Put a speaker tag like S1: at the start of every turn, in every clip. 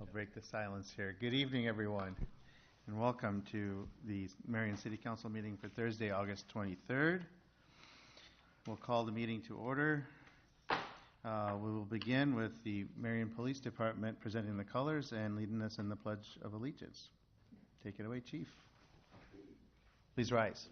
S1: I'll break the silence here. Good evening, everyone, and welcome to the Marion City Council meeting for Thursday, August 23rd. We'll call the meeting to order. We will begin with the Marion Police Department presenting the colors and leading us in the Pledge of Allegiance. Take it away, Chief. Please rise.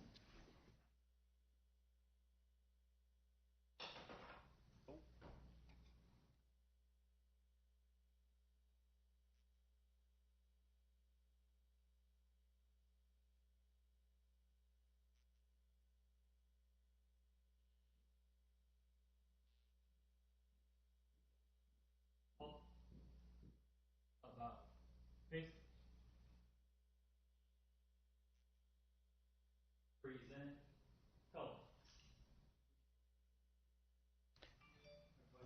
S2: About face, present, color.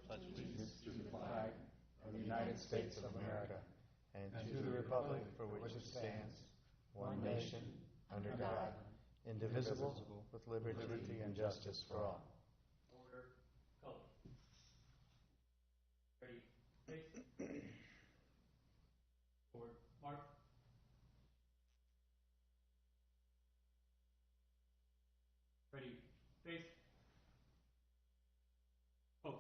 S1: Pledge allegiance to the flag of the United States of America and to the republic for which it stands, one nation, under God, indivisible, with liberty and justice for all.
S2: Order, color. Ready, face. Forward, mark. Ready, face. Pose.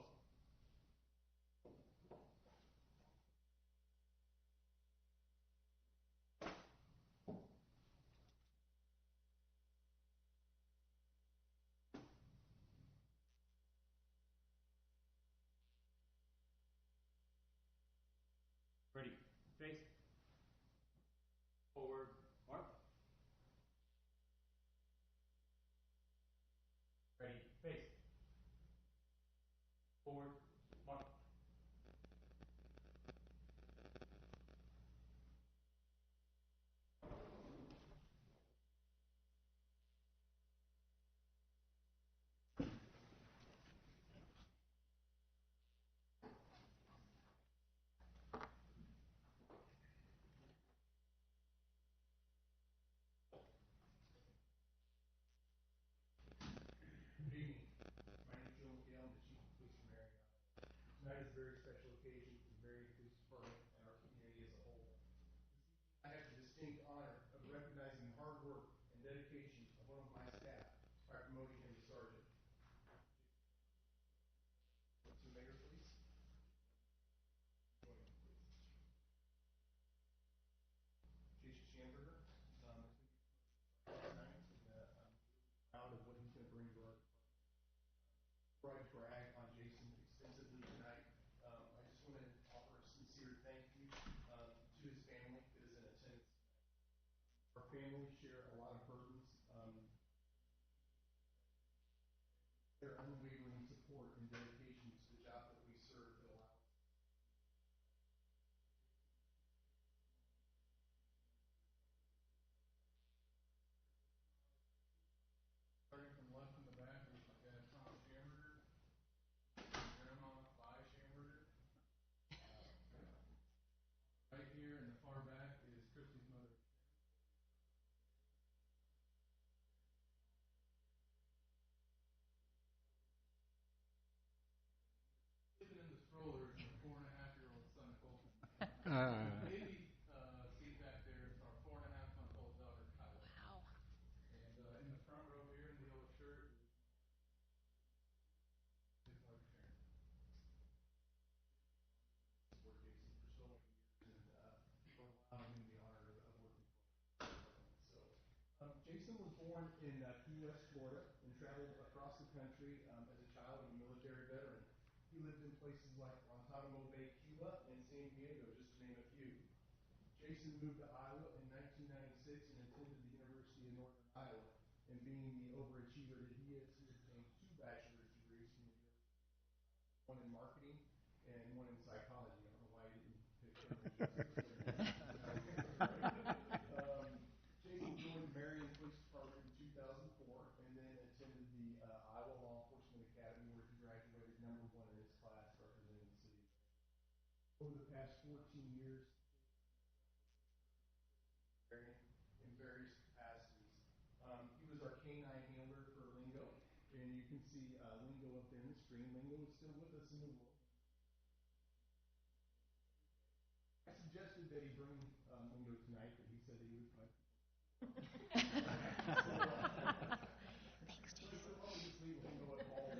S2: Ready, face. Forward, mark. Ready, face. Forward, mark.
S3: Good evening. My name is Joe McGill. I'm the Chief of Police for Marion. Tonight is a very special occasion for the Marion Police Department and our community as a whole. I have the distinct honor of recognizing the hard work and dedication of one of my staff by promoting him to sergeant. To Mayor, please. Join me, please. Jason Schamberger. Tonight, I'm proud of what he's going to bring to our department. To brag on Jason extensively tonight. I just want to offer a sincere thank you to his family that is in attendance. Our families share a lot of burdens. Their unwavering support and dedication to the job that we serve that allows us. Starting from left in the back, we got Tom Schamberger, Grandma Vi Schamberger. Right here in the far back is Christy's mother. Sleeping in the stroller is our 4.5-year-old son, Colton. The baby seat back there is our 4.5-month-old daughter, Kyla. Wow. And in the front row here in the yellow shirt is his wife, Sharon. Support Jason for so many years and for allowing him the honor of working for him. Jason was born in Key West, Florida, and traveled across the country as a child and a military veteran. He lived in places like Guantanamo Bay, Cuba, and San Diego, just to name a few. Jason moved to Iowa in 1996 and attended the University of Northern Iowa. And being the overachiever that he is, he obtained 2 bachelor's degrees from the University, one in marketing and one in psychology. I don't know why he didn't pick Jason joined Marion Police Department in 2004 and then attended the Iowa Law Enforcement Academy where he graduated #1 in his class representing the city. Over the past 14 years, in various capacities. He was our K-9 handler for Lingo, and you can see Lingo up there in the screen. Lingo is still with us in the world. I suggested that he bring Wingo tonight, but he said that he would come.
S4: Thanks, Jason.
S3: I'll just leave Wingo at home.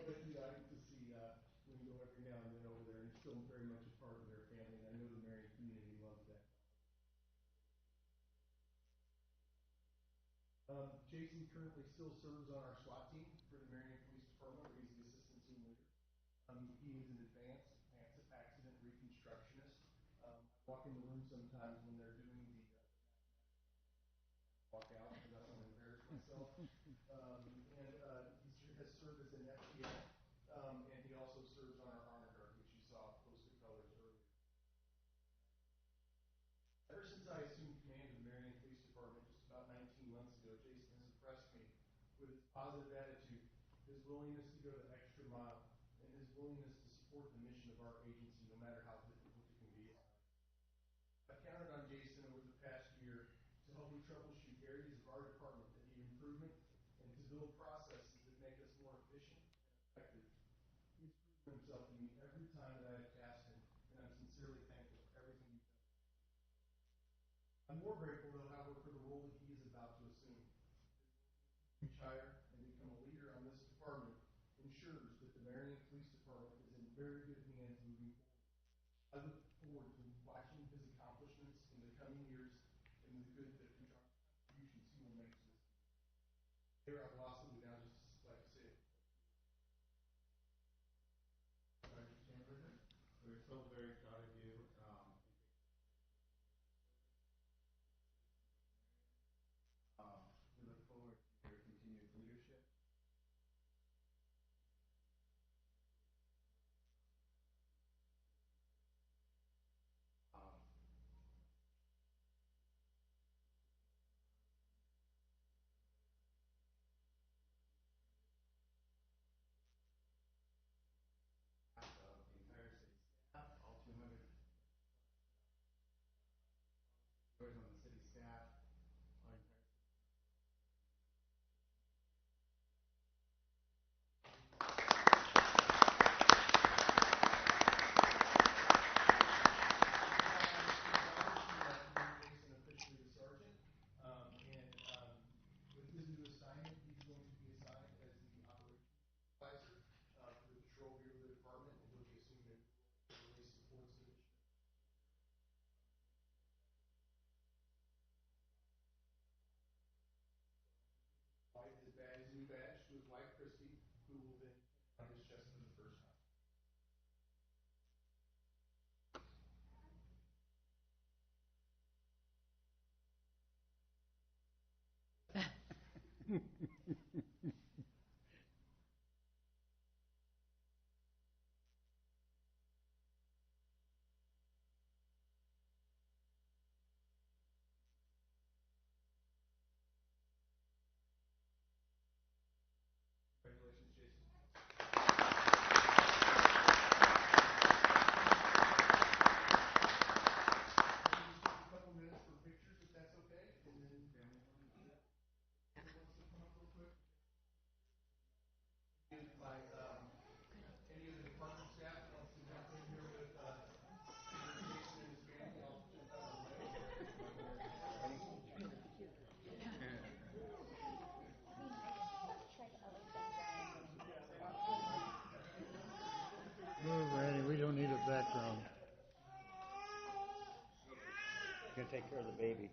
S3: But yeah, I get to see Wingo every now and then over there, and he's still very much a part of their family. And I know the Marion community loves that. Jason currently still serves on our SWAT team for the Marion Police Department, where he's the assistant team leader. He is an advanced accident reconstructionist. I walk in the room sometimes when they're doing the walk out because I don't want to embarrass myself. He has served as an FTL, and he also serves on our honor guard, which you saw posted colors earlier. Ever since I assumed command of the Marion Police Department just about 19 months ago, Jason has impressed me with his positive attitude, his willingness to go the extra mile, and his willingness to support the mission of our agency, no matter how difficult it can be. I've counted on Jason over the past year to help me troubleshoot areas of our department that need improvement and to build processes that make us more efficient and effective. He's proven himself to me every time that I have tasked him, and I'm sincerely thankful for everything he's done. I'm more grateful, though, however, for the role that he is about to assume. Reach higher and become a leader on this department ensures that the Marion Police Department is in very good hands moving forward. I look forward to watching his accomplishments in the coming years and the good that contributions he will make to this. Here, I've lost it now, just like I said. Sergeant Chamberlain,
S5: we're so very proud of you. We look forward to your continued leadership. The entire city staff, all 200 members on the city staff, our entire
S3: officially the sergeant, with his new assignment, he's going to be assigned as the operations supervisor for the patrol bureau of the department, and he'll be assuming a really supports the mission. His new badge to his wife, Christy, who will then on his chest for the first time. Congratulations, Jason. Just a couple minutes for pictures, if that's okay, and then family wants to come up real quick. My any of the department staff that wants to jump in here with Jason and his family, I'll jump out of the way.
S6: Move, Randy, we don't need a background. Gonna take care of the baby.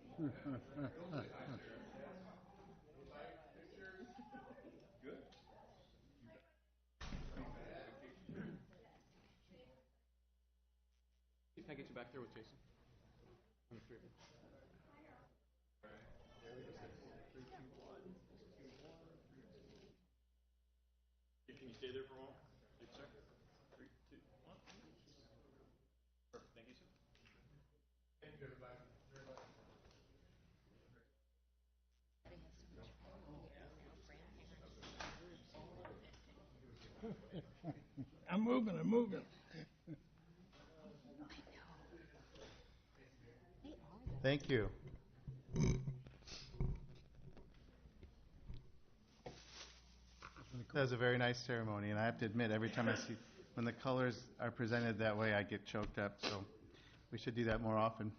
S2: Can I get you back there with Jason? On the three of them. Can you stay there for a moment? Yes, sir. 3, 2, 1. Perfect. Thank you, sir.
S3: Thank you, everybody, very much.
S6: I'm moving.
S1: Thank you. That was a very nice ceremony, and I have to admit, every time I see when the colors are presented that way, I get choked up, so we should do that more often.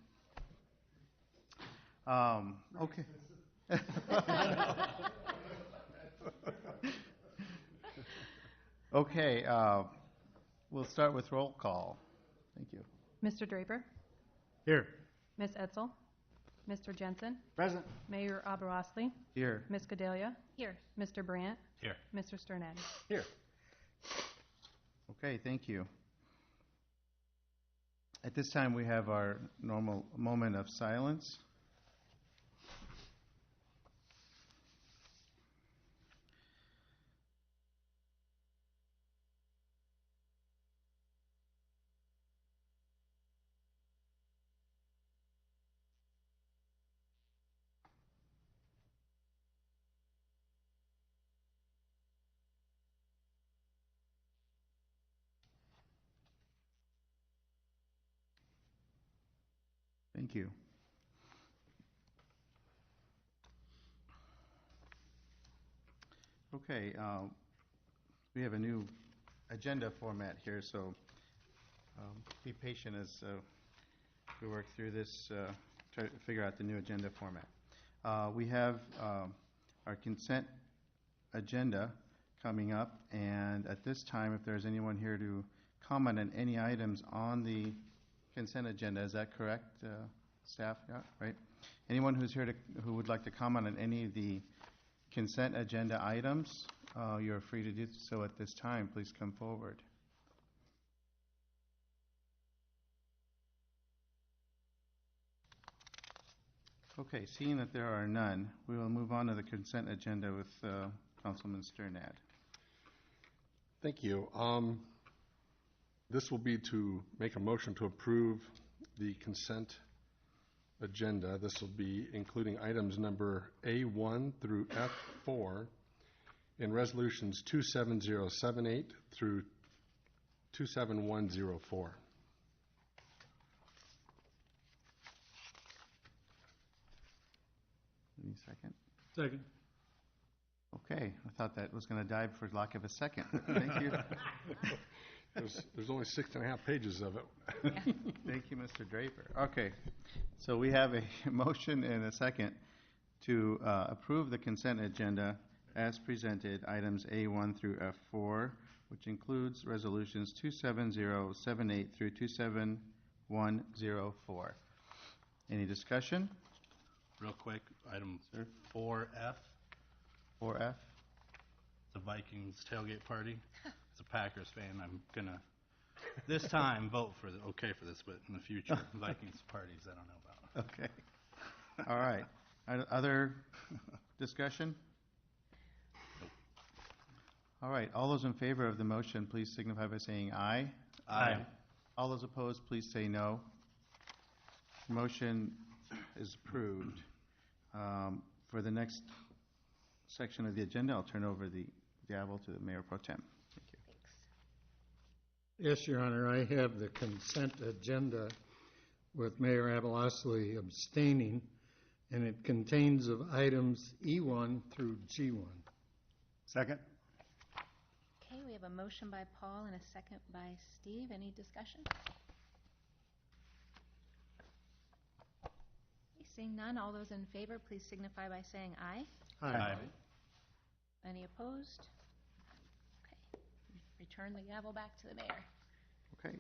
S1: Okay. Okay, we'll start with roll call. Thank you.
S7: Mr. Draper,
S6: Here.
S7: Ms. Etzel, Mr. Jensen,
S5: Present.
S7: Mayor Aberosely,
S1: Here.
S7: Ms. Gedalia,
S4: Here.
S7: Mr. Brandt,
S2: Here.
S7: Mr. Sternad.
S5: Here.
S1: Okay, thank you. At this time, we have our normal moment of silence. Thank you. Okay, we have a new agenda format here, so be patient as we work through this, try to figure out the new agenda format. We have our consent agenda coming up, and at this time, if there's anyone here to comment on any items on the consent agenda, is that correct, staff? Yeah, right? Anyone who's here who would like to comment on any of the consent agenda items, you're free to do so at this time. Please come forward. Okay, seeing that there are none, we will move on to the consent agenda with Councilman Sternad.
S8: Thank you. This will be to make a motion to approve the consent agenda. This will be including items number A1 through F4 in resolutions 27078 through 27104.
S1: Any second?
S6: Second.
S1: Okay, I thought that was going to die for lack of a second. Thank you.
S8: There's only 6.5 pages of it.
S1: Thank you, Mr. Draper. Okay, so we have a motion and a second to approve the consent agenda as presented, items A1 through F4, which includes resolutions 27078 through 27104. Any discussion?
S2: Real quick, item 4F,
S1: 4F?
S2: the Vikings tailgate party. As a Packers fan, I'm gonna this time vote for for this, but in the future, Vikings parties I don't know about.
S1: Okay. All right. Other discussion? All right. All those in favor of the motion, please signify by saying aye.
S2: Aye.
S1: All those opposed, please say no. Motion is approved. For the next section of the agenda, I'll turn over the gavel to the Mayor Pro Tem. Thank you.
S6: Yes, Your Honor, I have the consent agenda with Mayor Aberosely abstaining, and it contains of items E1 through G1.
S5: Second.
S4: Okay, we have a motion by Paul and a second by Steve. Any discussion? Okay, seeing none, all those in favor, please signify by saying aye.
S2: Aye.
S4: Any opposed? Okay, return the gavel back to the mayor.
S1: Okay.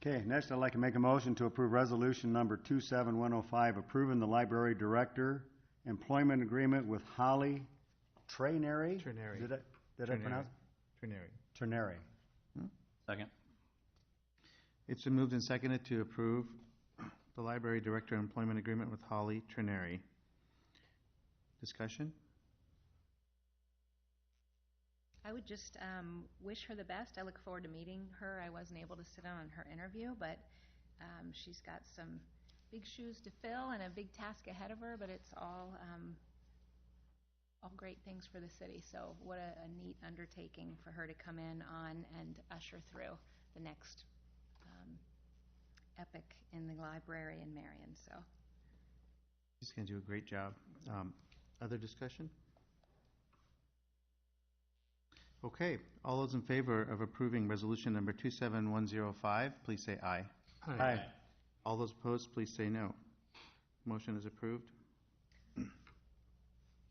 S5: Okay, next I'd like to make a motion to approve resolution number 27105, approving the library director employment agreement with Holly Trainary.
S1: Trainary.
S5: Did I pronounce?
S1: Trinary.
S5: Trainary.
S2: Second.
S1: It's been moved and seconded to approve the library director employment agreement with Holly Trinary. Discussion?
S4: I would just wish her the best. I look forward to meeting her. I wasn't able to sit on her interview, but she's got some big shoes to fill and a big task ahead of her, but it's all great things for the city. So what a neat undertaking for her to come in on and usher through the next epic in the library in Marion. So
S1: She's going to do a great job. Other discussion? Okay, all those in favor of approving resolution number 27105, please say aye.
S5: Aye.
S1: All those opposed, please say no. Motion is approved.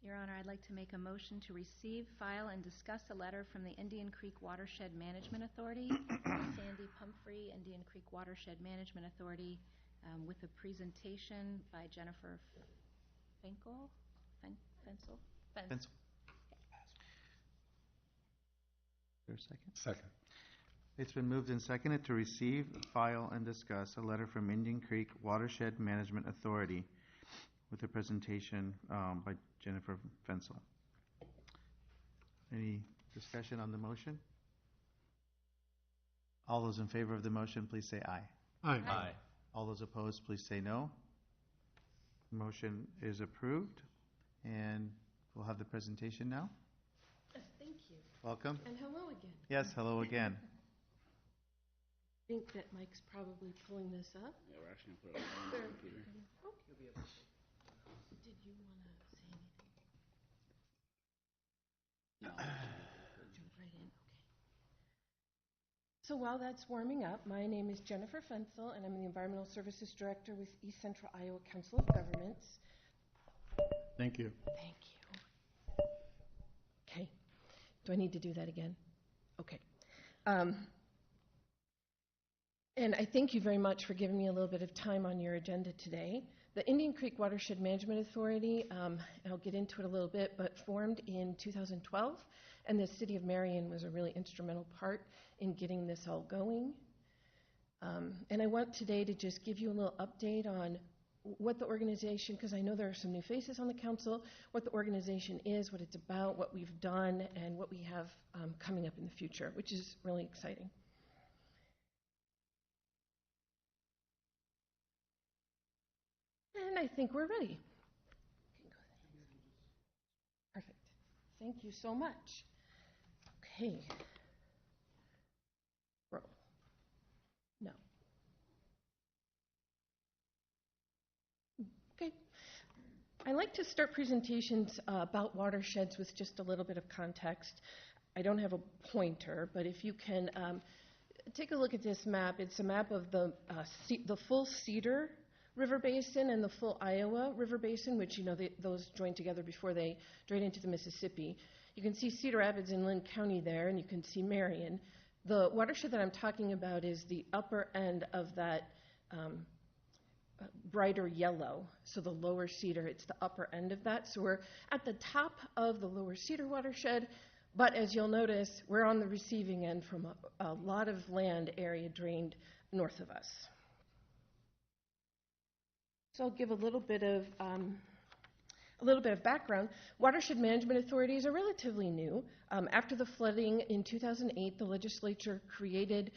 S4: Your Honor, I'd like to make a motion to receive, file, and discuss a letter from the Indian Creek Watershed Management Authority, Sandy Pumphrey, Indian Creek Watershed Management Authority, with a presentation by Jennifer Fensel?
S1: Pencil. Is there a second?
S8: Second.
S1: It's been moved and seconded to receive, file, and discuss a letter from Indian Creek Watershed Management Authority with a presentation by Jennifer Fensel. Any discussion on the motion? All those in favor of the motion, please say aye.
S6: Aye.
S1: All those opposed, please say no. Motion is approved, and we'll have the presentation now.
S9: Thank you.
S1: Welcome.
S9: And hello again.
S1: Yes, hello again.
S9: I think that Mike's probably pulling this up.
S2: Yeah, we're actually going to put it on the computer.
S9: Did you want to say anything?
S2: No.
S9: Jump right in, okay. So while that's warming up, my name is Jennifer Fensel, and I'm the Environmental Services Director with East Central Iowa Council of Governments.
S6: Thank you.
S9: Thank you. Okay. Do I need to do that again? Okay. And I thank you very much for giving me a little bit of time on your agenda today. The Indian Creek Watershed Management Authority, and I'll get into it a little bit, but formed in 2012, and the city of Marion was a really instrumental part in getting this all going. And I want today to just give you a little update on what the organization, because I know there are some new faces on the council, what the organization is, what it's about, what we've done, and what we have coming up in the future, which is really exciting. And I think we're ready. Perfect. Thank you so much. Okay. Roll. No. Okay. I like to start presentations about watersheds with just a little bit of context. I don't have a pointer, but if you can take a look at this map, it's a map of the full Cedar River Basin and the full Iowa River Basin, which, you know, those join together before they drain into the Mississippi. You can see Cedar Rapids in Lynn County there, and you can see Marion. The watershed that I'm talking about is the upper end of that brighter yellow. So the lower Cedar, it's the upper end of that. So we're at the top of the lower Cedar watershed, but as you'll notice, we're on the receiving end from a lot of land area drained north of us. So I'll give a little bit of background. Watershed management authorities are relatively new. After the flooding in 2008, the legislature created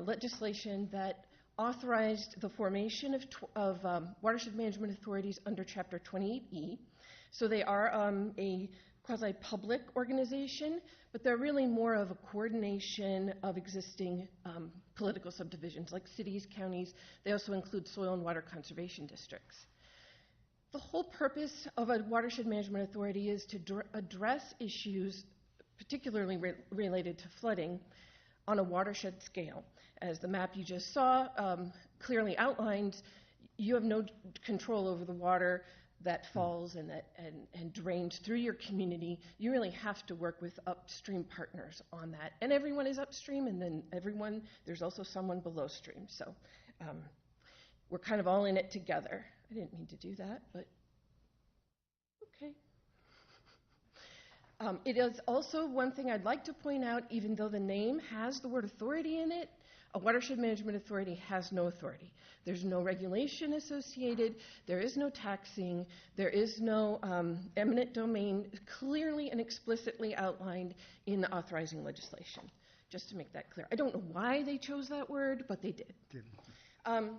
S9: legislation that authorized the formation of watershed management authorities under Chapter 28E. So they are a quasi-public organization, but they're really more of a coordination of existing political subdivisions like cities, counties. They also include soil and water conservation districts. The whole purpose of a watershed management authority is to address issues particularly related to flooding on a watershed scale. As the map you just saw clearly outlines, you have no control over the water that falls and drains through your community. You really have to work with upstream partners on that. And everyone is upstream, and then there's also someone below stream. So we're kind of all in it together. I didn't mean to do that, but okay. It is also one thing I'd like to point out, even though the name has the word authority in it, a watershed management authority has no authority. There's no regulation associated. There is no taxing. There is no eminent domain clearly and explicitly outlined in the authorizing legislation, just to make that clear. I don't know why they chose that word, but they did.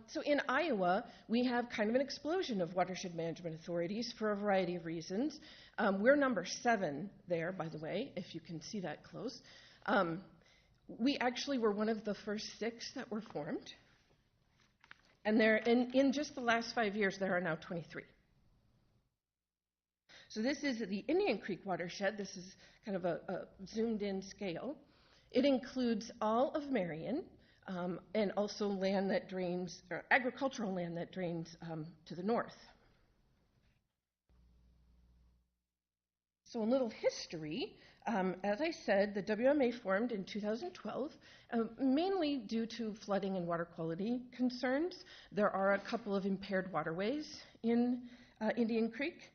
S9: So in Iowa, we have kind of an explosion of watershed management authorities for a variety of reasons. We're number 7 there, by the way, if you can see that close. We actually were one of the first 6 that were formed. And in just the last 5 years, there are now 23. So this is the Indian Creek watershed. This is kind of a zoomed-in scale. It includes all of Marion and also land that drains, or agricultural land that drains to the north. So a little history. As I said, the WMA formed in 2012, mainly due to flooding and water quality concerns. There are a couple of impaired waterways in Indian Creek.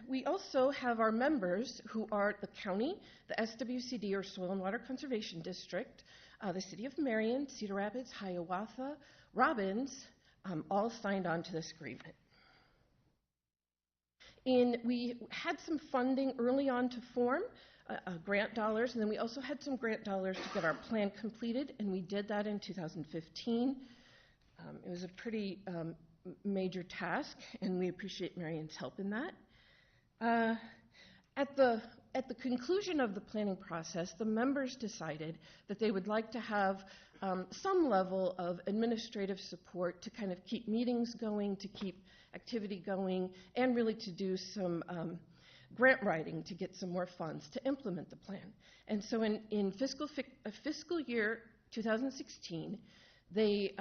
S9: We also have our members who are the county, the SWCD, or Soil and Water Conservation District, the City of Marion, Cedar Rapids, Hiawatha, Robbins, all signed on to this agreement. We had some funding early on to form, grant dollars, and then we also had some grant dollars to get our plan completed, and we did that in 2015. It was a pretty major task, and we appreciate Marion's help in that. At the conclusion of the planning process, the members decided that they would like to have some level of administrative support to kind of keep meetings going, to keep activity going, and really to do some grant writing to get some more funds to implement the plan. And so in fiscal year 2016, they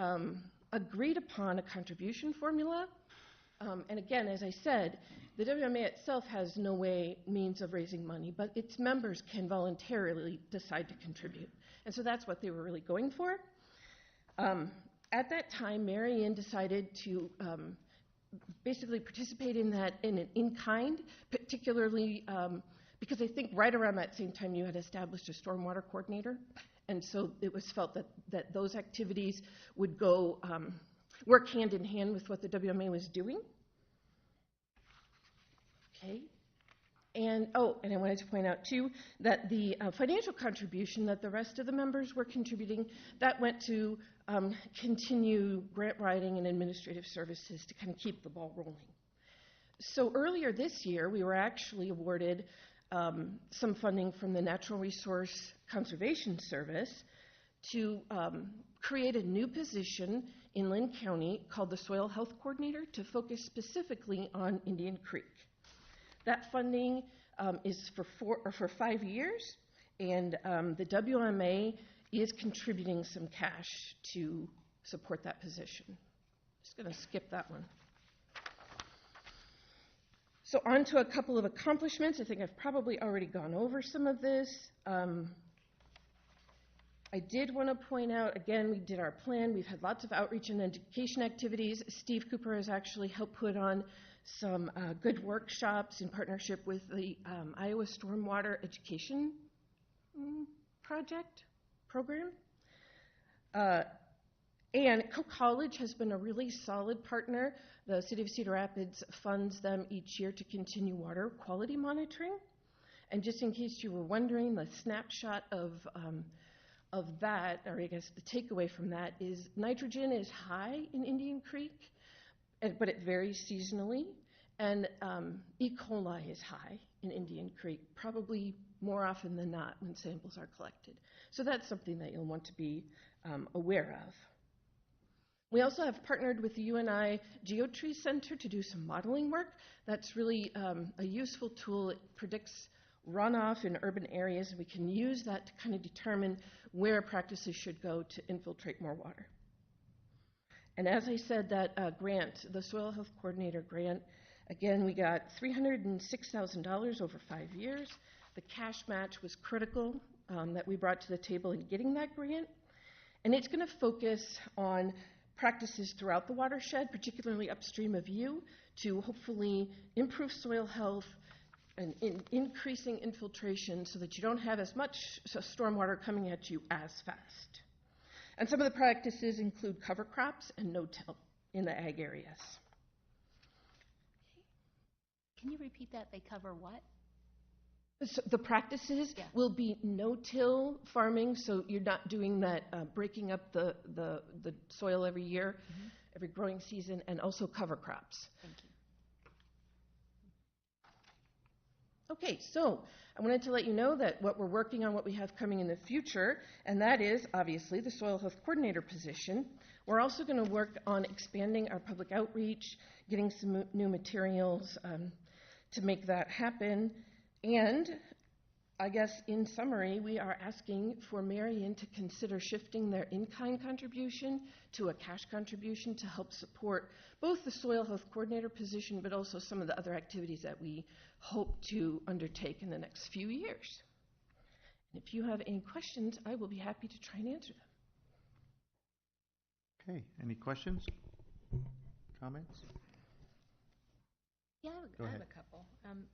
S9: agreed upon a contribution formula. And again, as I said, the WMA itself has no means of raising money, but its members can voluntarily decide to contribute. And so that's what they were really going for. At that time, Marion decided to basically participate in that in kind, particularly because I think right around that same time you had established a stormwater coordinator. And so it was felt that those activities would go work hand in hand with what the WMA was doing. Okay. And I wanted to point out too that the financial contribution that the rest of the members were contributing, that went to continue grant writing and administrative services to kind of keep the ball rolling. So earlier this year, we were actually awarded some funding from the Natural Resource Conservation Service to create a new position in Lynn County called the Soil Health Coordinator to focus specifically on Indian Creek. That funding is for 5 years, and the WMA is contributing some cash to support that position. Just going to skip that one. So on to a couple of accomplishments. I think I've probably already gone over some of this. I did want to point out, again, we did our plan. We've had lots of outreach and education activities. Steve Cooper has actually helped put on some good workshops in partnership with the Iowa Stormwater Education program. And Cook College has been a really solid partner. The City of Cedar Rapids funds them each year to continue water quality monitoring. And just in case you were wondering, the snapshot of that, or I guess the takeaway from that, is nitrogen is high in Indian Creek, but it varies seasonally. And E. coli is high in Indian Creek, probably more often than not when samples are collected. So that's something that you'll want to be aware of. We also have partnered with the UNI Geotree Center to do some modeling work. That's really a useful tool. It predicts runoff in urban areas. We can use that to kind of determine where practices should go to infiltrate more water. And as I said, that grant, the Soil Health Coordinator grant, again, we got $306,000 over 5 years. The cash match was critical that we brought to the table in getting that grant. And it's going to focus on practices throughout the watershed, particularly upstream of you, to hopefully improve soil health and increasing infiltration so that you don't have as much stormwater coming at you as fast. And some of the practices include cover crops and no-till in the ag areas.
S4: Can you repeat that? They cover what?
S9: So the practices will be no-till farming, so you're not doing that breaking up the soil every year, every growing season, and also cover crops.
S4: Thank you.
S9: Okay, so I wanted to let you know that what we're working on, what we have coming in the future, and that is obviously the Soil Health Coordinator position. We're also going to work on expanding our public outreach, getting some new materials, to make that happen. And I guess in summary, we are asking for Marion to consider shifting their in-kind contribution to a cash contribution to help support both the soil health coordinator position, but also some of the other activities that we hope to undertake in the next few years. And if you have any questions, I will be happy to try and answer them.
S1: Okay, any questions? Comments?
S4: Yeah,
S1: Go
S4: I have
S1: ahead.
S4: a couple.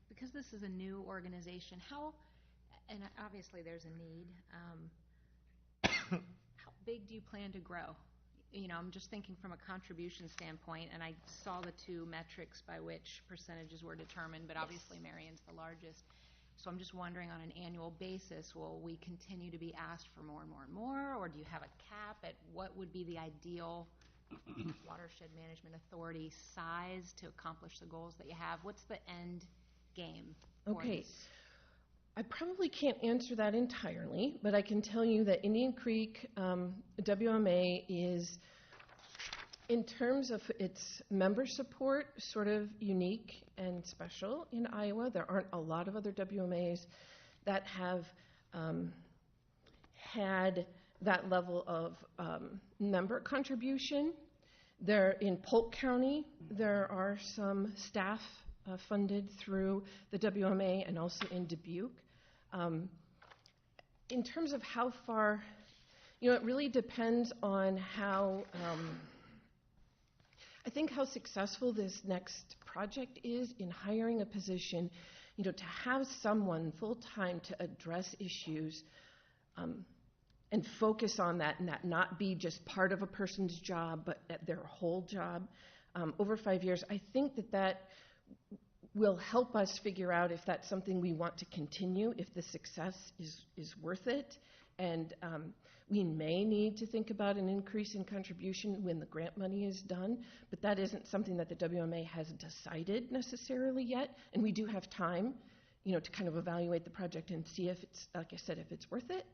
S4: Because this is a new organization, and obviously there's a need, how big do you plan to grow? You know, I'm just thinking from a contribution standpoint, and I saw the two metrics by which percentages were determined, but obviously Marion's the largest. So I'm just wondering, on an annual basis, will we continue to be asked for more and more and more, or do you have a cap at what would be the ideal watershed management authority size to accomplish the goals that you have? What's the end game for
S9: Okay.
S4: this?
S9: I probably can't answer that entirely, but I can tell you that Indian Creek WMA is, in terms of its member support, sort of unique and special in Iowa. There aren't a lot of other WMAs that have had that level of member contribution. There, in Polk County, there are some staff funded through the WMA, and also in Dubuque. In terms of how far, you know, it really depends on how, I think how successful this next project is in hiring a position, you know, to have someone full-time to address issues and focus on that, and that not be just part of a person's job, but their whole job over 5 years. I think that will help us figure out if that's something we want to continue, if the success is worth it. And we may need to think about an increase in contribution when the grant money is done, but that isn't something that the WMA has decided necessarily yet. And we do have time, you know, to kind of evaluate the project and see if it's, like I said, if it's worth it.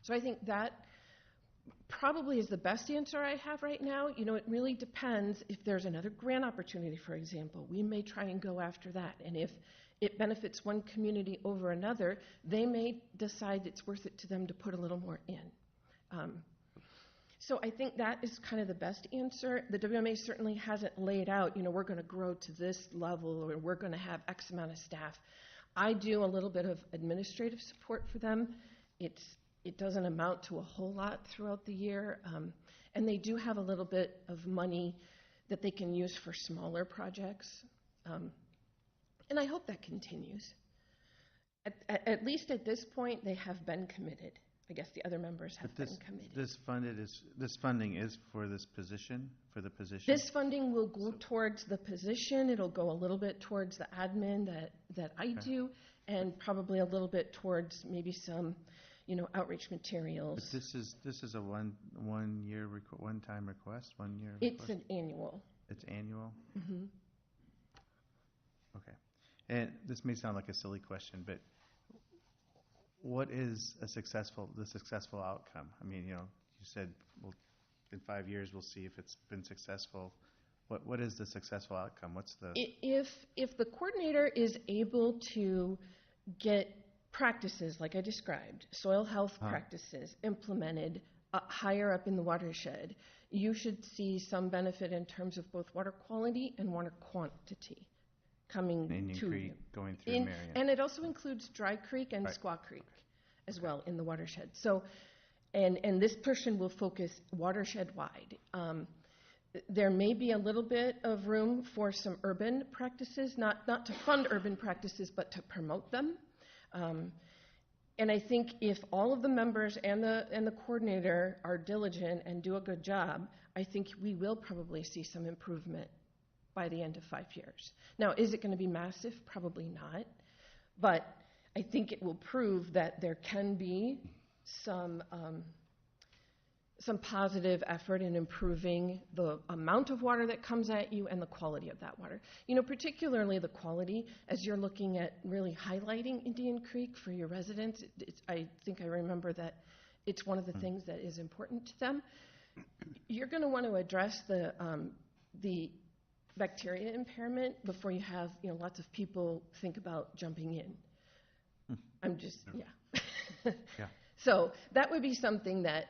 S9: So I think that probably is the best answer I have right now. You know, it really depends. If there's another grant opportunity, for example, we may try and go after that. And if it benefits one community over another, they may decide it's worth it to them to put a little more in. So I think that is kind of the best answer. The WMA certainly hasn't laid out, you know, we're going to grow to this level, or we're going to have X amount of staff. I do a little bit of administrative support for them. It doesn't amount to a whole lot throughout the year, and they do have a little bit of money that they can use for smaller projects, and I hope that continues. At least at this point, they have been committed. I guess the other members have been committed.
S1: This funding is for this position, for the position?
S9: This funding will go towards the position. It'll go a little bit towards the admin that I do, and probably a little bit towards maybe some, you know, outreach materials.
S1: But this is a one-time request, 1 year request?
S9: It's an annual.
S1: It's annual?
S9: Mm-hmm.
S1: Okay. And this may sound like a silly question, but what is the successful outcome? I mean, you know, you said, well, in 5 years we'll see if it's been successful. What is the successful outcome? What's the...
S9: If the coordinator is able to get practices like I described, soil health practices implemented higher up in the watershed, you should see some benefit in terms of both water quality and water quantity coming
S1: Indian
S9: to
S1: Creek
S9: you.
S1: going through Marion.
S9: And it also includes Dry Creek and Squaw Creek as well in the watershed. So, and this person will focus watershed-wide. There may be a little bit of room for some urban practices, not to fund urban practices, but to promote them. And I think if all of the members and the coordinator are diligent and do a good job, I think we will probably see some improvement by the end of 5 years. Now, is it going to be massive? Probably not. But I think it will prove that there can be some positive effort in improving the amount of water that comes at you and the quality of that water. You know, particularly the quality, as you're looking at really highlighting Indian Creek for your residents. I think I remember that it's one of the things that is important to them. You're going to want to address the bacteria impairment before you have, lots of people think about jumping in. I'm just, yeah.
S1: Yeah.
S9: So that would be something that,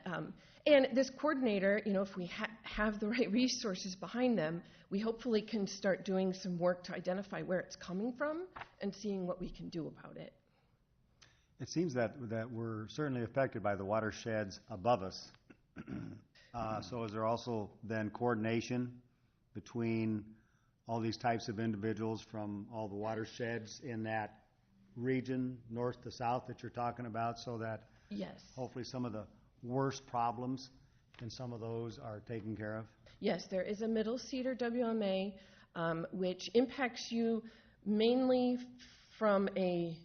S9: and this coordinator, if we have the right resources behind them, we hopefully can start doing some work to identify where it's coming from and seeing what we can do about it.
S5: It seems that we're certainly affected by the watersheds above us. So is there also then coordination between all these types of individuals from all the watersheds in that region, north to south, that you're talking about, so that
S9: Yes.
S5: hopefully some of the worst problems in some of those are taken care of?
S9: Yes, there is a Middle Cedar WMA, which impacts you mainly from a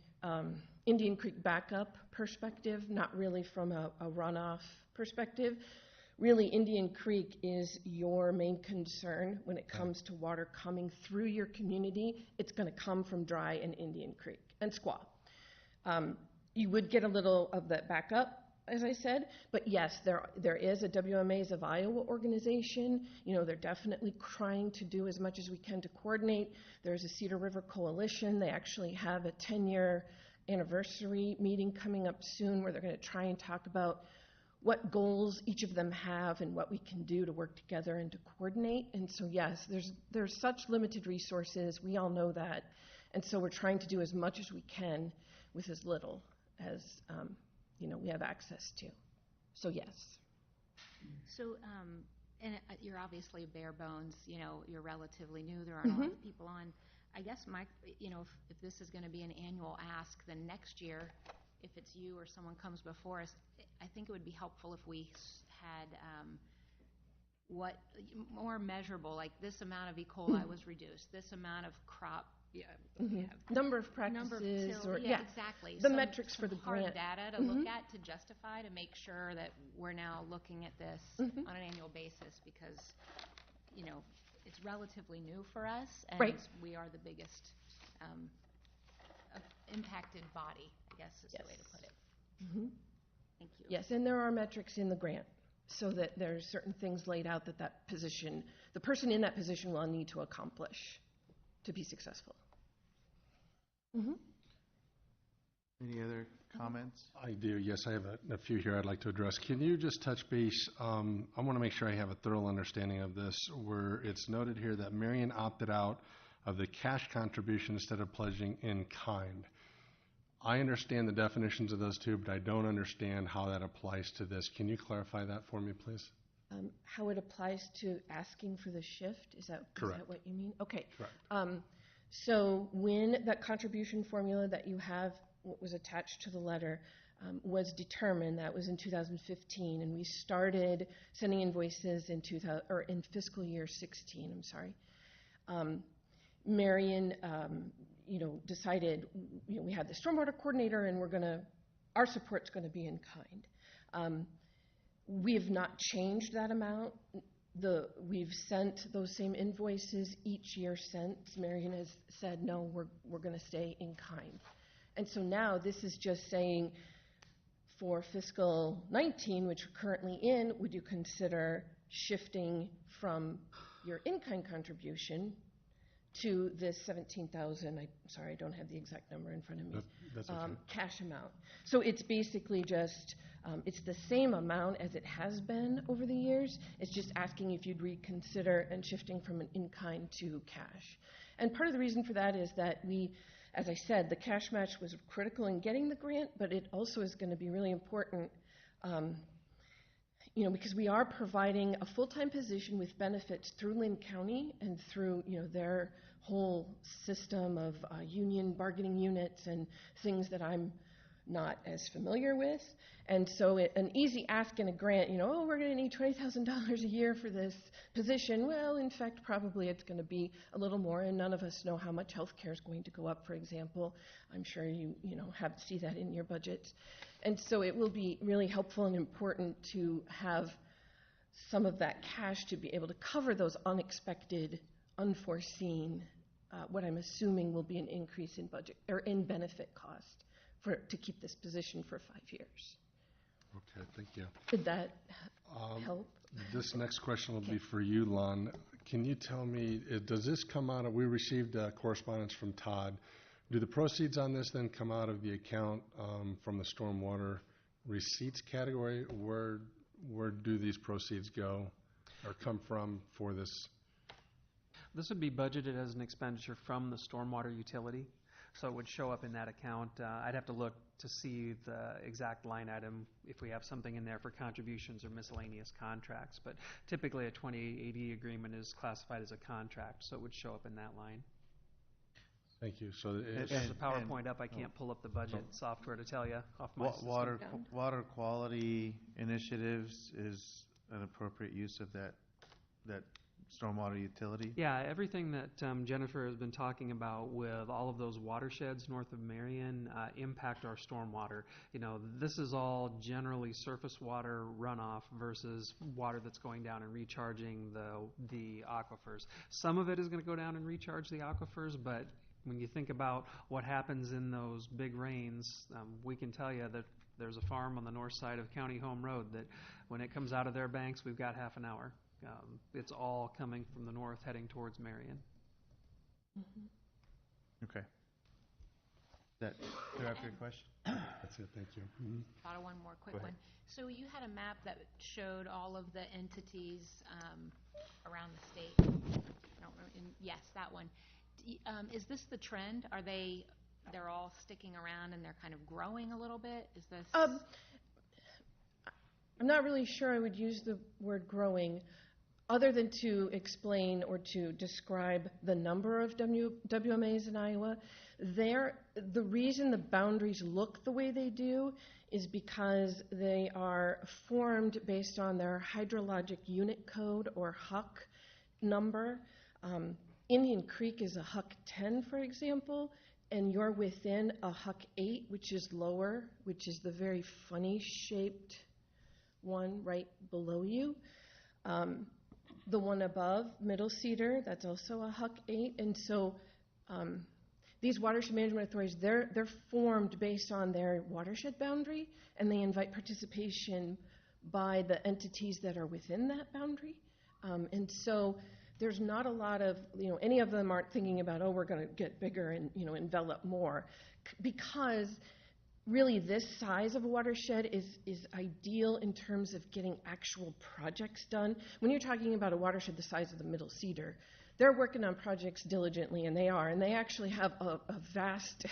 S9: Indian Creek backup perspective, not really from a runoff perspective. Really, Indian Creek is your main concern when it comes to water coming through your community. It's going to come from Dry and Indian Creek and Squaw. You would get a little of that backup, as I said, but yes, there is a WMAs of Iowa organization. They're definitely trying to do as much as we can to coordinate. There's a Cedar River Coalition. They actually have a 10-year anniversary meeting coming up soon where they're going to try and talk about what goals each of them have and what we can do to work together and to coordinate. And so, yes, there's such limited resources. We all know that. And so we're trying to do as much as we can with as little as we have access to. So, yes.
S4: So, and you're obviously bare bones, you're relatively new, there aren't a lot of people on. I guess if this is going to be an annual ask, then next year, if it's you or someone comes before us, I think it would be helpful if we had what more measurable, like this amount of E. coli was reduced, this amount of crop,
S9: Number of practices,
S4: exactly.
S9: The metrics for the
S4: hard
S9: grant.
S4: data to look at to justify, to make sure that we're now looking at this on an annual basis, because it's relatively new for us, and
S9: Right.
S4: we are the biggest impacted body, I guess is the way to put it. Thank you.
S9: Yes, and there are metrics in the grant, so that there's certain things laid out that the person in that position will need to accomplish to be successful.
S1: Any other comments?
S8: I do, yes. I have a few here I'd like to address. Can you just touch base? I want to make sure I have a thorough understanding of this, where it's noted here that Marion opted out of the cash contribution instead of pledging in kind. I understand the definitions of those two, but I don't understand how that applies to this. Can you clarify that for me, please?
S9: How it applies to asking for the shift? Is that what you mean? Okay.
S8: Correct.
S9: So when that contribution formula that you have, what was attached to the letter, was determined, that was in 2015, and we started sending invoices in fiscal year 16. I'm sorry. Marion, decided, we had the stormwater coordinator, and our support's going to be in kind. We have not changed that amount. We've sent those same invoices each year since. Marion has said, no, we're going to stay in kind. And so now this is just saying, for fiscal 19, which we're currently in, would you consider shifting from your in-kind contribution to this $17,000, I'm sorry, I don't have the exact number in front of me,
S8: That's okay.
S9: cash amount. So it's basically just, it's the same amount as it has been over the years. It's just asking if you'd reconsider and shifting from an in-kind to cash. And part of the reason for that is that as I said, the cash match was critical in getting the grant, but it also is going to be really important, because we are providing a full-time position with benefits through Lynn County and through, their whole system of union bargaining units and things that I'm not as familiar with. And so an easy ask in a grant, we're going to need $20,000 a year for this position. Well, in fact, probably it's going to be a little more, and none of us know how much health care is going to go up, for example. I'm sure you see that in your budgets. And so it will be really helpful and important to have some of that cash to be able to cover those unexpected, unforeseen, what I'm assuming will be an increase in budget or in benefit cost to keep this position for 5 years.
S8: Okay, thank you.
S9: Did that help?
S8: This next question will be for you, Lon. Can you tell me, does this come out of, we received correspondence from Todd. Do the proceeds on this then come out of the account from the stormwater receipts category? Where do these proceeds go or come from for this?
S10: This would be budgeted as an expenditure from the stormwater utility, so it would show up in that account. I'd have to look to see the exact line item if we have something in there for contributions or miscellaneous contracts, but typically a 2080 agreement is classified as a contract, so it would show up in that line.
S8: Thank you. So
S10: If there's a PowerPoint up, I can't pull up the budget software to tell you off my system.
S1: Water quality initiatives is an appropriate use of that stormwater utility?
S10: Yeah, everything that Jennifer has been talking about with all of those watersheds north of Marion impact our stormwater. You know, this is all generally surface water runoff versus water that's going down and recharging the aquifers. Some of it is going to go down and recharge the aquifers, but when you think about what happens in those big rains, we can tell you that there's a farm on the north side of County Home Road that when it comes out of their banks, we've got half an hour. It's all coming from the north heading towards Marion.
S1: Okay. That clear up your question?
S8: That's it, thank you.
S4: Thought of one more quick
S1: Go ahead.
S4: one. So you had a map that showed all of the entities around the state. I don't remember. Yes, that one. Is this the trend? They're all sticking around and they're kind of growing a little bit? Is this?
S9: I'm not really sure I would use the word growing, other than to explain or to describe the number of WMAs in Iowa. The reason the boundaries look the way they do is because they are formed based on their hydrologic unit code, or HUC number. Indian Creek is a HUC 10, for example, and you're within a HUC 8, which is lower, which is the very funny shaped one right below you. The one above, Middle Cedar, that's also a HUC 8. And so these watershed management authorities, they're formed based on their watershed boundary, and they invite participation by the entities that are within that boundary. And so there's not a lot of, any of them aren't thinking about, oh, we're going to get bigger and, envelop more, because really this size of a watershed is ideal in terms of getting actual projects done. When you're talking about a watershed the size of the Middle Cedar, they're working on projects diligently, and they are, and they actually have a vast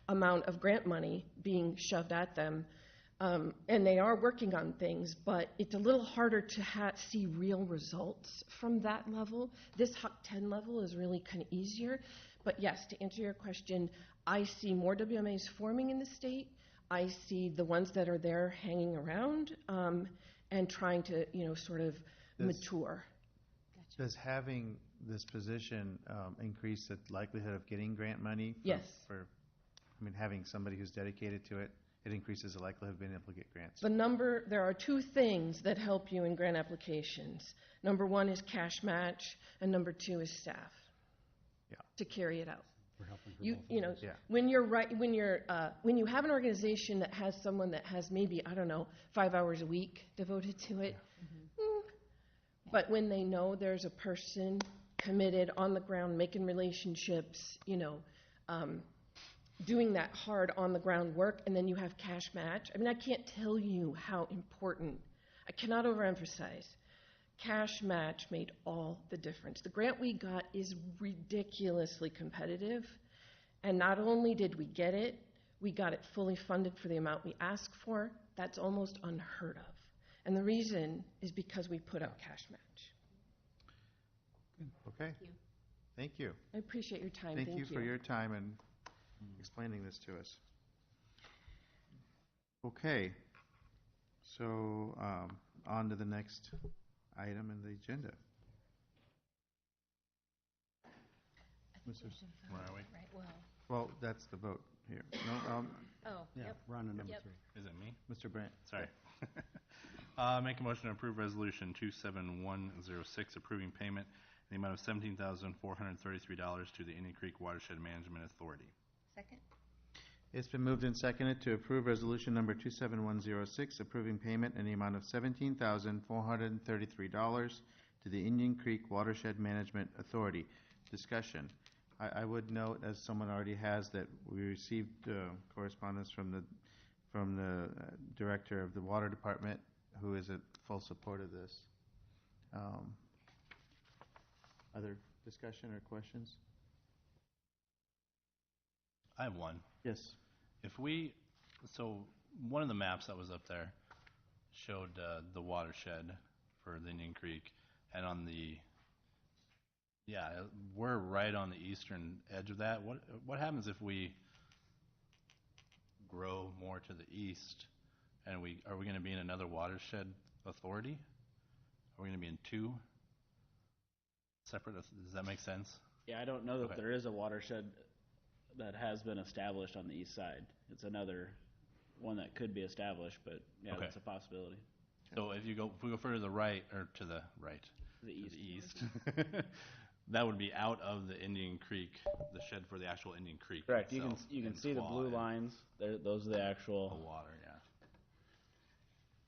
S9: amount of grant money being shoved at them, and they are working on things, but it's a little harder to see real results from that level. This HUC 10 level is really kind of easier, but yes, to answer your question, I see more WMAs forming in the state. I see the ones that are there hanging around and trying to, sort of mature.
S1: Does having this position increase the likelihood of getting grant money?
S9: Yes.
S1: Having somebody who's dedicated to it, it increases the likelihood of being able to get grants.
S9: There are two things that help you in grant applications. Number one is cash match, and number two is staff.
S1: Yeah.
S9: To carry it out.
S1: Yeah.
S9: When you have an organization that has someone that has maybe, 5 hours a week devoted to it, but when they know there's a person committed on the ground, making relationships, doing that hard on the ground work, and then you have cash match. I can't tell you how important, I cannot overemphasize, cash match made all the difference. The grant we got is ridiculously competitive, and not only did we get it, we got it fully funded for the amount we asked for. That's almost unheard of. And the reason is because we put out cash match.
S1: Okay. Thank you.
S9: I appreciate your time.
S1: Thank you for your time and explaining this to us. Okay. So on to the next item in the agenda.
S2: Where are we?
S4: Right,
S1: Well, that's the vote here. No,
S5: Yeah, we're on to number
S4: Yep.
S5: 3.
S2: Is it me?
S1: Mr. Brandt.
S2: Sorry. Make a motion to approve Resolution 27106, approving payment in the amount of $17,433 to the Indian Creek Watershed Management Authority.
S4: Second?
S1: It's been moved and seconded to approve resolution number 27106, approving payment in the amount of $17,433 to the Indian Creek Watershed Management Authority. Discussion. I would note, as someone already has, that we received correspondence from the director of the Water Department, who is in full support of this. Other discussion or questions?
S2: I have one.
S1: Yes.
S2: So one of the maps that was up there showed the watershed for the Indian Creek, and we're right on the eastern edge of that. What happens if we grow more to the east, and are we going to be in another watershed authority? Are we going to be in two separate? Does that make sense?
S11: Yeah, I don't know that
S2: Okay.
S11: there is a watershed that has been established on the east side. It's another one that could be established, but yeah,
S2: Okay.
S11: that's a possibility.
S2: So if we go further to the right, or to the right,
S11: To the east.
S2: to the east, that would be out of the Indian Creek, the shed for the actual Indian Creek.
S11: Correct.
S2: itself,
S11: You can
S2: and
S11: see the
S2: Squaw
S11: blue
S2: and
S11: lines. Those are the
S2: The
S11: actual.
S2: water, yeah.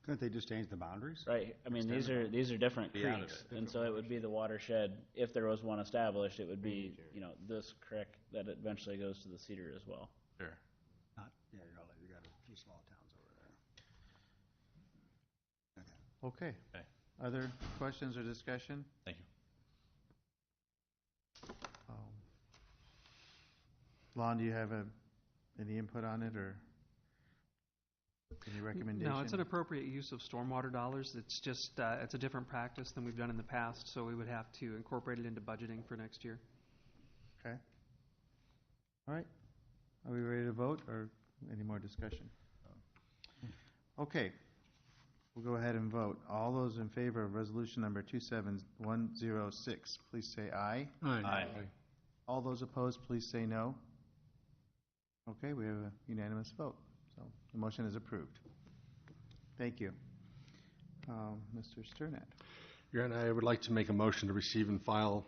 S5: Couldn't they just change the boundaries?
S11: Right. I mean,
S5: Extend
S11: these are different
S2: Be out of
S11: creeks,
S2: it.
S11: and so it would be the watershed. If there was one established, it would be this creek that eventually goes to the Cedar as well.
S2: Sure.
S5: You got a few small towns over there.
S1: Okay.
S2: Okay.
S1: Other questions or discussion?
S2: Thank you.
S1: Lon, do you have any input on it, or any recommendation?
S10: No, it's an appropriate use of stormwater dollars. It's just, it's a different practice than we've done in the past, so we would have to incorporate it into budgeting for next year.
S1: Okay. All right. Are we ready to vote, or any more discussion? Okay. We'll go ahead and vote. All those in favor of resolution number 27106, please say aye.
S2: Aye.
S1: All those opposed, please say no. Okay, we have a unanimous vote, so the motion is approved. Thank you. Mr. Sternad.
S8: Your Honor, I would like to make a motion to receive and file,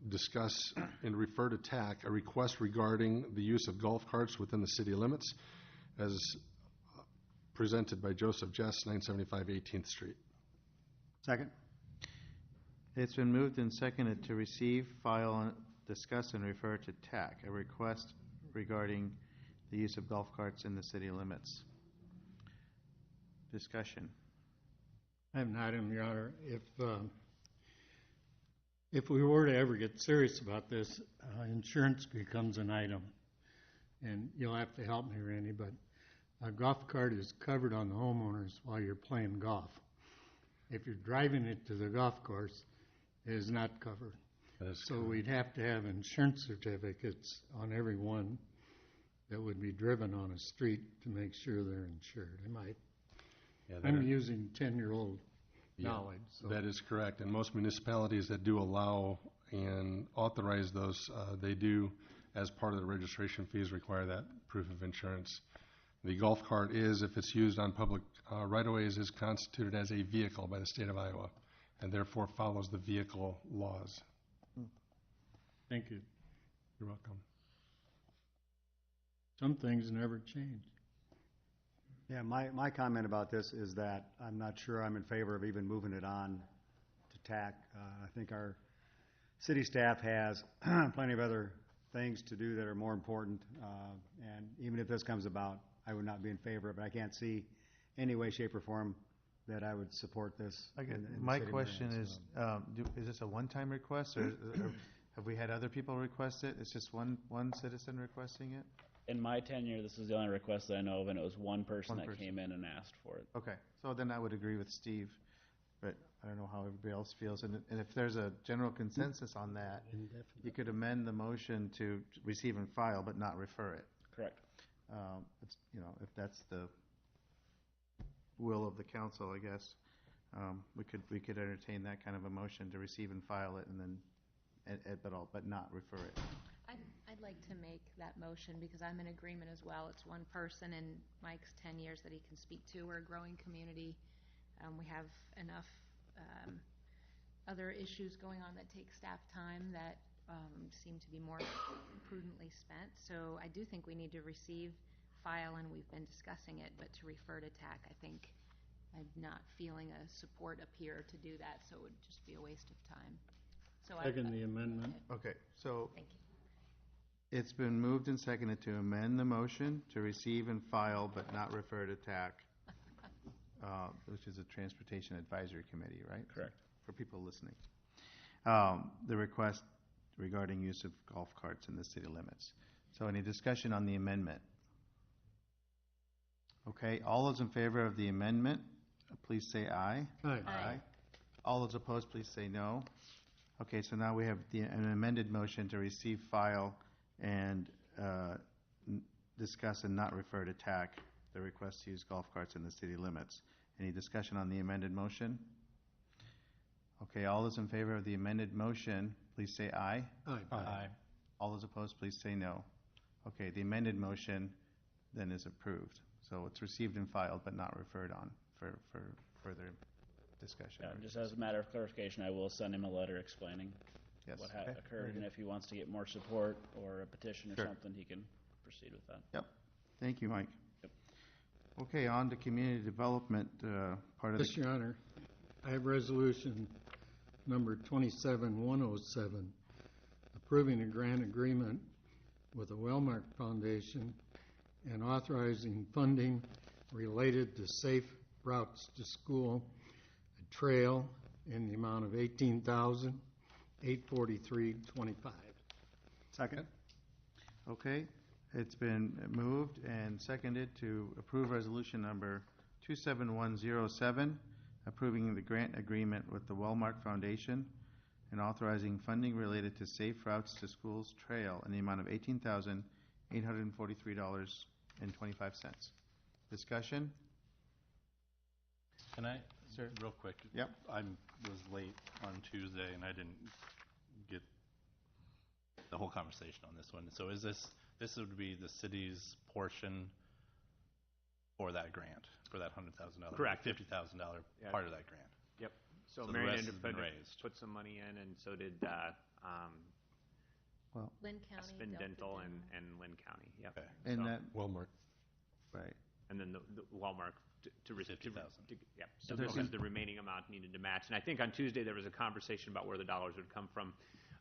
S8: discuss, and refer to TAC a request regarding the use of golf carts within the city limits as presented by Joseph Jess, 975 18th Street.
S5: Second?
S1: It's been moved and seconded to receive, file, discuss, and refer to TAC, a request regarding the use of golf carts in the city limits. Discussion.
S6: I have an item, Your Honor. If we were to ever get serious about this, insurance becomes an item. And you'll have to help me, Randy, but a golf cart is covered on the homeowners while you're playing golf. If you're driving it to the golf course, it is not covered. So we'd have to have insurance certificates on every one that would be driven on a street to make sure they're insured. I'm using 10-year-old knowledge. So.
S8: That is correct, and most municipalities that do allow and authorize those, they do, as part of the registration fees, require that proof of insurance. The golf cart is, if it's used on public right-of-ways, is constituted as a vehicle by the state of Iowa, and therefore follows the vehicle laws.
S6: Thank you.
S8: You're welcome.
S6: Some things never change.
S5: Yeah, my comment about this is that I'm not sure I'm in favor of even moving it on to TAC. I think our city staff has plenty of other things to do that are more important, and even if this comes about, I would not be in favor of it. I can't see any way, shape, or form that I would support this.
S1: My question is, is this a one-time request, or have we had other people request it? It's just one citizen requesting it?
S11: In my tenure, this is the only request that I know of, and it was one person that came in and asked for it.
S1: Okay, so then I would agree with Steve, but I don't know how everybody else feels. And if there's a general consensus on that, you could amend the motion to receive and file, but not refer it.
S11: Correct.
S1: If that's the will of the council, I guess, we could entertain that kind of a motion to receive and file it, and then, but not refer it.
S4: I'd like to make that motion because I'm in agreement as well. It's one person in Mike's 10 years that he can speak to. We're a growing community. We have enough other issues going on that take staff time that seem to be more prudently spent. So I do think we need to receive, file, and we've been discussing it, but to refer to TAC, I think I'm not feeling a support up here to do that, so it would just be a waste of time. So
S6: Second the amendment.
S1: Okay, so
S4: Thank you.
S1: it's been moved and seconded to amend the motion to receive and file but not refer to TAC, which is a Transportation Advisory Committee, right?
S11: Correct.
S1: For people listening. The request regarding use of golf carts in the city limits. So any discussion on the amendment? Okay, all those in favor of the amendment, please say aye.
S6: Aye.
S4: Aye.
S1: All those opposed, please say no. Okay, so now we have an amended motion to receive, file, and discuss and not refer to TAC, the request to use golf carts in the city limits. Any discussion on the amended motion? Okay, all those in favor of the amended motion, please say aye.
S6: Aye.
S1: All those opposed, please say no. Okay, the amended motion then is approved. So it's received and filed but not referred on for further discussion.
S11: Yeah, just as a matter of clarification, I will send him a letter explaining
S1: Yes.
S11: what
S1: Okay.
S11: occurred, and if he wants to get more support or a petition or
S1: Sure.
S11: something, he can proceed with that.
S1: Yep. Thank you, Mike.
S11: Yep.
S1: Okay, on to community development part of
S6: Yes,
S1: the.
S6: Your Honor. I have resolution number 27107, approving a grant agreement with the Wellmark Foundation and authorizing funding related to Safe Routes to School, a trail in the amount of $18,843.25.
S5: Second?
S1: Okay, it's been moved and seconded to approve resolution number 27107, approving the grant agreement with the Wellmark Foundation and authorizing funding related to Safe Routes to Schools Trail in the amount of $18,843.25. Discussion?
S2: Can I,
S1: Sir.
S2: real quick?
S1: Yep.
S2: I was late on Tuesday and I didn't get the whole conversation on this one. So is this would be the city's portion for that grant, for that $100,000?
S12: Correct.
S2: $50,000
S12: Yeah.
S2: part of that grant?
S12: Yep. So
S2: So the
S12: Marion
S2: rest
S12: ended
S2: has
S12: up
S2: been raised.
S12: put some money in, and so did
S4: Lynn County.
S12: Spin
S4: Delta
S12: Dental and Lynn County. Yep.
S2: Okay.
S1: And
S12: So-
S1: that,
S8: Wellmark.
S1: right.
S12: And then the Walmart to receive.
S2: 50,000.
S12: Yep. So this is the remaining amount needed to match. And I think on Tuesday there was a conversation about where the dollars would come from,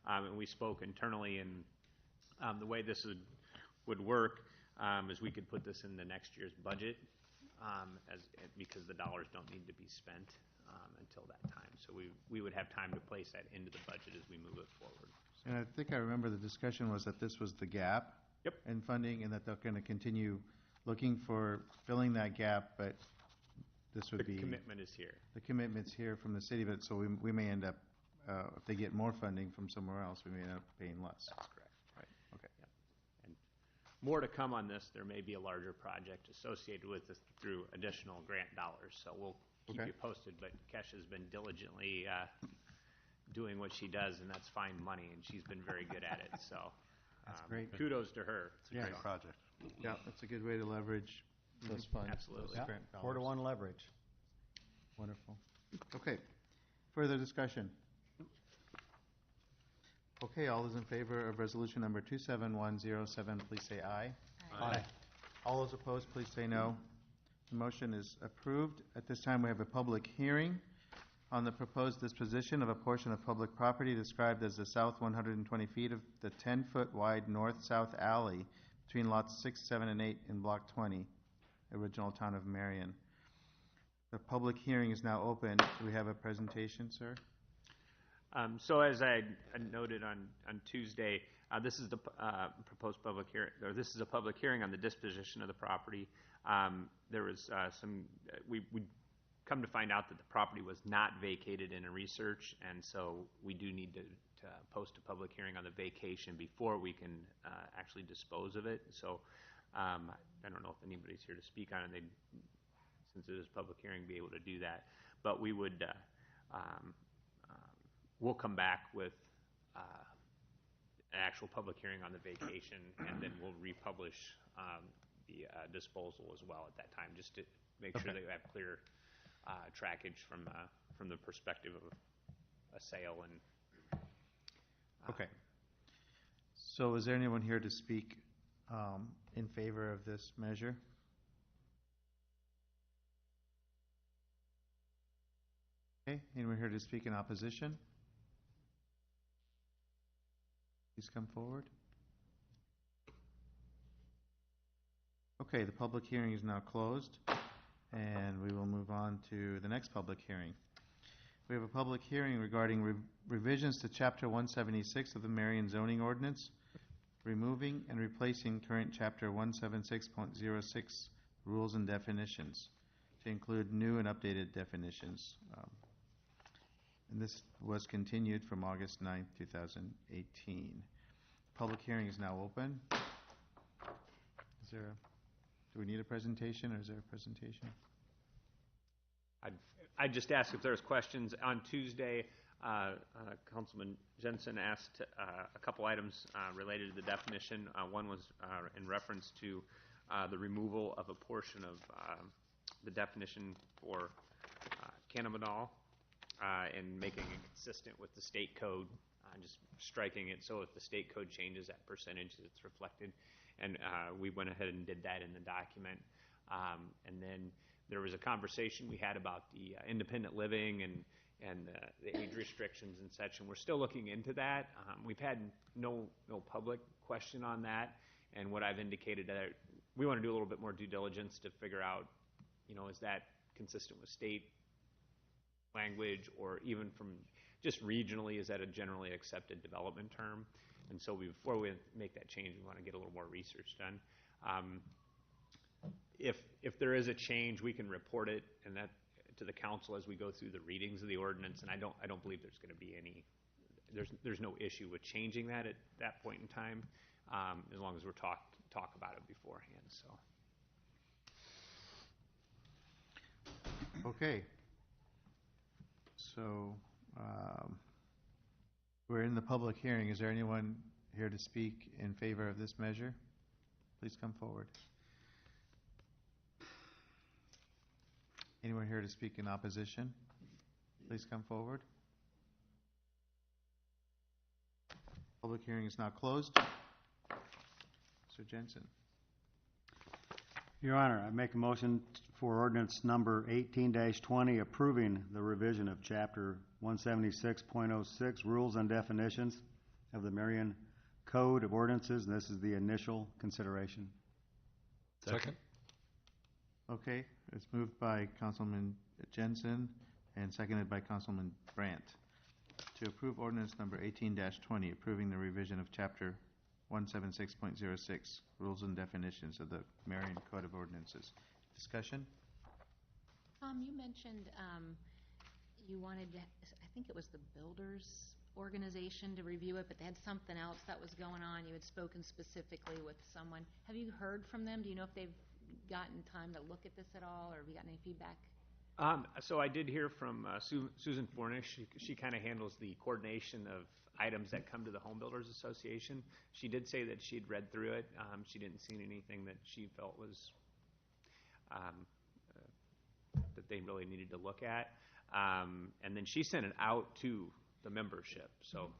S12: and we spoke internally. And the way this would work is we could put this in the next year's budget, because the dollars don't need to be spent until that time. So we would have time to place that into the budget as we move it forward.
S1: And I think I remember the discussion was that this was the gap.
S12: Yep.
S1: In funding, and that they're going to continue looking for filling that gap, but this would
S12: The
S1: be.
S12: commitment is here.
S1: The commitment's here from the city, but so we may end up, if they get more funding from somewhere else, we may end up paying less.
S12: That's correct. Right.
S1: Okay.
S12: Yep. And more to come on this. There may be a larger project associated with this through additional grant dollars. So we'll keep
S1: Okay.
S12: you posted. But Kesha's been diligently doing what she does, and that's find money, and she's been very good at it. So
S1: That's great.
S12: kudos to her.
S2: It's a great project.
S1: Yeah, that's a good way to leverage those funds.
S12: Absolutely.
S1: Those grant
S5: 4-to-1
S1: dollars.
S5: leverage.
S1: Wonderful. Okay. Further discussion? Okay, all those in favor of resolution number 27107, please say aye.
S2: Aye.
S1: All those opposed, please say no. The motion is approved. At this time, we have a public hearing on the proposed disposition of a portion of public property described as the south 120 feet of the 10-foot wide north-south alley between lots 6, 7, and 8 in Block 20, original town of Marion. The public hearing is now open. Do we have a presentation, sir?
S12: So as I noted on Tuesday, this is the proposed public hearing, or this is a public hearing on the disposition of the property. There was we come to find out that the property was not vacated in a research, and so we do need to post a public hearing on the vacation before we can actually dispose of it. So I don't know if anybody's here to speak on it. Since it is a public hearing, be able to do that. But we would, we'll come back with an actual public hearing on the vacation, and then we'll republish the disposal as well at that time, just to make sure that you have clear trackage from the perspective of a sale. And
S1: Okay. So is there anyone here to speak in favor of this measure? Okay, anyone here to speak in opposition? Please come forward. Okay, the public hearing is now closed, and we will move on to the next public hearing. We have a public hearing regarding revisions to Chapter 176 of the Marion zoning ordinance, removing and replacing current Chapter 176.06 rules and definitions to include new and updated definitions. And this was continued from August 9th, 2018. Public hearing is now open. Do we need a presentation, or is there a presentation?
S12: I'd just ask if there's questions. On Tuesday, Councilman Jensen asked a couple items related to the definition. One was in reference to the removal of a portion of the definition for cannabinol and making it consistent with the state code, just striking it so if the state code changes that percentage, it's reflected. And we went ahead and did that in the document. And then there was a conversation we had about the independent living and the age restrictions and such, and we're still looking into that. We've had no public question on that, and what I've indicated that we want to do a little bit more due diligence to figure out, is that consistent with state language, or even from just regionally, is that a generally accepted development term? And so before we make that change, we want to get a little more research done. If there is a change, we can report it and that to the council as we go through the readings of the ordinance. And I don't believe there's going to be any. There's no issue with changing that at that point in time, as long as we're talk about it beforehand. So.
S1: Okay. So we're in the public hearing. Is there anyone here to speak in favor of this measure? Please come forward. Anyone here to speak in opposition? Please come forward. Public hearing is now closed. Mr. Jensen.
S5: Your Honor, I make a motion for ordinance number 18-20 approving the revision of Chapter 176.06 Rules and Definitions of the Marion Code of Ordinances, and this is the initial consideration.
S8: Second.
S1: Okay, it's moved by Councilman Jensen and seconded by Councilman Brandt to approve ordinance number 18-20 approving the revision of Chapter 176.06 Rules and Definitions of the Marion Code of Ordinances. Discussion?
S4: You mentioned you wanted to, I think it was the builders organization to review it, but they had something else that was going on. You had spoken specifically with someone. Have you heard from them? Do you know if they've gotten time to look at this at all, or have you gotten any feedback?
S12: So I did hear from Susan Fornish. She kind of handles the coordination of items that come to the Home Builders Association. She did say that she'd read through it. She didn't see anything that she felt was that they really needed to look at. And then she sent it out to the membership. So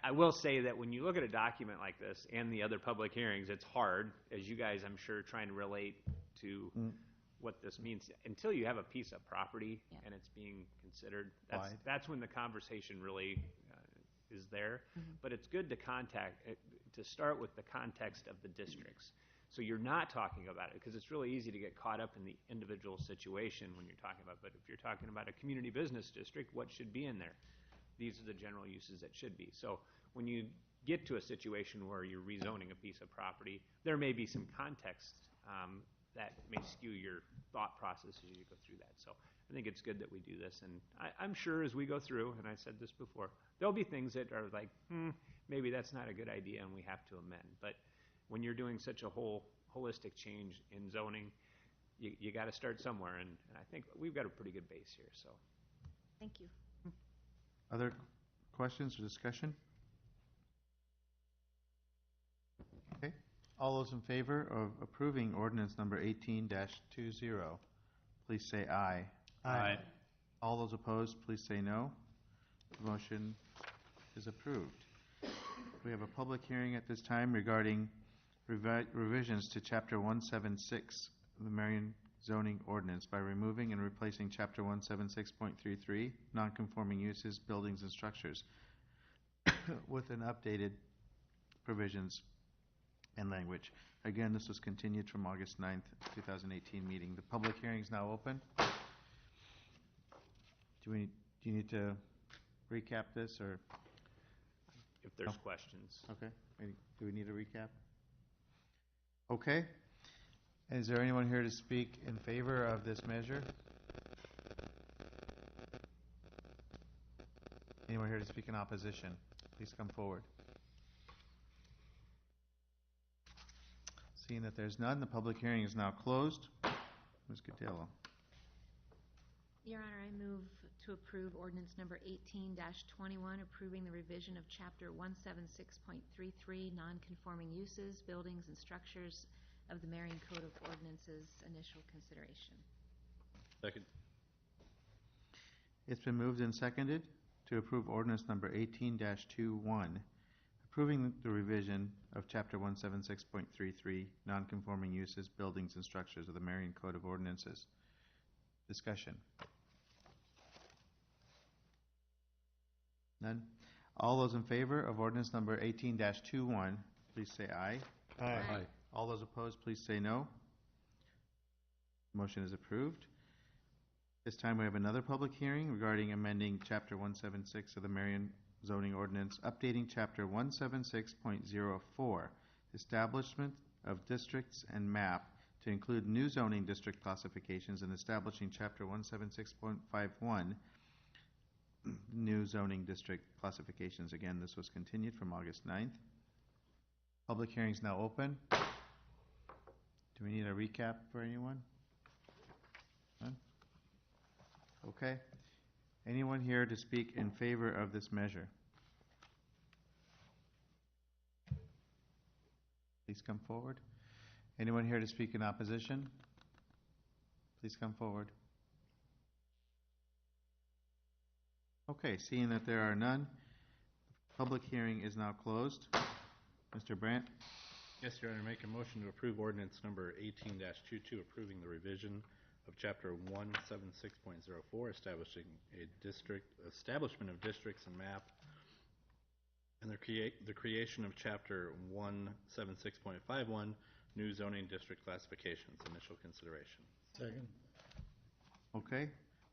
S12: I will say that when you look at a document like this and the other public hearings, it's hard, as you guys, I'm sure, trying to relate to what this means. Until you have a piece of property and it's being considered, that's when the conversation really is there. But it's good to start with the context of the districts. So you're not talking about it, because it's really easy to get caught up in the individual situation when you're talking about it. But if you're talking about a community business district, what should be in there? These are the general uses that should be. So when you get to a situation where you're rezoning a piece of property, there may be some context that may skew your thought process as you go through that. So I think it's good that we do this. And I'm sure as we go through, and I said this before, there'll be things that are like, maybe that's not a good idea and we have to amend. But when you're doing such a holistic change in zoning, you got to start somewhere. And I think we've got a pretty good base here. So
S4: Thank you.
S1: Other questions or discussion? Okay. All those in favor of approving ordinance number 18-20, please say aye.
S2: Aye.
S1: All those opposed, please say no. The motion is approved. We have a public hearing at this time regarding revisions to Chapter 176 of the Marion zoning ordinance by removing and replacing Chapter 176.33, nonconforming uses, buildings, and structures, with an updated provisions and language. Again, this was continued from August 9th, 2018 meeting. The public hearing is now open. Do you need to recap this, or?
S12: If there's questions.
S1: Okay. Do we need a recap? Okay. Is there anyone here to speak in favor of this measure? Anyone here to speak in opposition? Please come forward. Seeing that there's none, the public hearing is now closed. Ms. Gadillo.
S4: Your Honor, I move to approve ordinance number 18-21, approving the revision of Chapter 176.33, nonconforming uses, buildings, and structures of the Marion Code of Ordinances, initial consideration.
S2: Second.
S1: It's been moved and seconded to approve ordinance number 18-21, approving the revision of Chapter 176.33, nonconforming uses, buildings, and structures of the Marion Code of Ordinances. Discussion. None? All those in favor of ordinance number 18-21, please say aye.
S8: Aye.
S1: All those opposed, please say no. Motion is approved. This time we have another public hearing regarding amending Chapter 176 of the Marion zoning ordinance, updating Chapter 176.04, establishment of districts and map, to include new zoning district classifications, and establishing Chapter 176.51, new zoning district classifications. Again, this was continued from August 9th. Public hearing is now open. Do we need a recap for anyone? None? Okay. Anyone here to speak in favor of this measure? Please come forward. Anyone here to speak in opposition? Please come forward. Okay, seeing that there are none, the public hearing is now closed. Mr. Brandt?
S2: Yes, Your Honor, make a motion to approve ordinance number 18-22, approving the revision of Chapter 176.04, establishment of districts and map, and the creation of Chapter 176.51, new zoning district classifications, initial consideration.
S6: Second.
S1: Okay.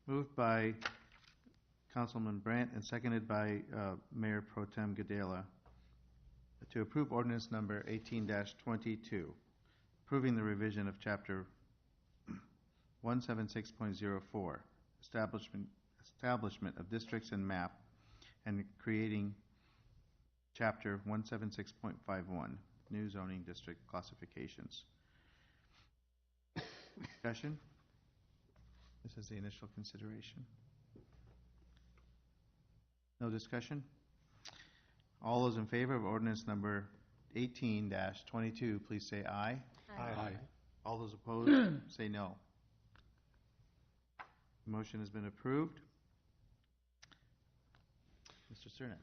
S1: Moved by Councilman Brandt and seconded by Mayor Pro Tem Gadela to approve ordinance number 18-22, approving the revision of Chapter 176.04, establishment of districts and map, and creating Chapter 176.51, new zoning district classifications. Discussion? This is the initial consideration. No discussion? All those in favor of ordinance number 18-22, please say aye.
S8: Aye.
S1: All those opposed, say no. The motion has been approved. Mr. Cernan.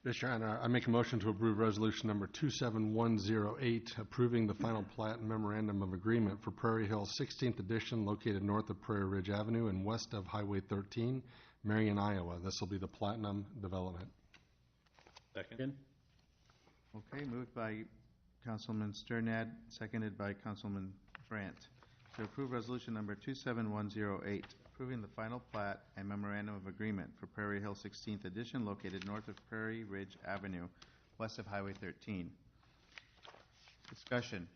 S8: Yes, Your Honor, I make a motion to approve resolution number 27108, approving the final plat and memorandum of agreement for Prairie Hill 16th Edition, located north of Prairie Ridge Avenue and west of Highway 13, Marion, Iowa. This will be the Platinum Development.
S2: Second.
S1: Okay, moved by Councilman Sternad, seconded by Councilman Brandt, to approve resolution number 27108, approving the final plat and memorandum of agreement for Prairie Hill 16th Edition, located north of Prairie Ridge Avenue, west of Highway 13. Discussion.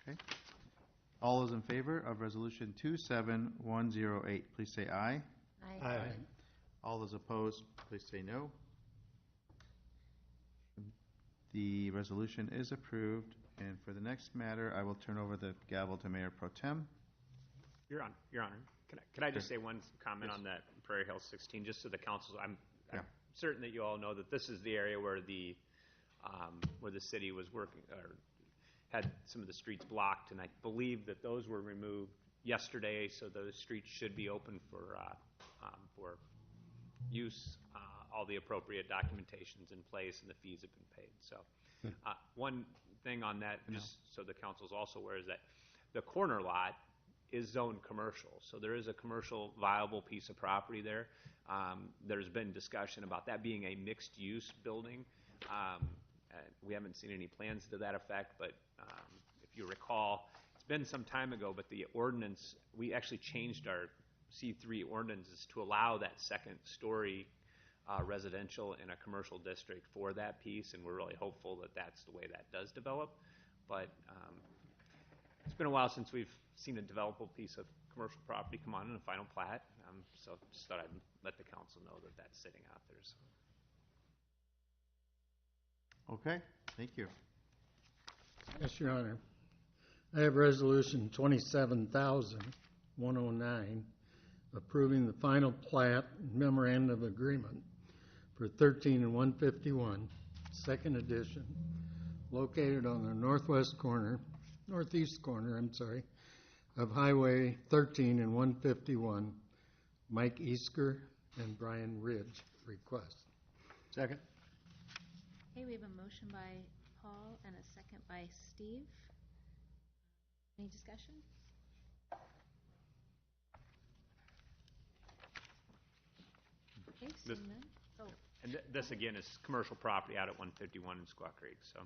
S1: Okay. All those in favor of resolution 27108, please say aye.
S4: Aye.
S1: All those opposed, please say no. The resolution is approved, and for the next matter, I will turn over the gavel to Mayor Pro Tem.
S12: Your Honor, can I just say one comment on that Prairie Hill 16, just so the council, I'm certain that you all know that this is the area where the city was working, or had some of the streets blocked, and I believe that those were removed yesterday, so those streets should be open for use all the appropriate documentation's in place and the fees have been paid. So, one thing on that, just so the council's also aware, is that the corner lot is zoned commercial. So there is a commercial viable piece of property there. There's been discussion about that being a mixed-use building. We haven't seen any plans to that effect, but if you recall, it's been some time ago, but the ordinance, we actually changed our C3 ordinances to allow that second-story residential in a commercial district for that piece, and we're really hopeful that that's the way that does develop. But it's been a while since we've seen a developable piece of commercial property come on in a final plat, so just thought I'd let the council know that that's sitting out there. So.
S1: Okay, thank you.
S6: Yes, Your Honor. I have Resolution 27,109, approving the final plat memorandum of agreement for 13 and 151, second edition, located on the northeast corner, of Highway 13 and 151, Mike Easker and Brian Ridge request.
S5: Second?
S4: Okay, we have a motion by Paul and a second by Steve. Any discussion? Okay, seeing none. Oh,
S12: And this again is commercial property out at 151 in Squaw Creek. So,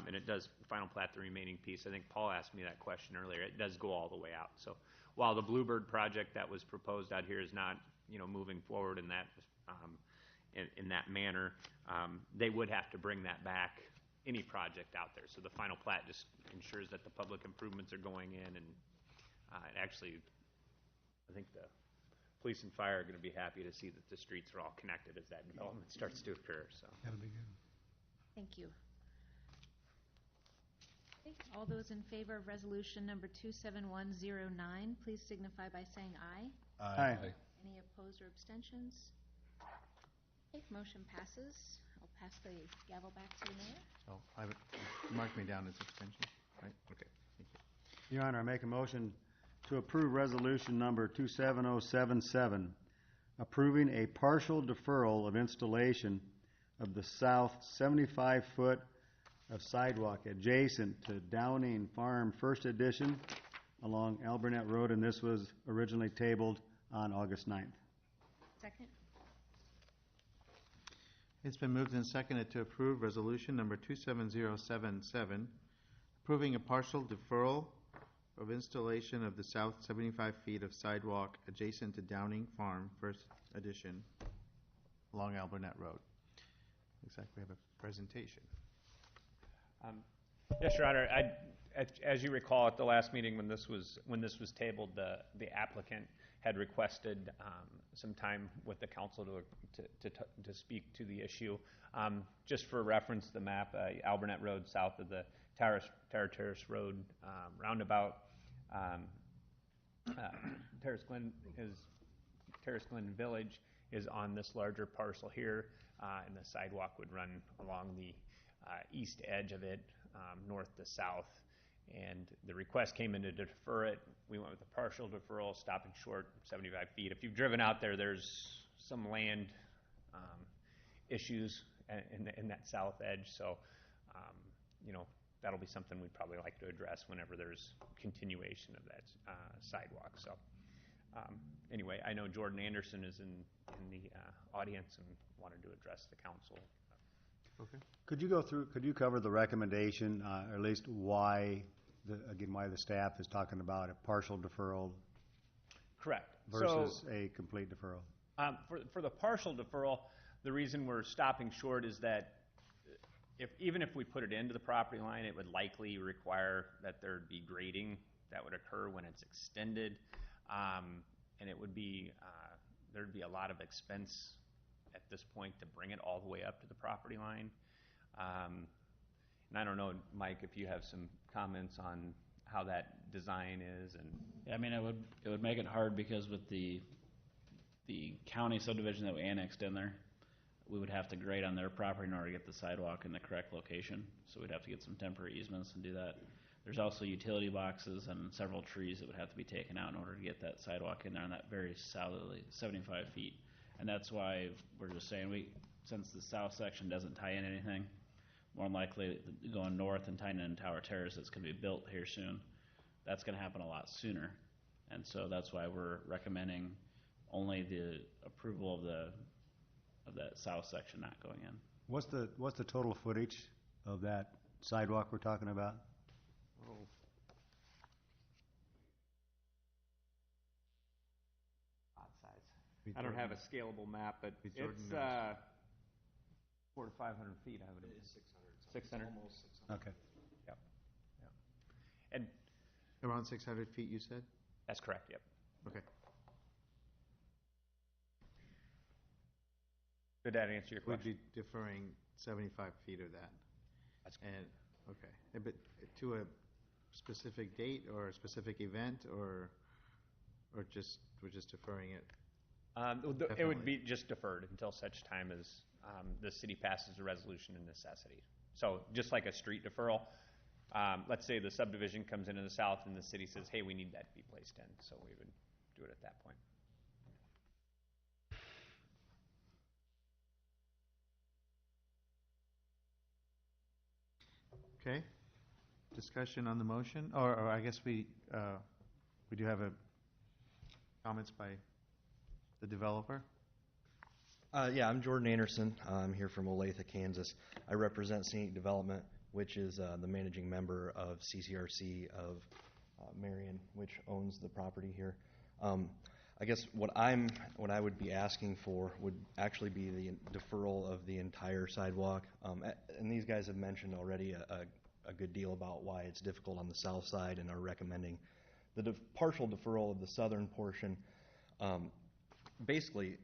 S12: and it does final plat the remaining piece. I think Paul asked me that question earlier. It does go all the way out. So, while the Bluebird project that was proposed out here is not, moving forward in that in that manner, they would have to bring that back. Any project out there. So the final plat just ensures that the public improvements are going in, and actually, I think the police and fire are going to be happy to see that the streets are all connected as that development starts to occur. So
S6: That'll be good.
S4: thank you. Okay, all those in favor of resolution number 27109, please signify by saying aye.
S5: Aye.
S4: Any opposed or abstentions? Okay, motion passes. I'll pass the gavel back to the mayor.
S1: So I would mark me down as abstention, right? Okay, thank you.
S5: Your Honor, I make a motion to approve resolution number 27077, approving a partial deferral of installation of the south 75-foot of sidewalk adjacent to Downing Farm First Edition along Alburnett Road, and this was originally tabled on August 9th.
S4: Second?
S1: It's been moved and seconded to approve resolution number 27077, approving a partial deferral of installation of the south 75 feet of sidewalk adjacent to Downing Farm First Edition along Alburnett Road. Looks like we have a presentation.
S12: yes, Your Honor. As you recall, at the last meeting when this was tabled, the applicant had requested some time with the council to speak to the issue. Just for reference, the map, Alburnett Road south of the Terrace Road roundabout. Terrace Glen Village is on this larger parcel here, and the sidewalk would run along the east edge of it, north to south. And the request came in to defer it. We went with a partial deferral, stopping short 75 feet. If you've driven out there, there's some land issues in that south edge. So, that'll be something we'd probably like to address whenever there's continuation of that sidewalk. So, anyway, I know Jordan Anderson is in the audience and wanted to address the council.
S1: Okay.
S5: Could you cover the recommendation, or at least why the staff is talking about a partial deferral
S12: Correct.
S5: versus a complete deferral?
S12: For the partial deferral, the reason we're stopping short is that even if we put it into the property line, it would likely require that there'd be grading that would occur when it's extended, and it would be there'd be a lot of expense at this point to bring it all the way up to the property line. And I don't know, Mike, if you have some comments on how that design is. And
S11: Yeah, I mean, it would make it hard because with the county subdivision that we annexed in there, we would have to grade on their property in order to get the sidewalk in the correct location. So we'd have to get some temporary easements and do that. There's also utility boxes and several trees that would have to be taken out in order to get that sidewalk in there on that very southerly 75 feet. And that's why we're just saying, since the south section doesn't tie in anything, more than likely going north and tying in Tower Terrace that's going to be built here soon, that's going to happen a lot sooner. And so that's why we're recommending only the approval of that south section not going in.
S5: What's the total footage of that sidewalk we're talking about?
S12: Odd size. I don't have a scalable map, but it's 400 to 500 feet, I would imagine. 600.
S5: Almost 600. Okay.
S12: Yep. And
S1: Around 600 feet, you said?
S12: that's correct, yep.
S1: Okay.
S12: Did that answer your
S1: We'd
S12: question?
S1: be deferring 75 feet of that.
S12: That's
S1: And, okay. But to a specific date or a specific event, or we're just deferring it?
S12: It would be just deferred until such time as the city passes a resolution of necessity. So just like a street deferral, let's say the subdivision comes into the south and the city says, hey, we need that to be placed in. So we would do it at that point.
S1: Okay. Discussion on the motion, or I guess we do have comments by the developer.
S13: Yeah, I'm Jordan Anderson. I'm here from Olathe, Kansas. I represent Scenic Development, which is the managing member of CCRC of Marion, which owns the property here. I guess what I would be asking for would actually be the deferral of the entire sidewalk. And these guys have mentioned already a good deal about why it's difficult on the south side and are recommending the partial deferral of the southern portion. Basically,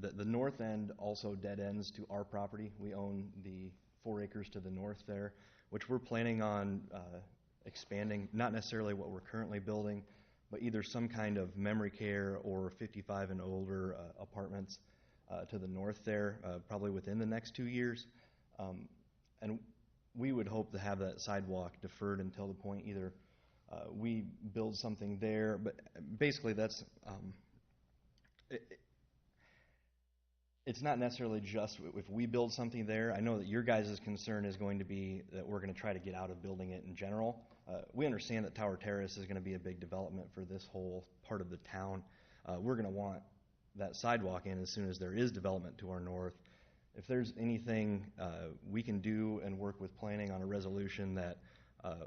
S13: the north end also dead ends to our property. We own the 4 acres to the north there, which we're planning on expanding, not necessarily what we're currently building, but either some kind of memory care or 55 and older apartments to the north there, probably within the next 2 years. And we would hope to have that sidewalk deferred until the point either we build something there, but basically that's it's not necessarily just if we build something there. I know that your guys' concern is going to be that we're going to try to get out of building it in general. We understand that Tower Terrace is going to be a big development for this whole part of the town. We're going to want that sidewalk in as soon as there is development to our north. If there's anything we can do and work with planning on a resolution that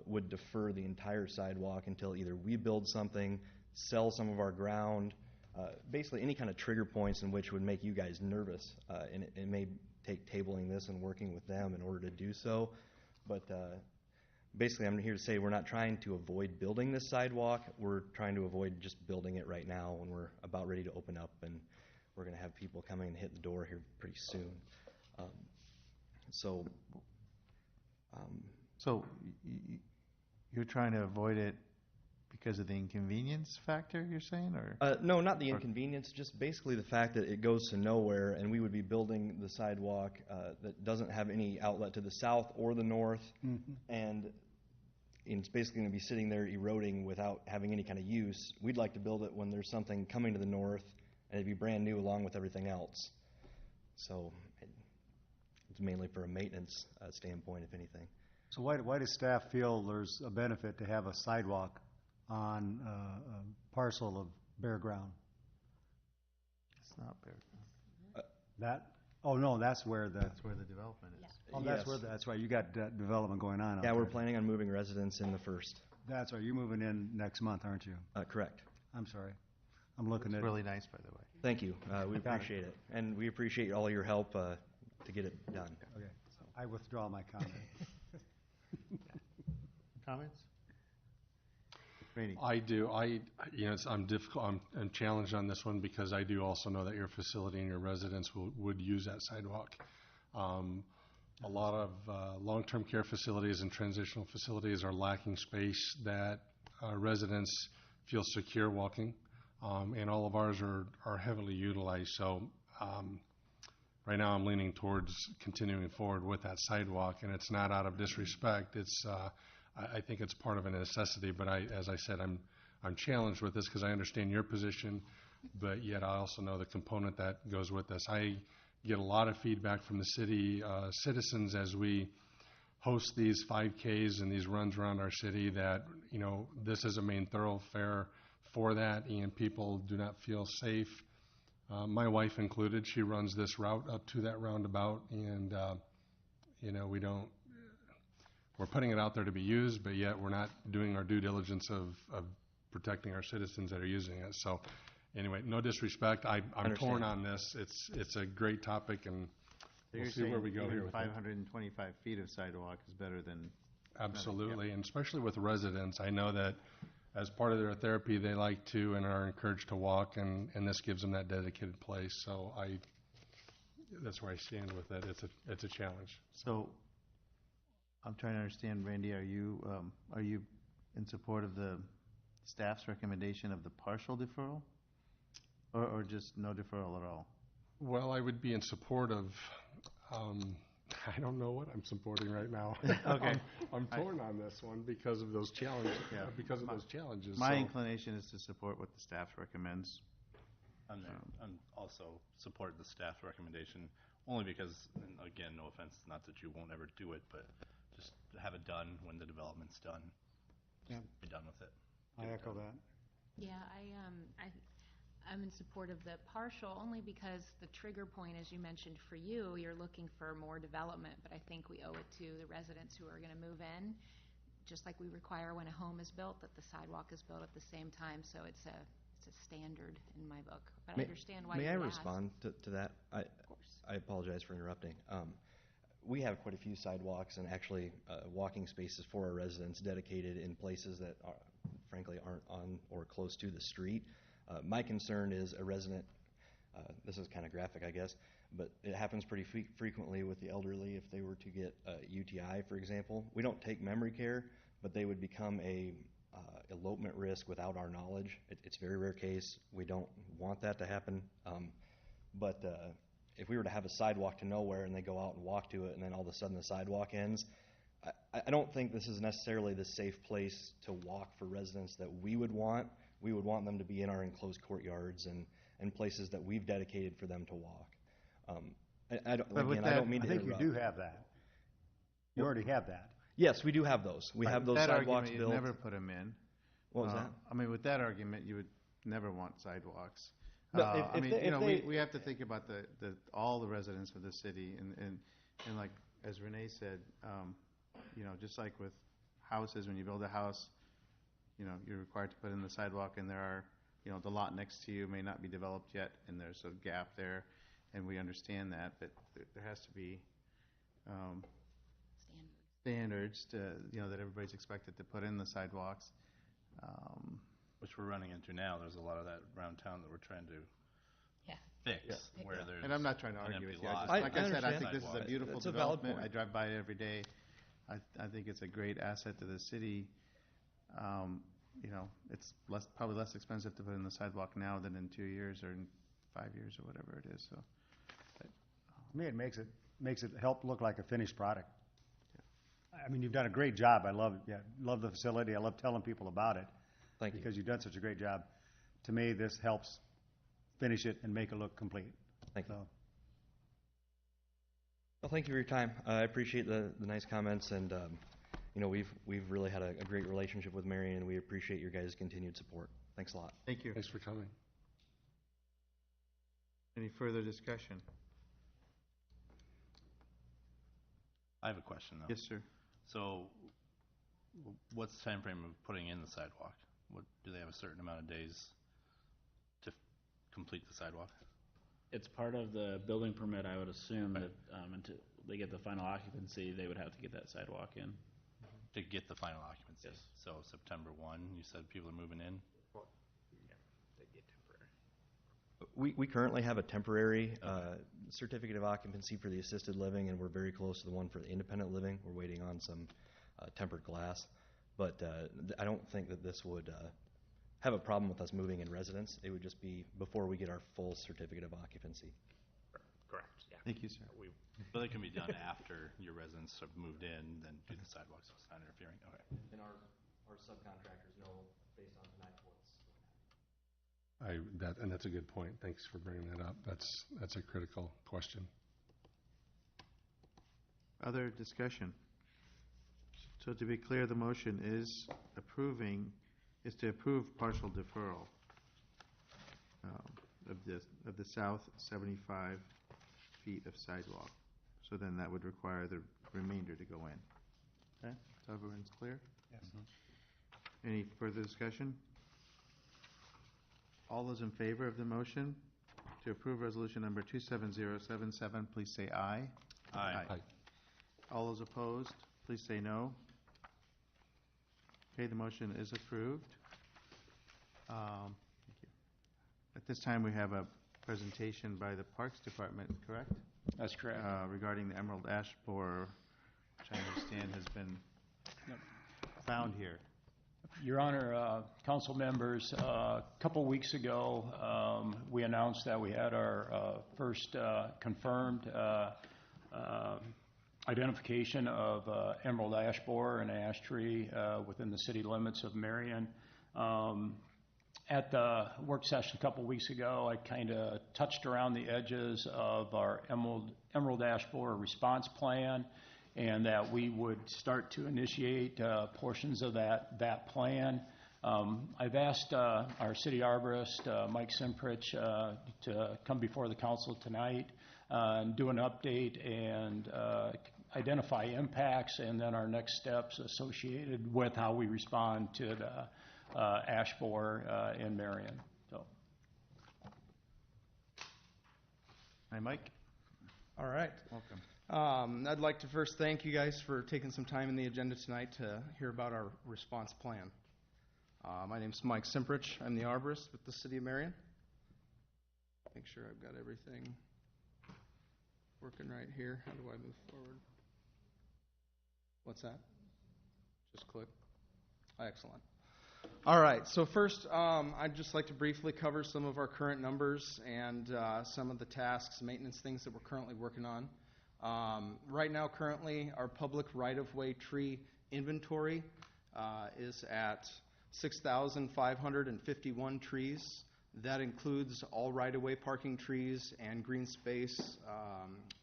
S13: would defer the entire sidewalk until either we build something, sell some of our ground, basically any kind of trigger points in which would make you guys nervous. And it may take tabling this and working with them in order to do so. But basically I'm here to say we're not trying to avoid building this sidewalk. We're trying to avoid just building it right now when we're about ready to open up, and we're going to have people coming and hit the door here pretty soon. So
S1: You're trying to avoid it because of the inconvenience factor, you're saying, or?
S13: No, not the inconvenience, just basically the fact that it goes to nowhere, and we would be building the sidewalk that doesn't have any outlet to the south or the north, and it's basically going to be sitting there eroding without having any kind of use. We'd like to build it when there's something coming to the north, and it'd be brand new along with everything else. So it's mainly for a maintenance standpoint, if anything.
S5: So why does staff feel there's a benefit to have a sidewalk on a parcel of bare ground?
S1: It's not bare ground.
S5: That's where the
S1: development is.
S5: Oh,
S13: Yes.
S5: that's right. You got development going on out
S13: Yeah,
S5: there.
S13: we're planning on moving residents in the first.
S5: That's right. You're moving in next month, aren't you?
S13: Correct.
S5: I'm sorry. I'm looking
S1: It's
S5: at
S1: really nice, by the way.
S13: Thank you. We
S5: Got it.
S13: appreciate it. And we appreciate all your help to get it done.
S5: Okay. I withdraw my comment.
S1: Comments? Rainey.
S8: I do. I'm challenged on this one because I do also know that your facility and your residents would use that sidewalk. A lot of long-term care facilities and transitional facilities are lacking space that residents feel secure walking, and all of ours are heavily utilized. So right now I'm leaning towards continuing forward with that sidewalk, and it's not out of disrespect. It's I think it's part of a necessity, but as I said, I'm challenged with this because I understand your position. but yet I also know the component that goes with this. I get a lot of feedback from the city citizens as we host these 5Ks and these runs around our city that, this is a main thoroughfare for that, and people do not feel safe. My wife included, she runs this route up to that roundabout, and, we're putting it out there to be used, but yet we're not doing our due diligence of protecting our citizens that are using it. So anyway, no disrespect. I'm torn on this. It's a great topic, and we'll see where we go here with it.
S1: 525 feet of sidewalk is better than...
S8: Absolutely, and especially with residents. I know that as part of their therapy, they like to and are encouraged to walk, and this gives them that dedicated place. So that's where I stand with it. It's a challenge.
S1: So I'm trying to understand, Randy, are you in support of the staff's recommendation of the partial deferral, or just no deferral at all?
S8: Well, I would be in support of, I don't know what I'm supporting right now.
S1: Okay.
S8: I'm torn on this one because of those challenges.
S1: Yeah.
S8: Because of those challenges.
S1: My
S8: So-
S1: inclination is to support what the staff recommends.
S2: I'm also support the staff recommendation, only because, and again, no offense, not that you won't ever do it, but just have it done when the development's done. Just be done with it.
S5: I echo that.
S4: Yeah, I'm in support of the partial only because the trigger point, as you mentioned, for you, you're looking for more development, but I think we owe it to the residents who are going to move in, just like we require when a home is built, that the sidewalk is built at the same time. So it's a standard in my book. But I understand why you
S13: May I
S4: would
S13: respond to that?
S4: Of course.
S13: I apologize for interrupting. We have quite a few sidewalks and actually walking spaces for our residents dedicated in places that frankly aren't on or close to the street. My concern is a resident, this is kind of graphic, I guess, but it happens pretty frequently with the elderly if they were to get UTI, for example. We don't take memory care, but they would become a elopement risk without our knowledge. It's a very rare case. We don't want that to happen. But if we were to have a sidewalk to nowhere and they go out and walk to it and then all of a sudden the sidewalk ends, I don't think this is necessarily the safe place to walk for residents that we would want. We would want them to be in our enclosed courtyards and places that we've dedicated for them to walk. I don't mean to
S5: I think you
S13: interrupt.
S5: do have that. You already have that.
S13: Yes, we do have those. We have those
S1: That
S13: sidewalks
S1: argument,
S13: built.
S1: you'd never put them in.
S13: What was that?
S1: I mean, with that argument, you would never want sidewalks.
S13: No,
S1: We have to think about all the residents of the city, and like as Renee said, just like with houses, when you build a house, you're required to put in the sidewalk, and there are, the lot next to you may not be developed yet, and there's a gap there, and we understand that, but there has to be standards to, that everybody's expected to put in the sidewalks.
S2: Which we're running into now. There's a lot of that around town that we're trying to fix, where there's
S1: And I'm not trying to
S2: an
S1: argue
S2: empty
S1: with you.
S2: lot.
S1: Like I said, I
S13: understand.
S1: think this is a beautiful
S13: It's a valid
S1: development.
S13: point.
S1: I drive by it every day. I think it's a great asset to the city. It's probably less expensive to put in the sidewalk now than in 2 years or in 5 years or whatever it is. So,
S5: To me, it makes it help look like a finished product. I mean, you've done a great job. I love the facility. I love telling people about it.
S13: Thank you.
S5: Because you've done such a great job. To me, this helps finish it and make it look complete.
S13: Thank you.
S5: So,
S13: Well, thank you for your time. I appreciate the nice comments, and we've really had a great relationship with Marion, and we appreciate your guys' continued support. Thanks a lot.
S1: thank you.
S8: Thanks for coming.
S1: Any further discussion?
S2: I have a question, though.
S1: Yes, sir.
S2: So, what's the time frame of putting in the sidewalk? Do they have a certain amount of days to complete the sidewalk?
S11: It's part of the building permit, I would assume, that until they get the final occupancy, they would have to get that sidewalk in.
S2: To get the final occupancy?
S11: Yes.
S2: So September 1, you said people are moving in?
S13: We currently have a temporary certificate of occupancy for the assisted living, and we're very close to the one for the independent living. We're waiting on some tempered glass. But I don't think that this would have a problem with us moving in residents. It would just be before we get our full certificate of occupancy.
S12: Correct, yeah.
S1: Thank you, sir.
S2: So that can be done after your residents have moved in, then do the sidewalks, so it's not interfering? Okay.
S13: And our subcontractors know, based on tonight, what's going
S8: And that's a good point. Thanks for bringing that up. That's a critical question.
S1: Other discussion? So to be clear, the motion is to approve partial deferral of the south 75 feet of sidewalk. So then that would require the remainder to go in. Okay, so everyone's clear?
S5: Yes.
S1: Any further discussion? All those in favor of the motion to approve resolution number 27077, please say aye.
S2: Aye.
S1: All those opposed, please say no. Okay, the motion is approved. Thank you. At this time, we have a presentation by the Parks Department, correct?
S14: That's correct.
S1: Regarding the emerald ash borer, which I understand has been found here.
S14: Your Honor, council members, a couple weeks ago, we announced that we had our first confirmed identification of emerald ash borer and ash tree within the city limits of Marion. At the work session a couple weeks ago, I kind of touched around the edges of our emerald ash borer response plan, and that we would start to initiate portions of that plan. I've asked our city arborist, Mike Simprich, to come before the council tonight and do an update and identify impacts and then our next steps associated with how we respond to the ash borer in Marion. So.
S1: Hi, Mike.
S15: All right.
S1: Welcome.
S15: I'd like to first thank you guys for taking some time in the agenda tonight to hear about our response plan. My name's Mike Simprich. I'm the arborist with the City of Marion. Make sure I've got everything working right here. How do I move forward? What's that? Just click. Excellent. All right, so first, I'd just like to briefly cover some of our current numbers and some of the tasks, maintenance things that we're currently working on. Right now, currently, our public right-of-way tree inventory is at 6,551 trees. That includes all right-of-way parking trees and green space,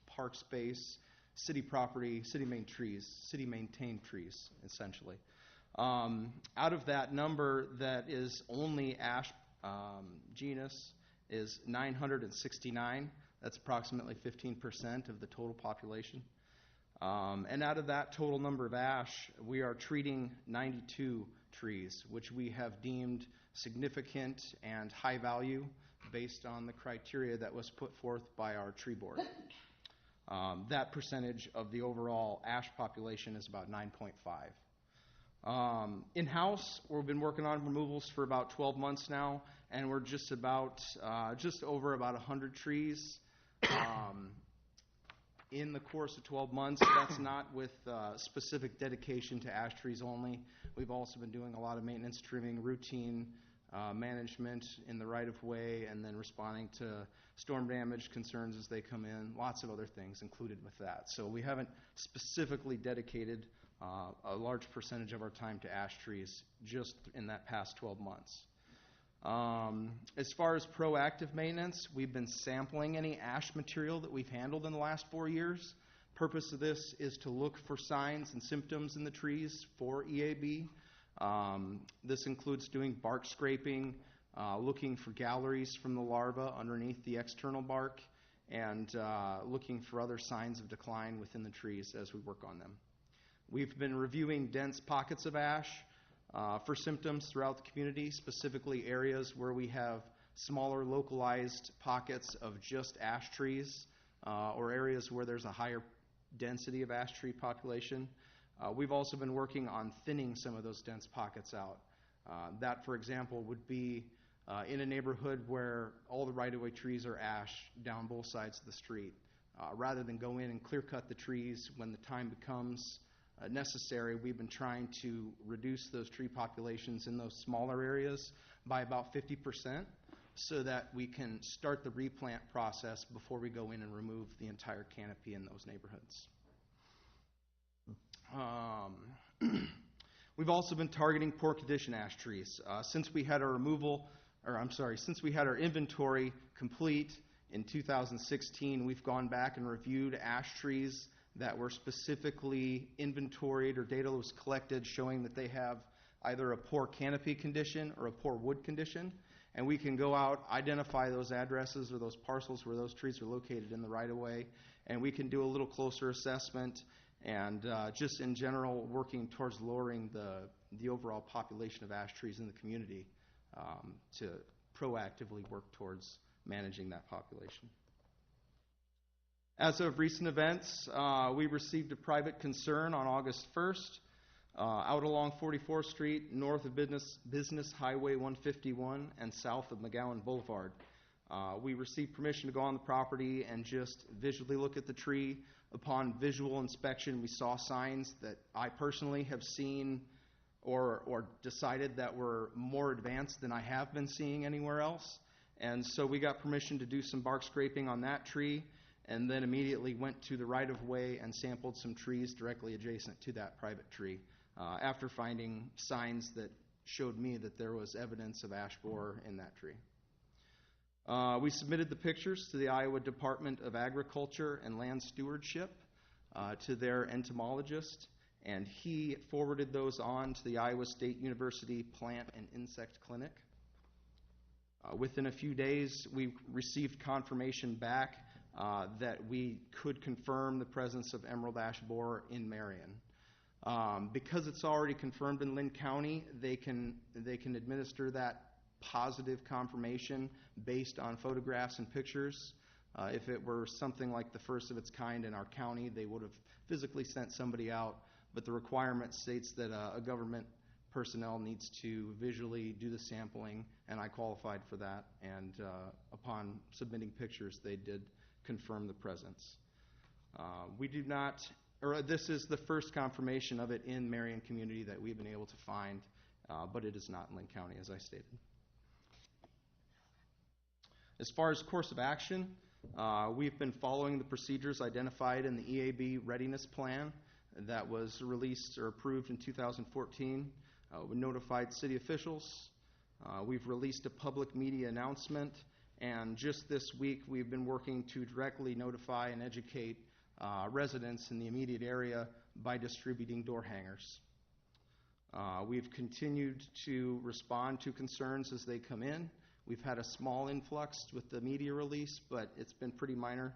S15: park space, city property, city-maintained trees, essentially. Out of that number that is only ash genus is 969. That's approximately 15% of the total population. And out of that total number of ash, we are treating 92 trees, which we have deemed significant and high value based on the criteria that was put forth by our tree board. That percentage of the overall ash population is about 9.5. In-house, we've been working on removals for about 12 months now, and we're just over about 100 trees in the course of 12 months. That's not with specific dedication to ash trees only. We've also been doing a lot of maintenance, trimming, routine management in the right-of-way, and then responding to storm damage concerns as they come in. Lots of other things included with that. So we haven't specifically dedicated a large percentage of our time to ash trees just in that past 12 months. As far as proactive maintenance, we've been sampling any ash material that we've handled in the last 4 years. Purpose of this is to look for signs and symptoms in the trees for EAB. This includes doing bark scraping, looking for galleries from the larva underneath the external bark, and looking for other signs of decline within the trees as we work on them. We've been reviewing dense pockets of ash for symptoms throughout the community, specifically areas where we have smaller localized pockets of just ash trees or areas where there's a higher density of ash tree population. We've also been working on thinning some of those dense pockets out. That, for example, would be in a neighborhood where all the right-of-way trees are ash down both sides of the street. Rather than go in and clear cut the trees when the time becomes necessary, we've been trying to reduce those tree populations in those smaller areas by about 50% so that we can start the replant process before we go in and remove the entire canopy in those neighborhoods. We've also been targeting poor condition ash trees. Since we had our removal since we had our inventory complete in 2016, we've gone back and reviewed ash trees that were specifically inventoried or data was collected showing that they have either a poor canopy condition or a poor wood condition. And we can go out, identify those addresses or those parcels where those trees are located in the right-of-way, and we can do a little closer assessment and just in general working towards lowering the overall population of ash trees in the community to proactively work towards managing that population. As of recent events, we received a private concern on August 1st out along 44th Street, north of Business Highway 151 and south of McGowan Boulevard. We received permission to go on the property and just visually look at the tree. Upon visual inspection, we saw signs that I personally have seen or decided that were more advanced than I have been seeing anywhere else. And so we got permission to do some bark scraping on that tree, and then immediately went to the right-of-way and sampled some trees directly adjacent to that private tree after finding signs that showed me that there was evidence of ash borer in that tree. We submitted the pictures to the Iowa Department of Agriculture and Land Stewardship to their entomologist, and he forwarded those on to the Iowa State University Plant and Insect Clinic. Within a few days, we received confirmation back that we could confirm the presence of emerald ash borer in Marion. Because it's already confirmed in Lynn County, they can administer that positive confirmation based on photographs and pictures. If it were something like the first of its kind in our county, they would have physically sent somebody out, but the requirement states that a government personnel needs to visually do the sampling, and I qualified for that, and upon submitting pictures, they did confirm the presence. This is the first confirmation of it in Marion community that we've been able to find, but it is not in Lynn County, as I stated. As far as course of action, we've been following the procedures identified in the EAB readiness plan that was released or approved in 2014. We notified city officials. We've released a public media announcement, and just this week we've been working to directly notify and educate residents in the immediate area by distributing door hangers. We've continued to respond to concerns as they come in. We've had a small influx with the media release, but it's been pretty minor.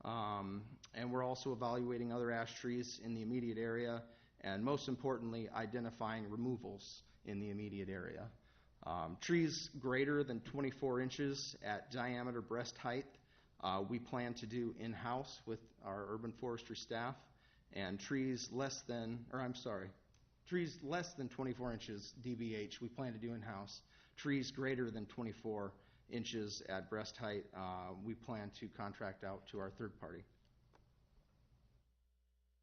S15: And we're also evaluating other ash trees in the immediate area, and most importantly, identifying removals in the immediate area. Trees greater than 24 inches at diameter breast height, we plan to do in-house with our urban forestry staff, and trees less than 24 inches DBH, we plan to do in-house. Trees greater than 24 inches at breast height, we plan to contract out to our third party.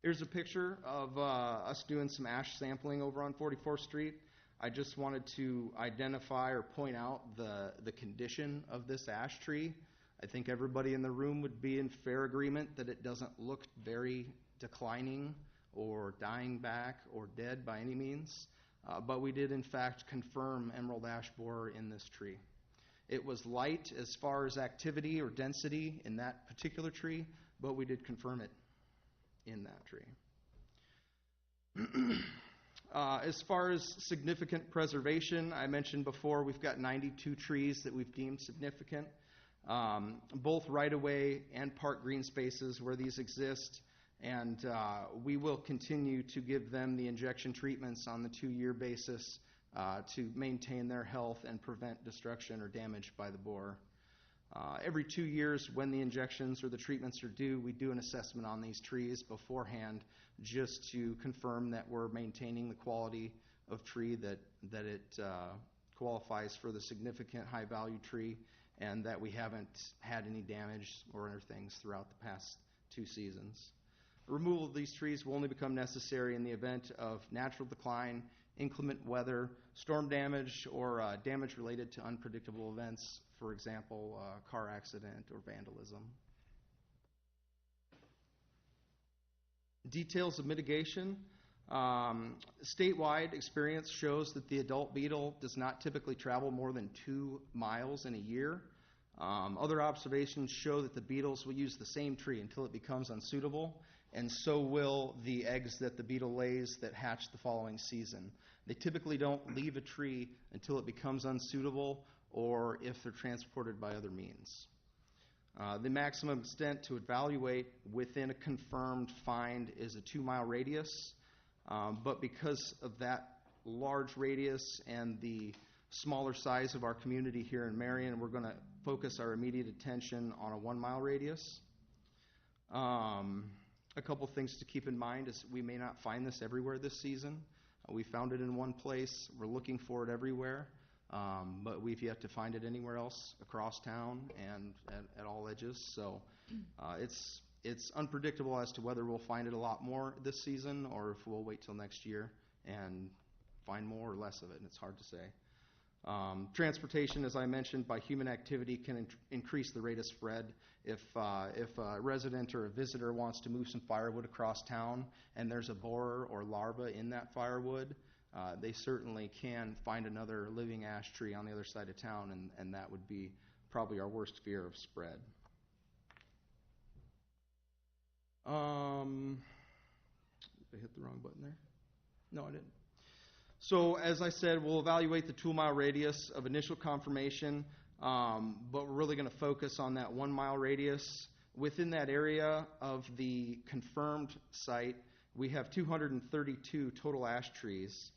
S15: Here's a picture of us doing some ash sampling over on 44th Street. I just wanted to identify or point out the condition of this ash tree. I think everybody in the room would be in fair agreement that it doesn't look very declining or dying back or dead by any means. But we did in fact confirm emerald ash borer in this tree. It was light as far as activity or density in that particular tree, but we did confirm it in that tree. As far as significant preservation, I mentioned before we've got 92 trees that we've deemed significant, both right-of-way and park green spaces where these exist. And we will continue to give them the injection treatments on the 2-year basis to maintain their health and prevent destruction or damage by the borer. Every 2 years when the injections or the treatments are due, we do an assessment on these trees beforehand just to confirm that we're maintaining the quality of tree, that it qualifies for the significant high-value tree, and that we haven't had any damage or other things throughout the past 2 seasons. Removal of these trees will only become necessary in the event of natural decline, inclement weather, storm damage, or damage related to unpredictable events, for example, car accident or vandalism. Details of mitigation. Statewide experience shows that the adult beetle does not typically travel more than 2 miles in a year. Other observations show that the beetles will use the same tree until it becomes unsuitable, and so will the eggs that the beetle lays that hatch the following season. They typically don't leave a tree until it becomes unsuitable or if they're transported by other means. The maximum extent to evaluate within a confirmed find is a 2-mile radius, but because of that large radius and the smaller size of our community here in Marion, we're going to focus our immediate attention on a 1-mile radius. A couple things to keep in mind is we may not find this everywhere this season. We found it in one place. We're looking for it everywhere, but we've yet to find it anywhere else across town and at all edges. So it's unpredictable as to whether we'll find it a lot more this season or if we'll wait till next year and find more or less of it, and it's hard to say. Transportation, as I mentioned, by human activity can increase the rate of spread. If a resident or a visitor wants to move some firewood across town and there's a borer or larva in that firewood, they certainly can find another living ash tree on the other side of town, and that would be probably our worst fear of spread. Did I hit the wrong button there? No, I didn't. So as I said, we'll evaluate the 2-mile radius of initial confirmation, but we're really going to focus on that 1-mile radius. Within that area of the confirmed site, we have 232 total ash trees.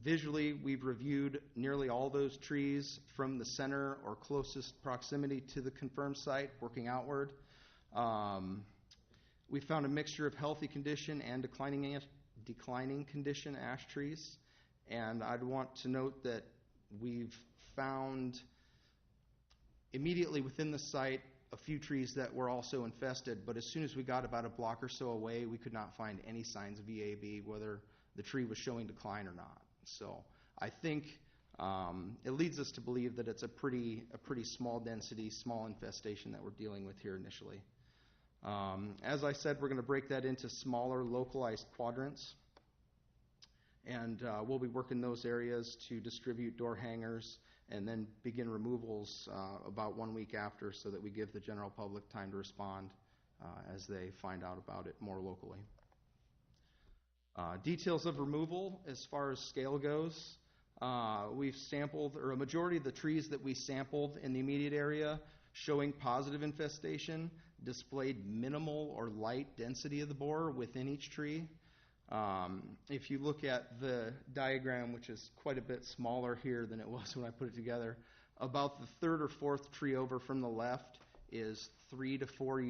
S15: Visually, we've reviewed nearly all those trees from the center or closest proximity to the confirmed site, working outward. We found a mixture of healthy condition and declining condition ash trees, and I'd want to note that we've found immediately within the site a few trees that were also infested, but as soon as we got about a block or so away, we could not find any signs of EAB, whether the tree was showing decline or not. So I think it leads us to believe that it's a pretty small density, small infestation that we're dealing with here initially. As I said, we're going to break that into smaller localized quadrants, and we'll be working those areas to distribute door hangers and then begin removals about 1 week after, so that we give the general public time to respond as they find out about it more locally. Details of removal as far as scale goes. We've sampled, or a majority of the trees that we sampled in the immediate area showing positive infestation displayed minimal or light density of the borer within each tree. If you look at the diagram, which is quite a bit smaller here than it was when I put it together, about the third or fourth tree over from the left is 2 to 3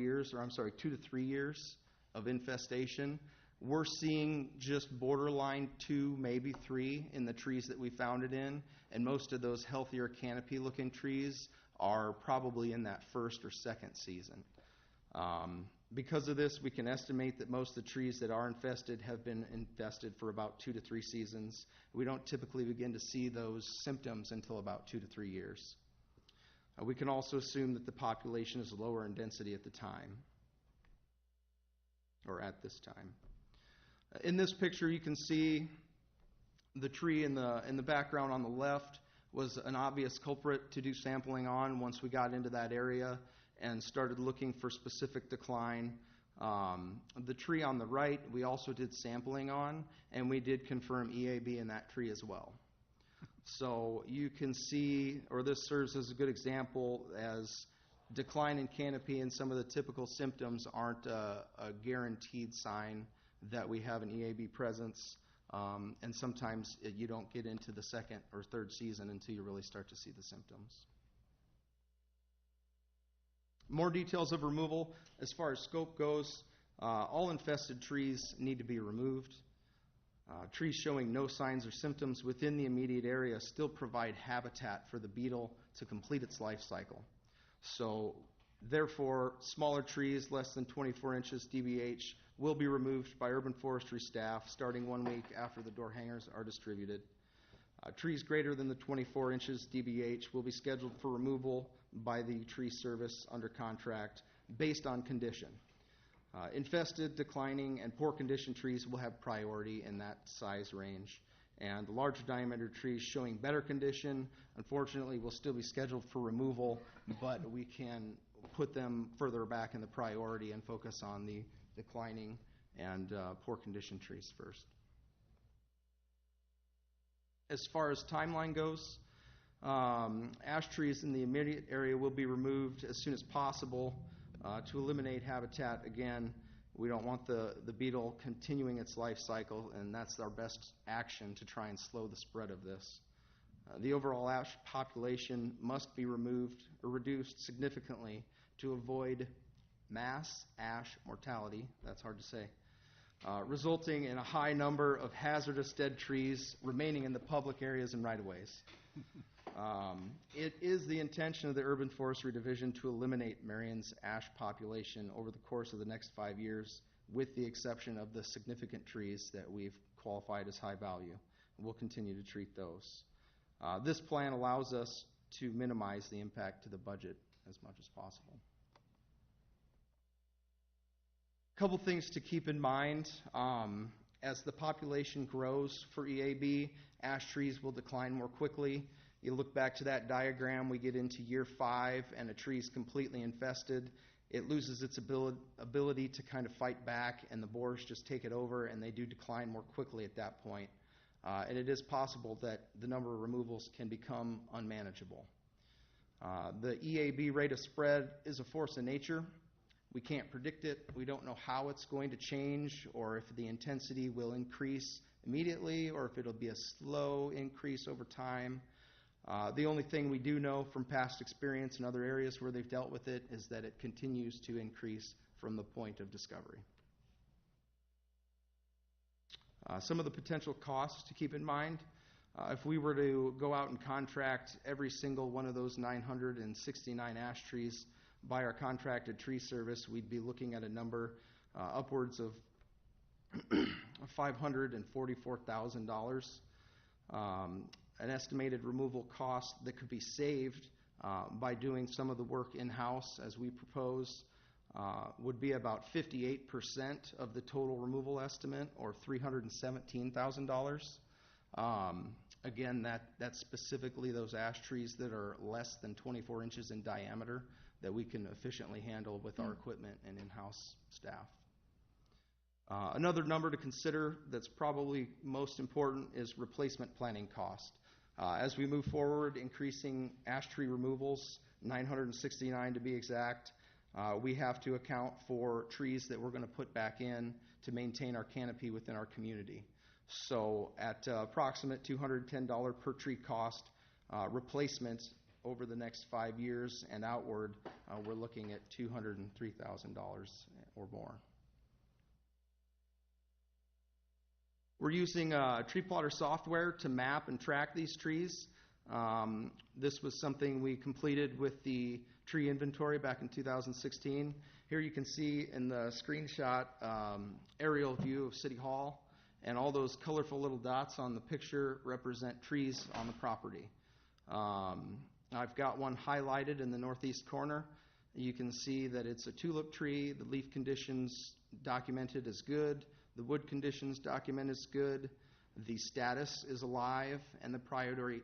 S15: years of infestation. We're seeing just borderline 2, maybe 3 in the trees that we found it in, and most of those healthier canopy-looking trees are probably in that first or second season. Because of this, we can estimate that most of the trees that are infested have been infested for about 2 to 3 seasons. We don't typically begin to see those symptoms until about 2 to 3 years. We can also assume that the population is lower in density at the time, or at this time. In this picture, you can see the tree in the background on the left was an obvious culprit to do sampling on once we got into that area and started looking for specific decline. The tree on the right, we also did sampling on, and we did confirm EAB in that tree as well. So you can see, or this serves as a good example, as decline in canopy and some of the typical symptoms aren't a guaranteed sign that we have an EAB presence, and sometimes you don't get into the second or third season until you really start to see the symptoms. More details of removal. As far as scope goes, all infested trees need to be removed. Trees showing no signs or symptoms within the immediate area still provide habitat for the beetle to complete its life cycle. So therefore, smaller trees less than 24 inches DBH will be removed by urban forestry staff starting 1 week after the door hangers are distributed. Trees greater than the 24 inches DBH will be scheduled for removal by the tree service under contract based on condition. Infested, declining, and poor condition trees will have priority in that size range. And the larger diameter trees showing better condition, unfortunately, will still be scheduled for removal, but we can put them further back in the priority and focus on the declining and poor condition trees first. As far as timeline goes, ash trees in the immediate area will be removed as soon as possible to eliminate habitat. Again, we don't want the beetle continuing its life cycle, and that's our best action to try and slow the spread of this. The overall ash population must be removed or reduced significantly to avoid mass ash mortality, that's hard to say, resulting in a high number of hazardous dead trees remaining in the public areas and right-of-ways. It is the intention of the Urban Forestry Division to eliminate Marion's ash population over the course of the next 5 years, with the exception of the significant trees that we've qualified as high value. We'll continue to treat those. This plan allows us to minimize the impact to the budget as much as possible. A couple things to keep in mind. As the population grows for EAB, ash trees will decline more quickly. You look back to that diagram, we get into year 5 and a tree is completely infested. It loses its ability to kind of fight back, and the borers just take it over, and they do decline more quickly at that point. And it is possible that the number of removals can become unmanageable. The EAB rate of spread is a force of nature. We can't predict it. We don't know how it's going to change, or if the intensity will increase immediately, or if it'll be a slow increase over time. The only thing we do know from past experience in other areas where they've dealt with it is that it continues to increase from the point of discovery. Some of the potential costs to keep in mind. If we were to go out and contract every single one of those 969 ash trees by our contracted tree service, we'd be looking at a number upwards of $544,000. An estimated removal cost that could be saved by doing some of the work in-house, as we propose, would be about 58% of the total removal estimate, or $317,000. Again, that's specifically those ash trees that are less than 24 inches in diameter that we can efficiently handle with our equipment and in-house staff. Another number to consider that's probably most important is replacement planning cost. As we move forward, increasing ash tree removals, 969 to be exact, we have to account for trees that we're going to put back in to maintain our canopy within our community. So at approximate $210 per tree cost, replacements over the next 5 years and outward, we're looking at $203,000 or more. We're using tree plotter software to map and track these trees. This was something we completed with the tree inventory back in 2016. Here you can see in the screenshot aerial view of City Hall, and all those colorful little dots on the picture represent trees on the property. I've got one highlighted in the northeast corner. You can see that it's a tulip tree. The leaf conditions documented as good. The wood conditions documented as good. The status is alive, and the priority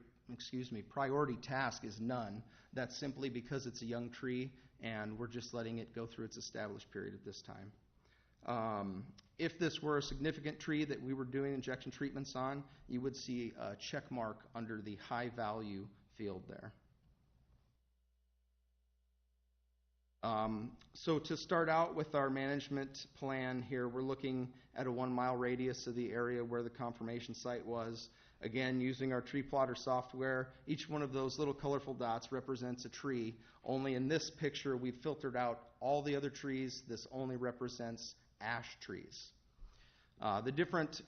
S15: task is none. That's simply because it's a young tree, and we're just letting it go through its established period at this time. If this were a significant tree that we were doing injection treatments on, you would see a check mark under the high value field there. So to start out with our management plan here, we're looking at a 1 mile radius of the area where the confirmation site was. Again, using our tree plotter software, each one of those little colorful dots represents a tree. Only in this picture, we've filtered out all the other trees. This only represents ash trees. The different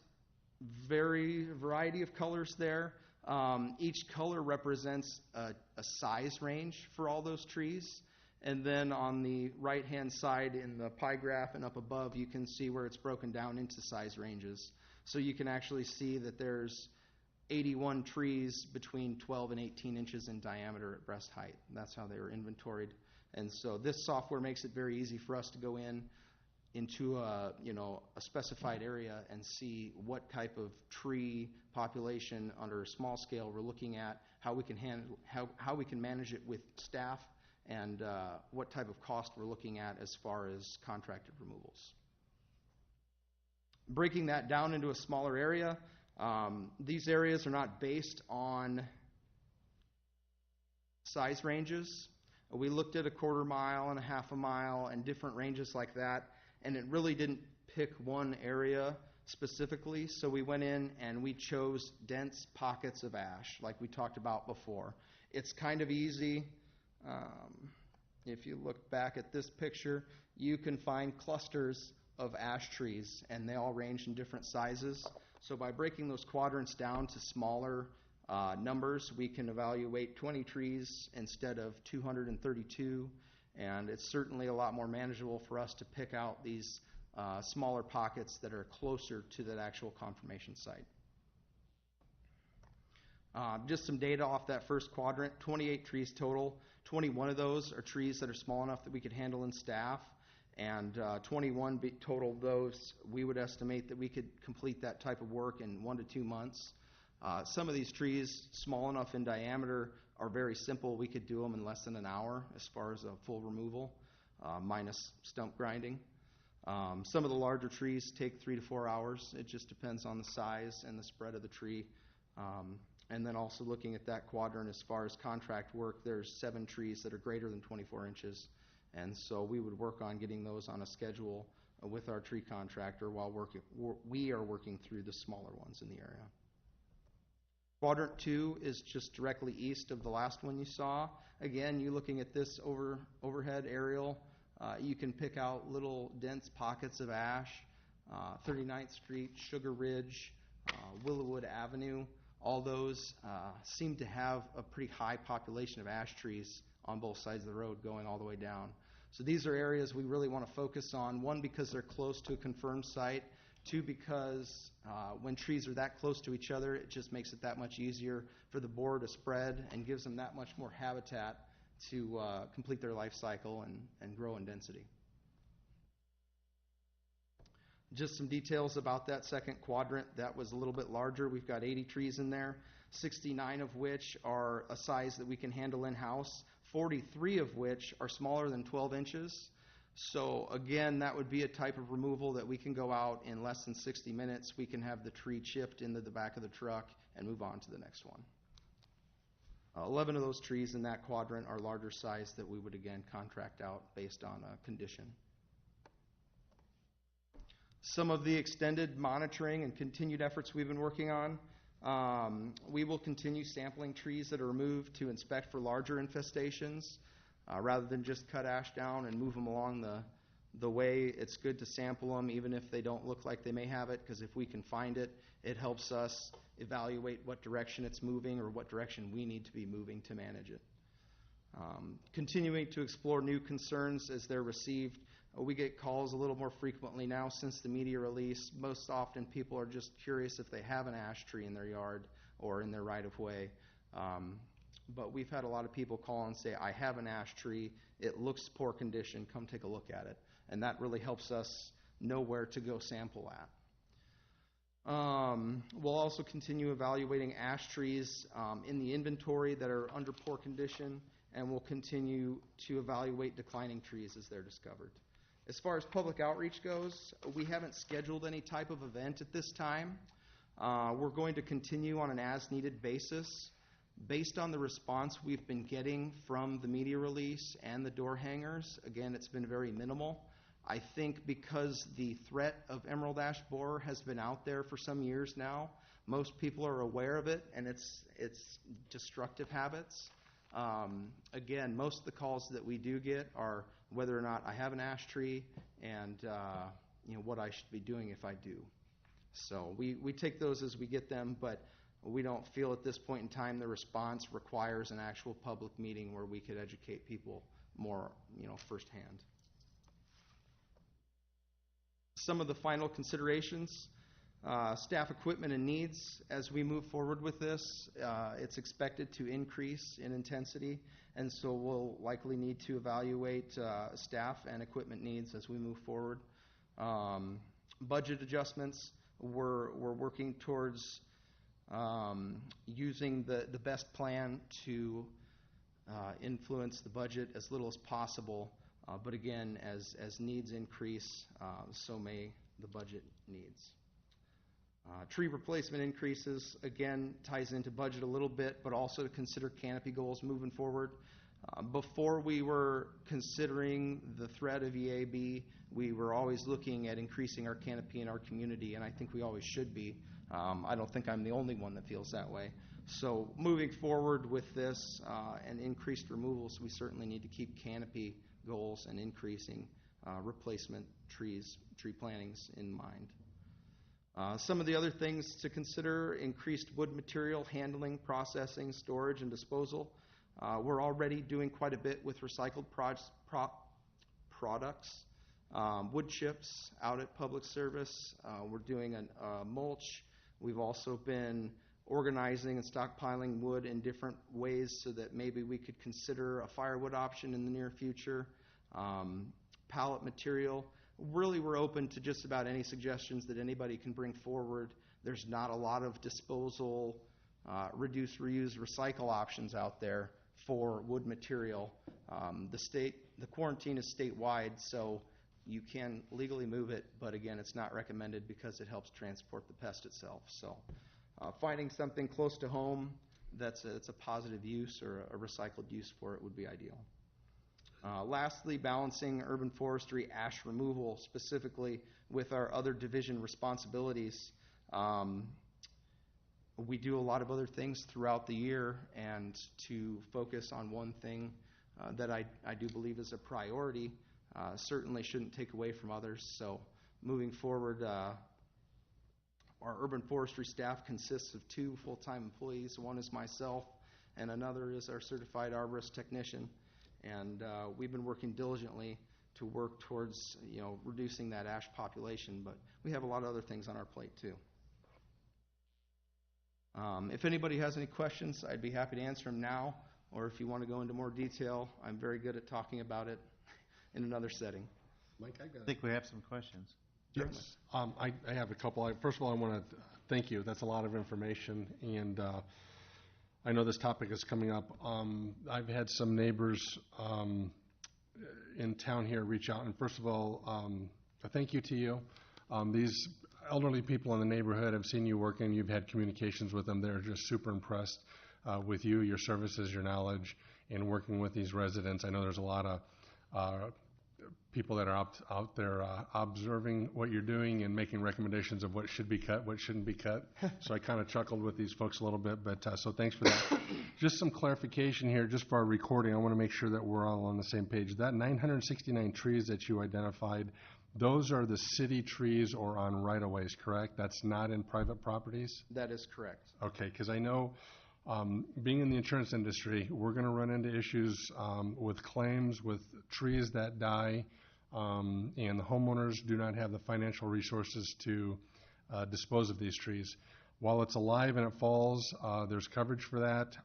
S15: variety of colors there, each color represents a size range for all those trees. And then on the right-hand side in the pie graph and up above, you can see where it's broken down into size ranges. So you can actually see that there's 81 trees between 12 and 18 inches in diameter at breast height. That's how they were inventoried. And so this software makes it very easy for us to go in, into a specified area and see what type of tree population under a small scale we're looking at, how we can manage it with staff, and what type of cost we're looking at as far as contracted removals. Breaking that down into a smaller area, these areas are not based on size ranges. We looked at a quarter mile and a half a mile and different ranges like that, and it really didn't pick one area specifically, so we went in and we chose dense pockets of ash like we talked about before. It's kind of easy. If you look back at this picture, you can find clusters of ash trees, and they all range in different sizes. So by breaking those quadrants down to smaller numbers, we can evaluate 20 trees instead of 232, and it's certainly a lot more manageable for us to pick out these smaller pockets that are closer to that actual confirmation site. Just some data off that first quadrant, 28 trees total. 21 of those are trees that are small enough that we could handle in staff, and 21 total of those, we would estimate that we could complete that type of work in 1 to 2 months. Some of these trees, small enough in diameter, are very simple. We could do them in less than an hour as far as a full removal, minus stump grinding. Some of the larger trees take 3 to 4 hours. It just depends on the size and the spread of the tree. And then also looking at that quadrant as far as contract work, there's 7 trees that are greater than 24 inches. And so we would work on getting those on a schedule with our tree contractor while we are working through the smaller ones in the area. Quadrant 2 is just directly east of the last one you saw. Again, you looking at this overhead aerial, you can pick out little dense pockets of ash, 39th Street, Sugar Ridge, Willowwood Avenue. All those seem to have a pretty high population of ash trees on both sides of the road going all the way down. So these are areas we really want to focus on, 1, because they're close to a confirmed site, 2, because when trees are that close to each other, it just makes it that much easier for the borer to spread and gives them that much more habitat to complete their life cycle and grow in density. Just some details about that second quadrant. That was a little bit larger. We've got 80 trees in there, 69 of which are a size that we can handle in-house, 43 of which are smaller than 12 inches. So again, that would be a type of removal that we can go out in less than 60 minutes. We can have the tree chipped into the back of the truck and move on to the next one. 11 of those trees in that quadrant are larger size that we would again contract out based on condition. Some of the extended monitoring and continued efforts we've been working on. We will continue sampling trees that are removed to inspect for larger infestations. Rather than just cut ash down and move them along the way, it's good to sample them even if they don't look like they may have it, because if we can find it, it helps us evaluate what direction it's moving or what direction we need to be moving to manage it. Continuing to explore new concerns as they're received. We get calls a little more frequently now since the media release. Most often people are just curious if they have an ash tree in their yard or in their right-of-way. But we've had a lot of people call and say, I have an ash tree, it looks poor condition, come take a look at it. And that really helps us know where to go sample at. We'll also continue evaluating ash trees in the inventory that are under poor condition, and we'll continue to evaluate declining trees as they're discovered. As far as public outreach goes, we haven't scheduled any type of event at this time. We're going to continue on an as-needed basis. Based on the response we've been getting from the media release and the door hangers, again, it's been very minimal. I think because the threat of emerald ash borer has been out there for some years now, most people are aware of it and its destructive habits. Again, most of the calls that we do get are whether or not I have an ash tree and what I should be doing if I do. So we take those as we get them, but we don't feel at this point in time the response requires an actual public meeting where we could educate people more, firsthand. Some of the final considerations, staff equipment and needs. As we move forward with this, it's expected to increase in intensity, and so we'll likely need to evaluate staff and equipment needs as we move forward. Budget adjustments, we're working towards using the best plan to influence the budget as little as possible. But again, as needs increase, so may the budget needs. Tree replacement increases, again, ties into budget a little bit, but also to consider canopy goals moving forward. Before we were considering the threat of EAB, we were always looking at increasing our canopy in our community, and I think we always should be. I don't think I'm the only one that feels that way. So moving forward with this and increased removals, we certainly need to keep canopy goals and increasing replacement tree plantings in mind. Some of the other things to consider: increased wood material handling, processing, storage, and disposal. We're already doing quite a bit with recycled products. Wood chips out at Public Service. We're doing a mulch. We've also been organizing and stockpiling wood in different ways so that maybe we could consider a firewood option in the near future. Pallet material. Really, we're open to just about any suggestions that anybody can bring forward. There's not a lot of disposal, reduce, reuse, recycle options out there for wood material. The quarantine is statewide, so you can legally move it, but again, it's not recommended because it helps transport the pest itself. So finding something close to home that's a positive use or a recycled use for it would be ideal. Lastly, balancing urban forestry ash removal, specifically with our other division responsibilities. We do a lot of other things throughout the year, and to focus on one thing that I do believe is a priority certainly shouldn't take away from others. So moving forward, our urban forestry staff consists of 2 full-time employees. One is myself, and another is our certified arborist technician. And we've been working diligently to work towards, reducing that ash population, but we have a lot of other things on our plate too. If anybody has any questions, I'd be happy to answer them now, or if you want to go into more detail, I'm very good at talking about it in another setting.
S8: Mike,
S1: I think we have some questions.
S8: Yes. I have a couple. First of all, I want to thank you. That's a lot of information, and I know this topic is coming up. I've had some neighbors in town here reach out, and first of all, a thank you to you. These elderly people in the neighborhood have seen you working. You've had communications with them. They're just super impressed with you, your services, your knowledge, and working with these residents. I know there's a lot of people that are out there observing what you're doing and making recommendations of what should be cut, what shouldn't be cut. So I kind of chuckled with these folks a little bit, but so thanks for that. Just some clarification here, just for our recording. I want to make sure that we're all on the same page. That 969 trees that you identified, those are the city trees or on right-of-ways, correct? That's not in private properties?
S15: That is correct.
S8: Okay, because I know being in the insurance industry, we're going to run into issues with claims, with trees that die, and the homeowners do not have the financial resources to dispose of these trees. While it's alive and it falls, there's coverage for that.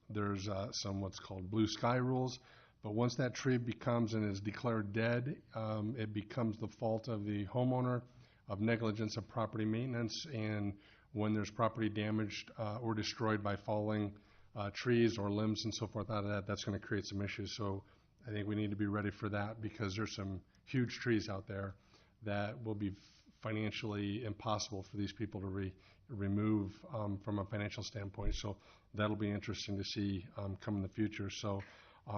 S8: There's some what's called blue sky rules. But once that tree becomes and is declared dead, it becomes the fault of the homeowner, of negligence of property maintenance, and when there's property damaged or destroyed by falling trees or limbs and so forth out of that, that's going to create some issues. So I think we need to be ready for that, because there's some huge trees out there that will be financially impossible for these people to remove from a financial standpoint. So that'll be interesting to see come in the future. So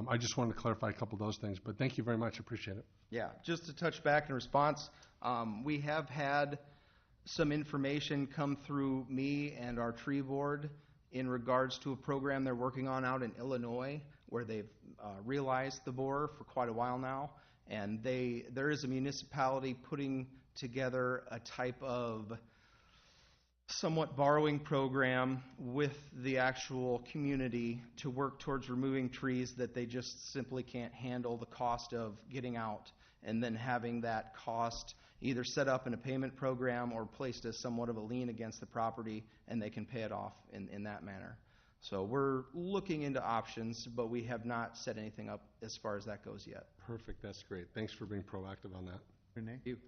S8: I just wanted to clarify a couple of those things, but thank you very much. Appreciate it.
S15: Yeah, just to touch back in response, we have had some information come through me and our tree board in regards to a program they're working on out in Illinois, where they've realized the borer for quite a while now, and there is a municipality putting together a type of somewhat borrowing program with the actual community to work towards removing trees that they just simply can't handle the cost of getting out, and then having that cost either set up in a payment program or placed as somewhat of a lien against the property, and they can pay it off in that manner. So we're looking into options, but we have not set anything up as far as that goes yet.
S8: Perfect. That's great. Thanks for being proactive on that.
S1: Renee?
S15: You.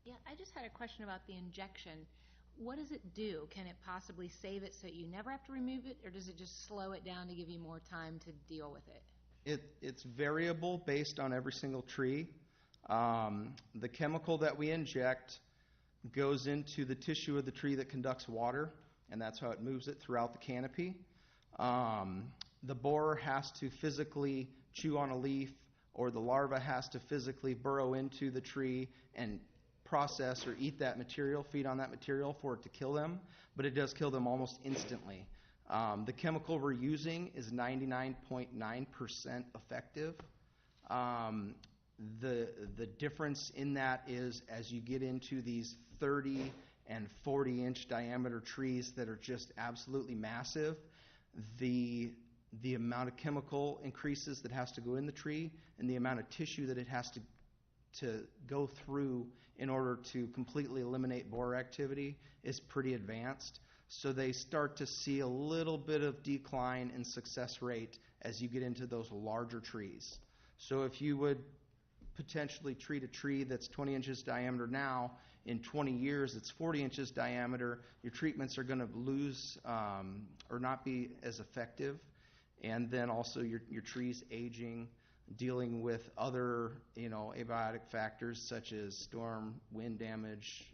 S4: Yeah, I just had a question about the injection. What does it do? Can it possibly save it so you never have to remove it, or does it just slow it down to give you more time to deal with it?
S15: It's variable based on every single tree. The chemical that we inject goes into the tissue of the tree that conducts water, and that's how it moves it throughout the canopy. The borer has to physically chew on a leaf, or the larva has to physically burrow into the tree and process or eat that material, feed on that material for it to kill them, but it does kill them almost instantly. The chemical we're using is 99.9% effective. The difference in that is as you get into these 30 and 40-inch diameter trees that are just absolutely massive, the amount of chemical increases that has to go in the tree, and the amount of tissue that it has to go through in order to completely eliminate borer activity is pretty advanced. So they start to see a little bit of decline in success rate as you get into those larger trees. So if you would potentially treat a tree that's 20 inches diameter now, in 20 years it's 40 inches diameter, your treatments are going to lose or not be as effective. And then also your trees aging, dealing with other, abiotic factors such as storm, wind damage,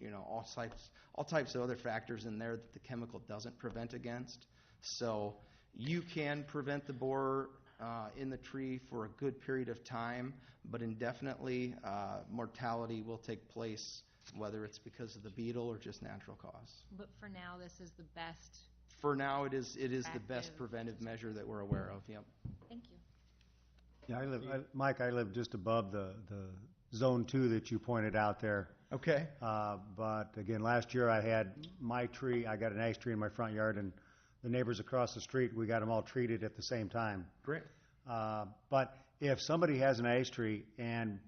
S15: all types of other factors in there that the chemical doesn't prevent against. So you can prevent the borer in the tree for a good period of time, but indefinitely mortality will take place, whether it's because of the beetle or just natural cause.
S4: But for now, this is the best.
S15: For now, it is the best preventive measure that we're aware of. Yep.
S4: Thank you.
S5: Yeah, Mike, I live just above the zone 2 that you pointed out there.
S15: Okay.
S5: But again, last year I had my tree, I got an ash tree in my front yard, and the neighbors across the street, we got them all treated at the same time.
S15: Great.
S5: But if somebody has an ash tree and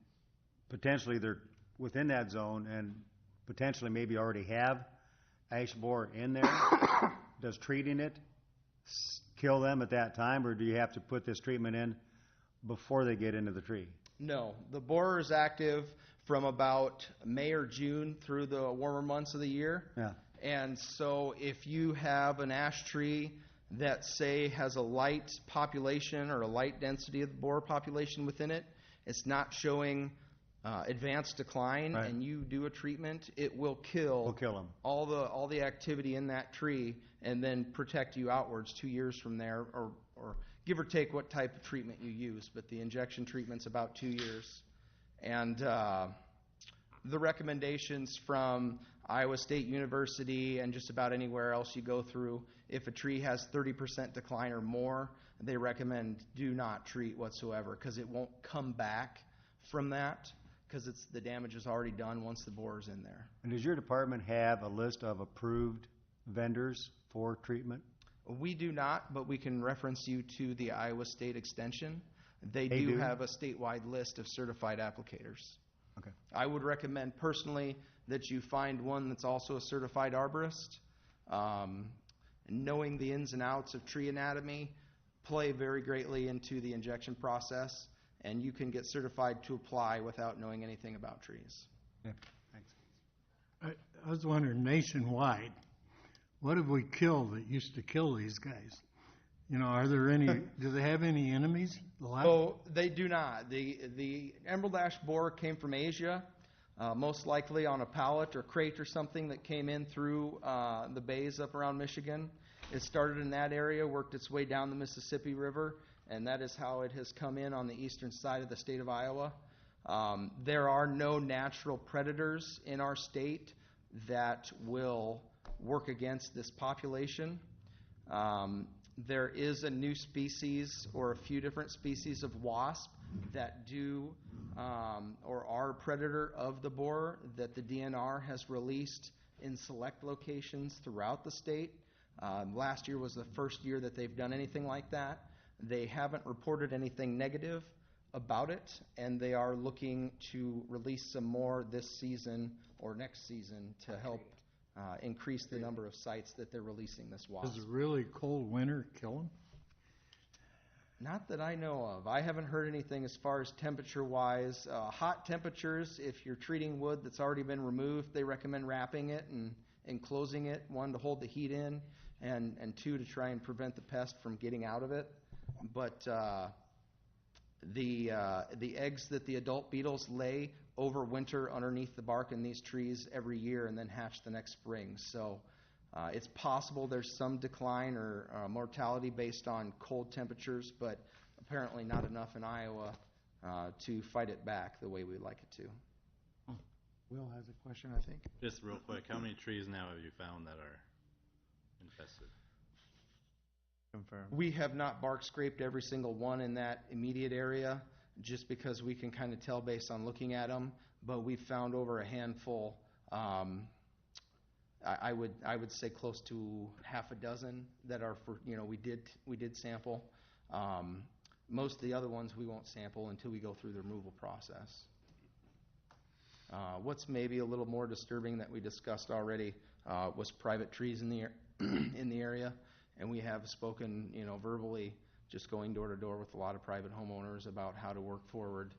S5: potentially they're within that zone and potentially maybe already have ash borer in there, does treating it kill them at that time, or do you have to put this treatment in before they get into the tree?
S15: No, the borer is active from about May or June through the warmer months of the year.
S5: Yeah.
S15: And so if you have an ash tree that, say, has a light population or a light density of the borer population within it, it's not showing advanced decline, right, and you do a treatment, it will kill
S5: them.
S15: all the activity in that tree and then protect you outwards 2 years from there, or give or take what type of treatment you use, but the injection treatment's about 2 years. And the recommendations from Iowa State University and just about anywhere else you go through, if a tree has 30% decline or more, they recommend do not treat whatsoever, because it won't come back from that, because the damage is already done once the borer's in there.
S5: And does your department have a list of approved vendors for treatment?
S15: We do not, but we can reference you to the Iowa State Extension. They do have a statewide list of certified applicators.
S5: Okay.
S15: I would recommend personally that you find one that's also a certified arborist. Knowing the ins and outs of tree anatomy play very greatly into the injection process, and you can get certified to apply without knowing anything about trees.
S5: Yeah, thanks.
S6: I was wondering, nationwide, what have we killed that used to kill these guys? Are there any, do they have any enemies left?
S15: Oh, they do not. The emerald ash borer came from Asia, most likely on a pallet or crate or something that came in through the bays up around Michigan. It started in that area, worked its way down the Mississippi River, and that is how it has come in on the eastern side of the state of Iowa. There are no natural predators in our state that will work against this population. There is a new species or a few different species of wasp that do or are a predator of the borer that the DNR has released in select locations throughout the state. Last year was the first year that they've done anything like that. They haven't reported anything negative about it, and they are looking to release some more this season or next season to help increase the number of sites that they're releasing this wasp.
S6: Does a really cold winter kill them?
S15: Not that I know of. I haven't heard anything as far as temperature-wise. Hot temperatures, if you're treating wood that's already been removed, they recommend wrapping it and enclosing it, one, to hold the heat in, and two, to try and prevent the pest from getting out of it. But the eggs that the adult beetles lay overwinter underneath the bark in these trees every year and then hatch the next spring. So it's possible there's some decline or mortality based on cold temperatures, but apparently not enough in Iowa to fight it back the way we'd like it to.
S1: Will has a question, I think.
S2: Just real quick, how many trees now have you found that are infested?
S1: Confirm.
S15: We have not bark scraped every single one in that immediate area, just because we can kind of tell based on looking at them, but we've found over a handful. I would say close to half a dozen that are for, we did sample. Most of the other ones we won't sample until we go through the removal process. What's maybe a little more disturbing that we discussed already was private trees in the in the area, and we have spoken, verbally, just going door to door with a lot of private homeowners about how to work forward,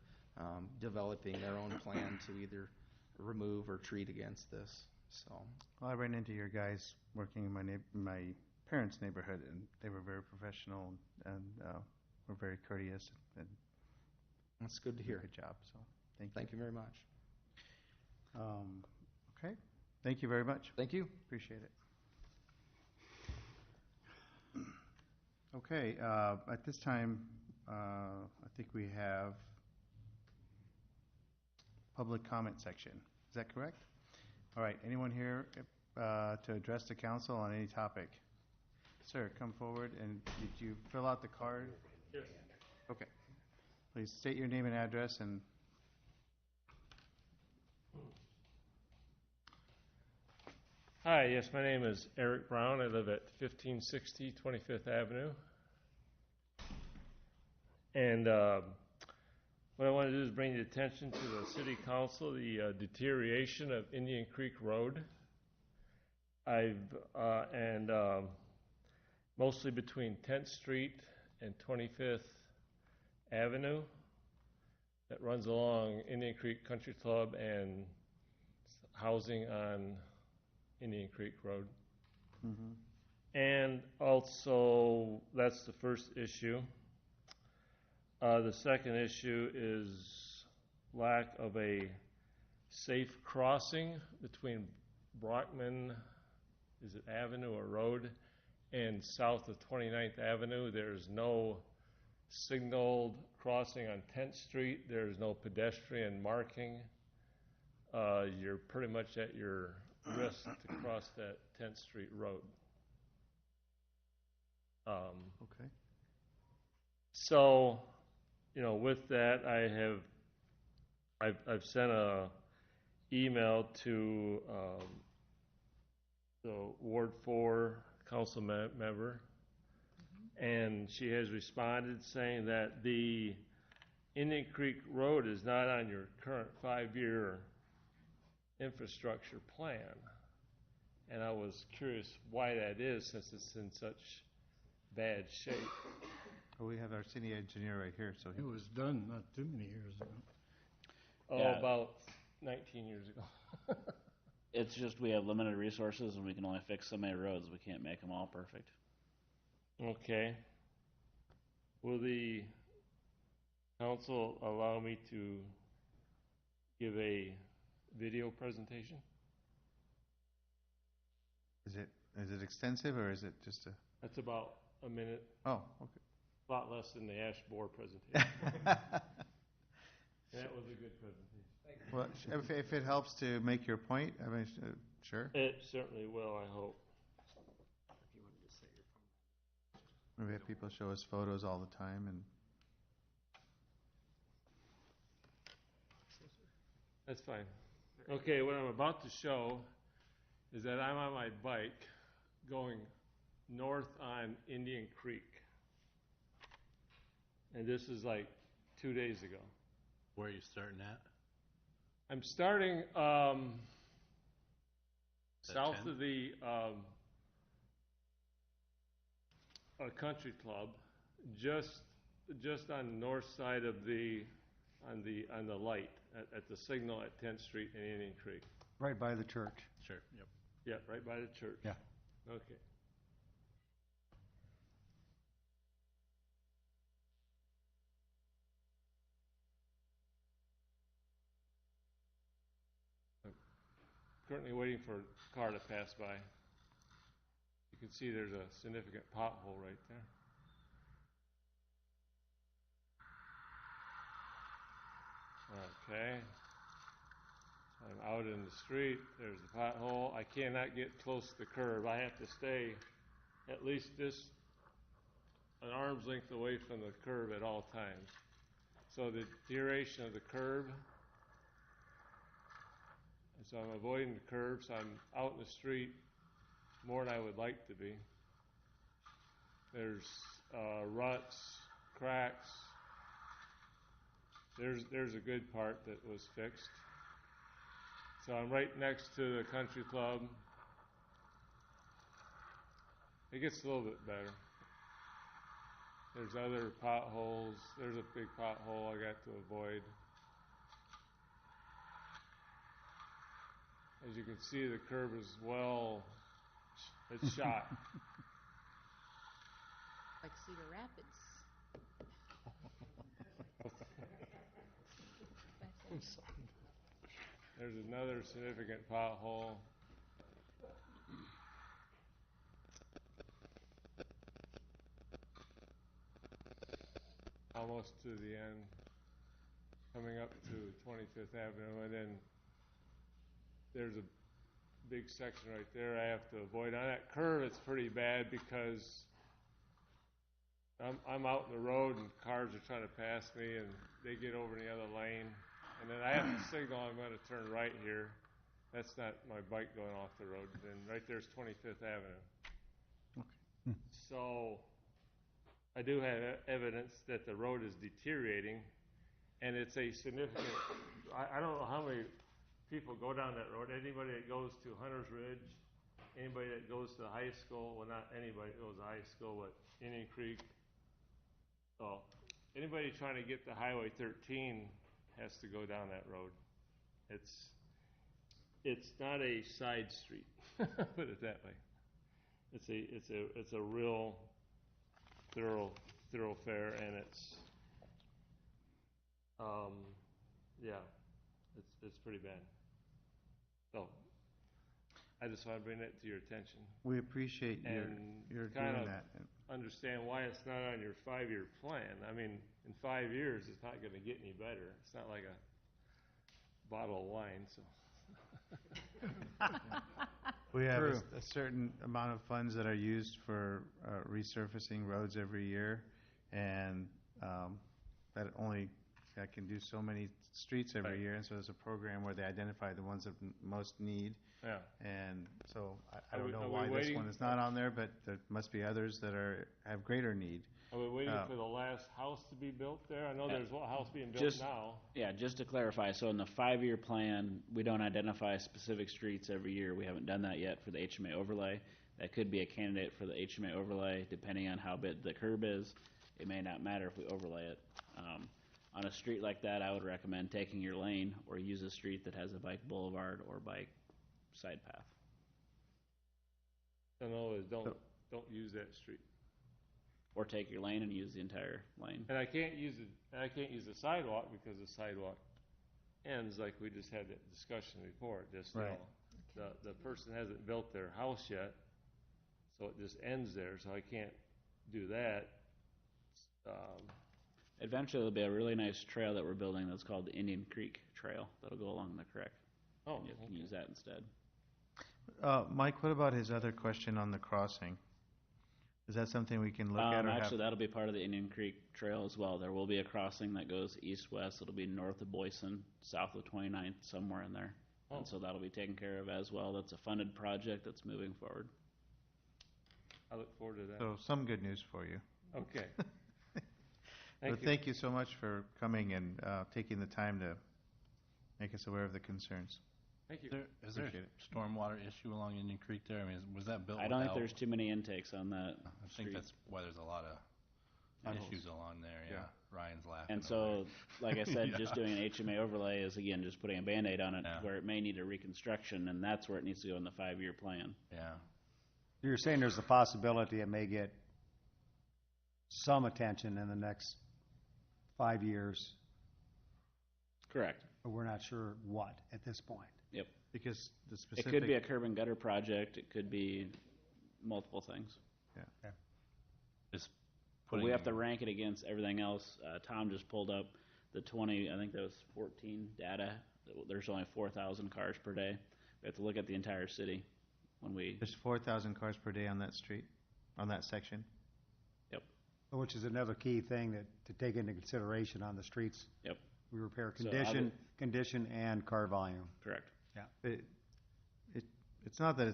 S15: developing their own plan to either remove or treat against this. So.
S1: Well, I ran into your guys working in my parents' neighborhood, and they were very professional and were very courteous. And
S15: that's good to hear.
S1: Good job. So thank you.
S15: Thank you very much.
S1: Okay. Thank you very much.
S15: Thank you.
S1: Appreciate it. Okay. At this time, I think we have public comment section. Is that correct? All right. Anyone here to address the council on any topic? Sir, come forward. And did you fill out the card?
S16: Yes.
S1: Okay. Please state your name and address. And
S16: hi, yes, my name is Eric Brown. I live at 1560 25th Avenue. And what I want to do is bring the attention to the City Council the deterioration of Indian Creek Road. Mostly between 10th Street and 25th Avenue, that runs along Indian Creek Country Club and housing on Indian Creek Road.
S1: Mm-hmm.
S16: And also, that's the first issue. The second issue is lack of a safe crossing between Brockman, is it Avenue or Road, and south of 29th Avenue. There's no signaled crossing on 10th Street. There's no pedestrian marking. You're pretty much at your risk to cross that 10th Street road.
S1: Okay.
S16: So, with that, I've sent a email to the Ward 4 council member, and she has responded saying that the Indian Creek Road is not on your current 5-year infrastructure plan. And I was curious why that is, since it's in such bad shape.
S1: Well, we have our city engineer right here, so
S6: It was done not too many years ago.
S16: Oh,
S11: Yeah.
S16: about 19 years ago.
S11: It's just we have limited resources and we can only fix so many roads. We can't make them all perfect.
S16: Okay. Will the council allow me to give a video presentation?
S1: Is it extensive or is it just a?
S16: That's about a minute.
S1: Oh, okay.
S16: A lot less than the Ash Bohr presentation. That was a good presentation.
S1: Well, if it helps to make your point, I mean, sure.
S16: It certainly will, I hope.
S1: We have people show us photos all the time, and
S16: That's fine. Okay, what I'm about to show is that I'm on my bike going north on Indian Creek. And this is like 2 days ago.
S2: Where are you starting at?
S16: I'm starting south
S2: 10?
S16: of the country club, just just on the north side of on the light, at the signal at 10th Street and Indian Creek.
S5: Right by the church.
S2: Sure, yep.
S16: Yeah, right by the church.
S5: Yeah.
S16: Okay. I'm currently waiting for a car to pass by. You can see there's a significant pothole right there. Okay. I'm out in the street. There's the pothole. I cannot get close to the curb. I have to stay at least an arm's length away from the curb at all times. So the duration of the curb, and so I'm avoiding the curb, so I'm out in the street more than I would like to be. There's ruts, cracks. There's a good part that was fixed. So I'm right next to the country club. It gets a little bit better. There's other potholes. There's a big pothole I got to avoid. As you can see, the curb is it's shot.
S4: Like Cedar Rapids.
S16: There's another significant pothole. Almost to the end, coming up to 25th Avenue, and then there's a big section right there I have to avoid. On that curve, it's pretty bad because I'm out in the road and cars are trying to pass me, and they get over in the other lane, and then I have to signal I'm going to turn right here. That's not my bike going off the road. And right there's 25th Avenue.
S5: Okay.
S16: So I do have evidence that the road is deteriorating, and it's a significant. I don't know how many people go down that road. Anybody that goes to Hunter's Ridge, anybody that goes to the high school, well, not anybody that goes to high school, but Indian Creek. So anybody trying to get to Highway 13 has to go down that road. It's not a side street, put it that way. It's a real thoroughfare, and it's pretty bad. So I just want to bring that to your attention.
S1: We appreciate
S16: And
S1: your
S16: kind
S1: doing
S16: of
S1: that.
S16: understand why it's not on your 5-year plan. I mean, in 5 years, it's not going to get any better. It's not like a bottle of wine, so.
S1: We have a certain amount of funds that are used for resurfacing roads every year, and that can do so many streets every year, and so there's a program where they identify the ones that most need.
S16: Yeah.
S1: And so I don't know
S16: Are we
S1: why this
S16: waiting?
S1: one is not on there, but there must be others that have greater need.
S16: Are we waiting for the last house to be built there? I know there's one house being built
S11: Just-
S16: now.
S11: Yeah, just to clarify, so in the 5-year plan, we don't identify specific streets every year. We haven't done that yet for the HMA overlay. That could be a candidate for the HMA overlay, depending on how big the curb is. It may not matter if we overlay it. On a street like that, I would recommend taking your lane or use a street that has a bike boulevard or bike side path.
S16: In other words, don't use that street.
S11: Or take your lane and use the entire lane.
S16: And I can't use the sidewalk because the sidewalk ends like we just had that discussion before.
S1: Right.
S16: The person hasn't built their house yet, so it just ends there. So I can't do that.
S11: Eventually, there'll be a really nice trail that we're building that's called the Indian Creek Trail that'll go along the creek.
S16: Oh,
S11: You can use that instead.
S1: Mike, what about his other question on the crossing? Is that something we can look at or
S11: Actually, that'll be part of the Indian Creek Trail as well. There will be a crossing that goes east-west. It'll be north of Boyson, south of 29th, somewhere in there.
S16: Oh.
S11: And so that'll be taken care of as well. That's a funded project that's moving forward.
S16: I look forward to that.
S1: So some good news for you.
S16: Okay.
S1: Thank you so much for coming and taking the time to make us aware of the concerns.
S16: Thank you.
S2: Is there a stormwater issue along Indian Creek there? I mean, was that built
S11: I don't think
S2: without-
S11: there's too many intakes on that
S2: I
S11: street.
S2: think that's why there's a lot of issues along there, yeah. Ryan's laughing.
S11: And
S2: over
S11: so, like I said,
S2: Yeah.
S11: just doing an HMA overlay is, again, just putting a Band-Aid on it
S2: Yeah.
S11: where it may need a reconstruction, and that's where it needs to go in the 5-year plan.
S2: Yeah.
S5: You're saying there's a possibility it may get some attention in the next 5 years,
S11: Correct.
S5: but we're not sure what at this point.
S11: Yep.
S1: Because the
S11: It
S1: specific.
S11: could be a curb and gutter project. It could be multiple things.
S1: Yeah.
S2: Just
S11: But we have to rank it against everything else. Tom just pulled up the 20, I think that was 14 data. There's only 4,000 cars per day. We have to look at the entire city when we.
S1: There's 4,000 cars per day on that street, on that section.
S11: Yep.
S5: Which is another key thing to take into consideration on the streets.
S11: Yep.
S5: We repair
S11: So
S5: condition and car volume.
S11: Correct.
S5: Yeah.
S1: It's not that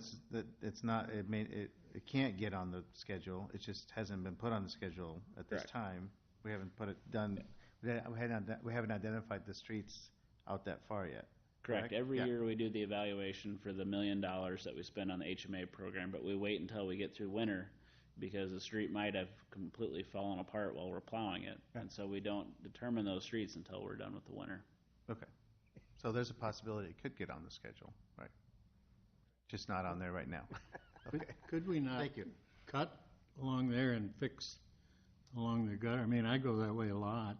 S1: it's not, it can't get on the schedule. It just hasn't been put on the schedule at this
S11: Correct.
S1: time. We haven't put it done, we haven't identified the streets out that far yet.
S11: Correct. Every
S1: Yeah.
S11: year we do the evaluation for the $1 million that we spend on the HMA program, but we wait until we get through winter because the street might have completely fallen apart while we're plowing it.
S1: Yeah.
S11: And so we don't determine those streets until we're done with the winter.
S1: Okay. So there's a possibility it could get on the schedule, right? Just not on there right now. Okay.
S6: Could we not
S1: Thank you.
S6: cut along there and fix along the gutter? I mean, I go that way a lot.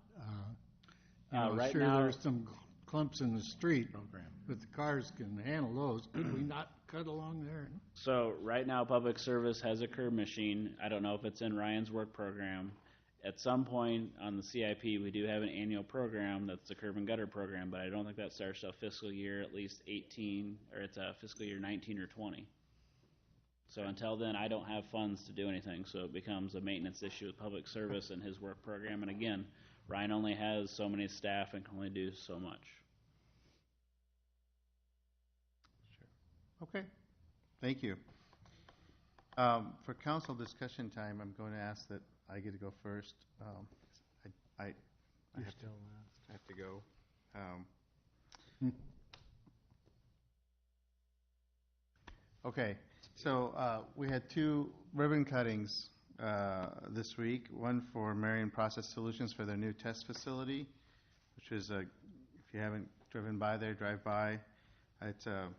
S11: Right
S6: sure,
S11: now-
S6: there's some clumps in the street, but the cars can handle those. Could we not cut along there?
S11: So right now, Public Service has a curb machine. I don't know if it's in Ryan's work program. At some point on the CIP, we do have an annual program that's the curb and gutter program, but I don't think that starts till fiscal year at least 18, or it's fiscal year 19 or 20. So until then, I don't have funds to do anything, so it becomes a maintenance issue with Public Service and his work program. And again, Ryan only has so many staff and can only do so much.
S1: Okay, thank you. For council discussion time, I'm going to ask that I get to go first. I have to go. Okay, so we had 2 ribbon cuttings this week. One for Marion Process Solutions for their new test facility, which is if you haven't driven by there, drive by. It's a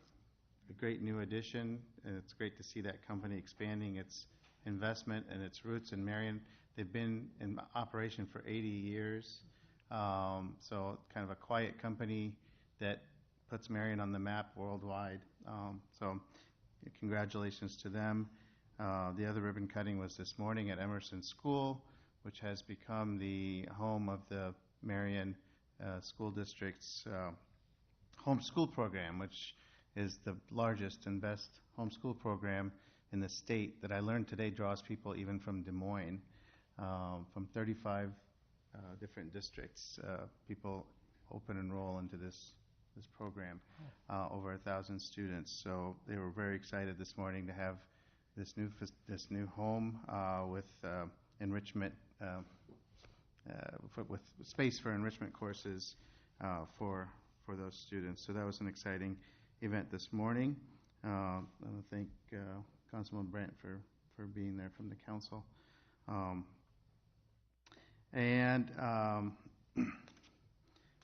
S1: great new addition, and it's great to see that company expanding its investment and its roots in Marion. They've been in operation for 80 years, so kind of a quiet company that puts Marion on the map worldwide. So congratulations to them. The other ribbon cutting was this morning at Emerson School, which has become the home of the Marion School District's homeschool program, which is the largest and best homeschool program in the state that I learned today draws people even from Des Moines, from 35 different districts. People open enroll into this program, over 1,000 students. So they were very excited this morning to have this new home with enrichment, with space for enrichment courses for those students. So that was an exciting event this morning. I want to thank Councilman Brandt for being there from the council.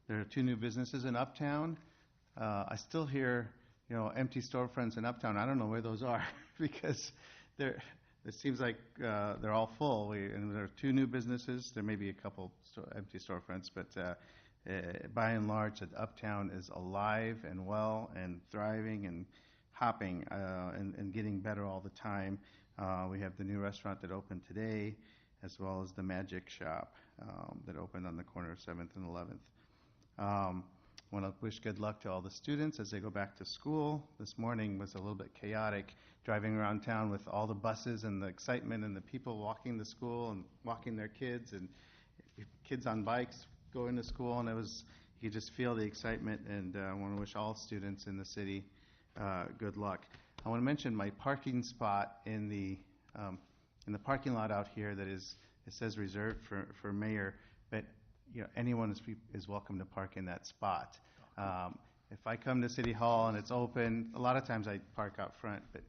S1: There are 2 new businesses in Uptown. I still hear, empty storefronts in Uptown. I don't know where those are because it seems like they're all full. And there are 2 new businesses. There may be a couple empty storefronts, but by and large, Uptown is alive and well and thriving and hopping and getting better all the time. We have the new restaurant that opened today, as well as the Magic Shop that opened on the corner of 7th and 11th. Want to wish good luck to all the students as they go back to school. This morning was a little bit chaotic, driving around town with all the buses and the excitement and the people walking to school and walking their kids and kids on bikes going to school, and you could just feel the excitement, and I want to wish all students in the city good luck. I want to mention my parking spot in the parking lot out here it says reserved for mayor, but anyone is welcome to park in that spot. If I come to City Hall and it's open, a lot of times I park out front, but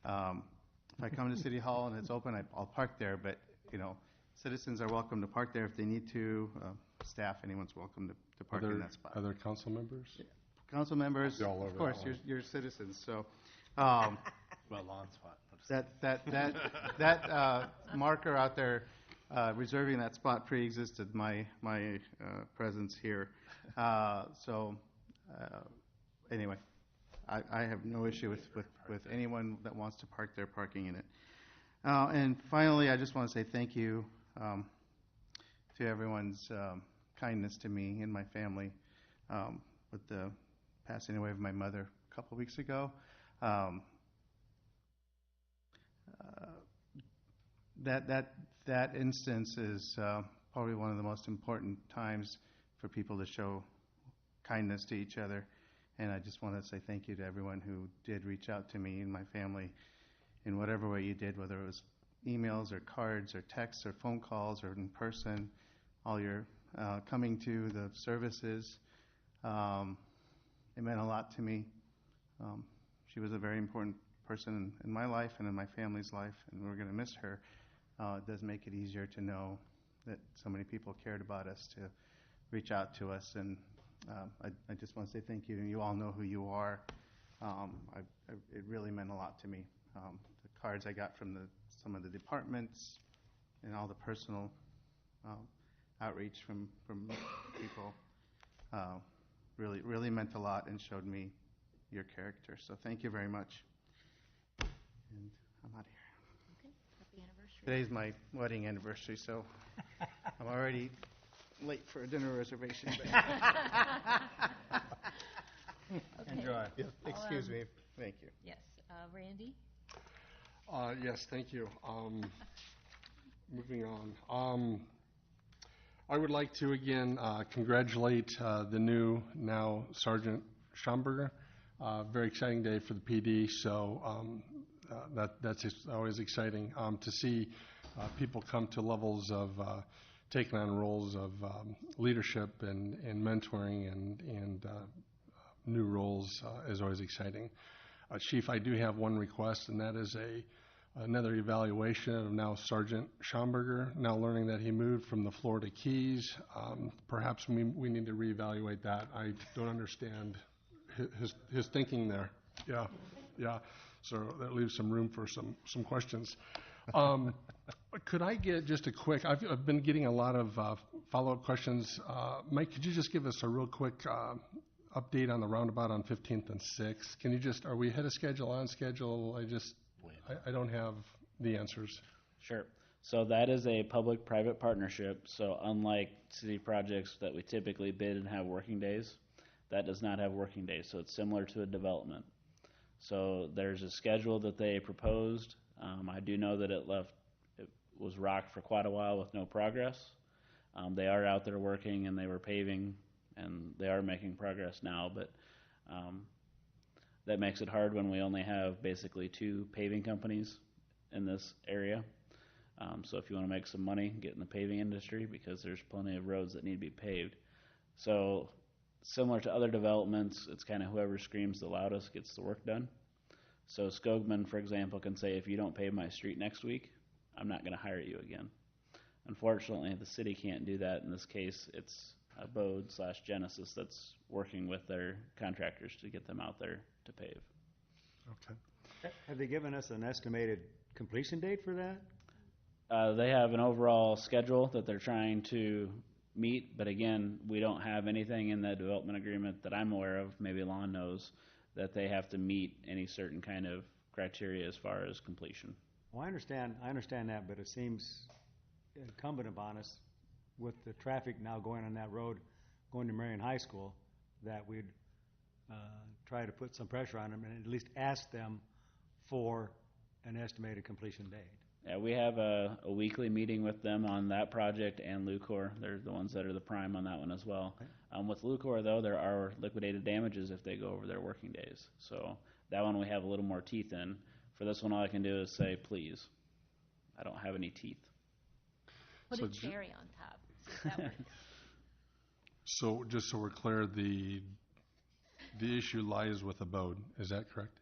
S1: if I come to City Hall and it's open, I'll park there, but citizens are welcome to park there if they need to. Staff, anyone's welcome to park in that spot.
S8: Other council members?
S1: Council members,
S8: You're all over
S1: of course,
S8: that one.
S1: you're citizens, so.
S2: Well, lawn spot.
S1: That marker out there reserving that spot pre-existed my presence here. Anyway, I have no issue with anyone that wants to park there parking in it. And finally, I just want to say thank you to everyone's kindness to me and my family with the passing away of my mother a couple weeks ago. That instance is probably one of the most important times for people to show kindness to each other. And I just want to say thank you to everyone who did reach out to me and my family in whatever way you did, whether it was emails or cards or texts or phone calls or in person, all your coming to the services. It meant a lot to me. She was a very important person in my life and in my family's life, and we're going to miss her. It does make it easier to know that so many people cared about us to reach out to us, and I just want to say thank you. You all know who you are. It really meant a lot to me. The cards I got from some of the departments and all the personal outreach from people really meant a lot and showed me your character. So thank you very much. And I'm out of here.
S4: Okay, happy anniversary.
S1: Today's my wedding anniversary, so I'm already late for a dinner reservation.
S4: Okay.
S1: Enjoy. Yes, excuse me. Thank you.
S4: Yes, Randy?
S8: Yes, thank you. Moving on. I would like to again congratulate the new now Sergeant Schomburger. Very exciting day for the PD, so that's always exciting to see people come to levels of taking on roles of leadership and mentoring and new roles is always exciting. Chief, I do have one request, and that is another evaluation of now Sergeant Schomburger, now learning that he moved from the Florida Keys. Perhaps we need to reevaluate that. I don't understand his thinking there. Yeah. So that leaves some room for some questions. Could I get just a quick, I've been getting a lot of follow-up questions. Mike, could you just give us a real quick update on the roundabout on 15th and 6th? Can you just, are we ahead of schedule, on schedule? I don't have the answers.
S11: Sure. So that is a public-private partnership. So unlike city projects that we typically bid and have working days, that does not have working days. So it's similar to a development. So there's a schedule that they proposed. I do know that it was rocked for quite a while with no progress. They are out there working, and they were paving, and they are making progress now, but that makes it hard when we only have basically 2 paving companies in this area. So if you want to make some money, get in the paving industry, because there's plenty of roads that need to be paved. So similar to other developments, it's kind of whoever screams the loudest gets the work done. So Skogman, for example, can say, if you don't pave my street next week, I'm not going to hire you again. Unfortunately, the city can't do that. In this case, it's Bode/Genesis that's working with their contractors to get them out there to pave.
S5: Okay. Have they given us an estimated completion date for that?
S11: They have an overall schedule that they're trying to meet, but again, we don't have anything in that development agreement that I'm aware of, maybe Lon knows, that they have to meet any certain kind of criteria as far as completion.
S5: Well, I understand that, but it seems incumbent upon us, with the traffic now going on that road, going to Marion High School, that we'd try to put some pressure on them and at least ask them for an estimated completion date.
S11: Yeah, we have a weekly meeting with them on that project and Lucor. They're the ones that are the prime on that one as well. Okay. With Lucor, though, there are liquidated damages if they go over their working days. So that one we have a little more teeth in. For this one, all I can do is say, please. I don't have any teeth.
S4: Put a cherry on top. See if that works.
S8: So just so we're clear, the issue lies with the Bode. Is that correct?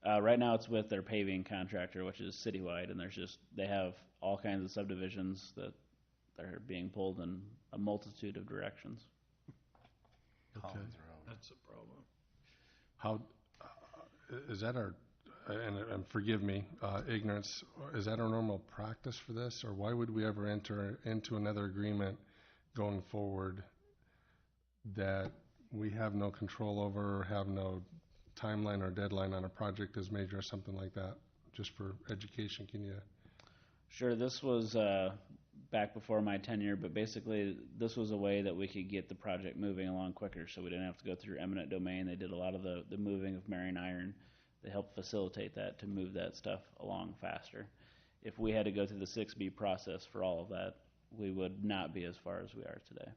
S11: Right now, it's with their paving contractor, which is citywide, and they have all kinds of subdivisions that are being pulled in a multitude of directions.
S2: Collins Road.
S14: That's a problem.
S8: How, is that our, and forgive me, ignorance, is that our normal practice for this? Or why would we ever enter into another agreement going forward that we have no control over, or have no timeline or deadline on a project as major or something like that? Just for education, can you?
S11: Sure, this was back before my tenure, but basically this was a way that we could get the project moving along quicker, so we didn't have to go through eminent domain. They did a lot of the moving of Marion iron. They helped facilitate that to move that stuff along faster. If we had to go through the 6B process for all of that, we would not be as far as we are today.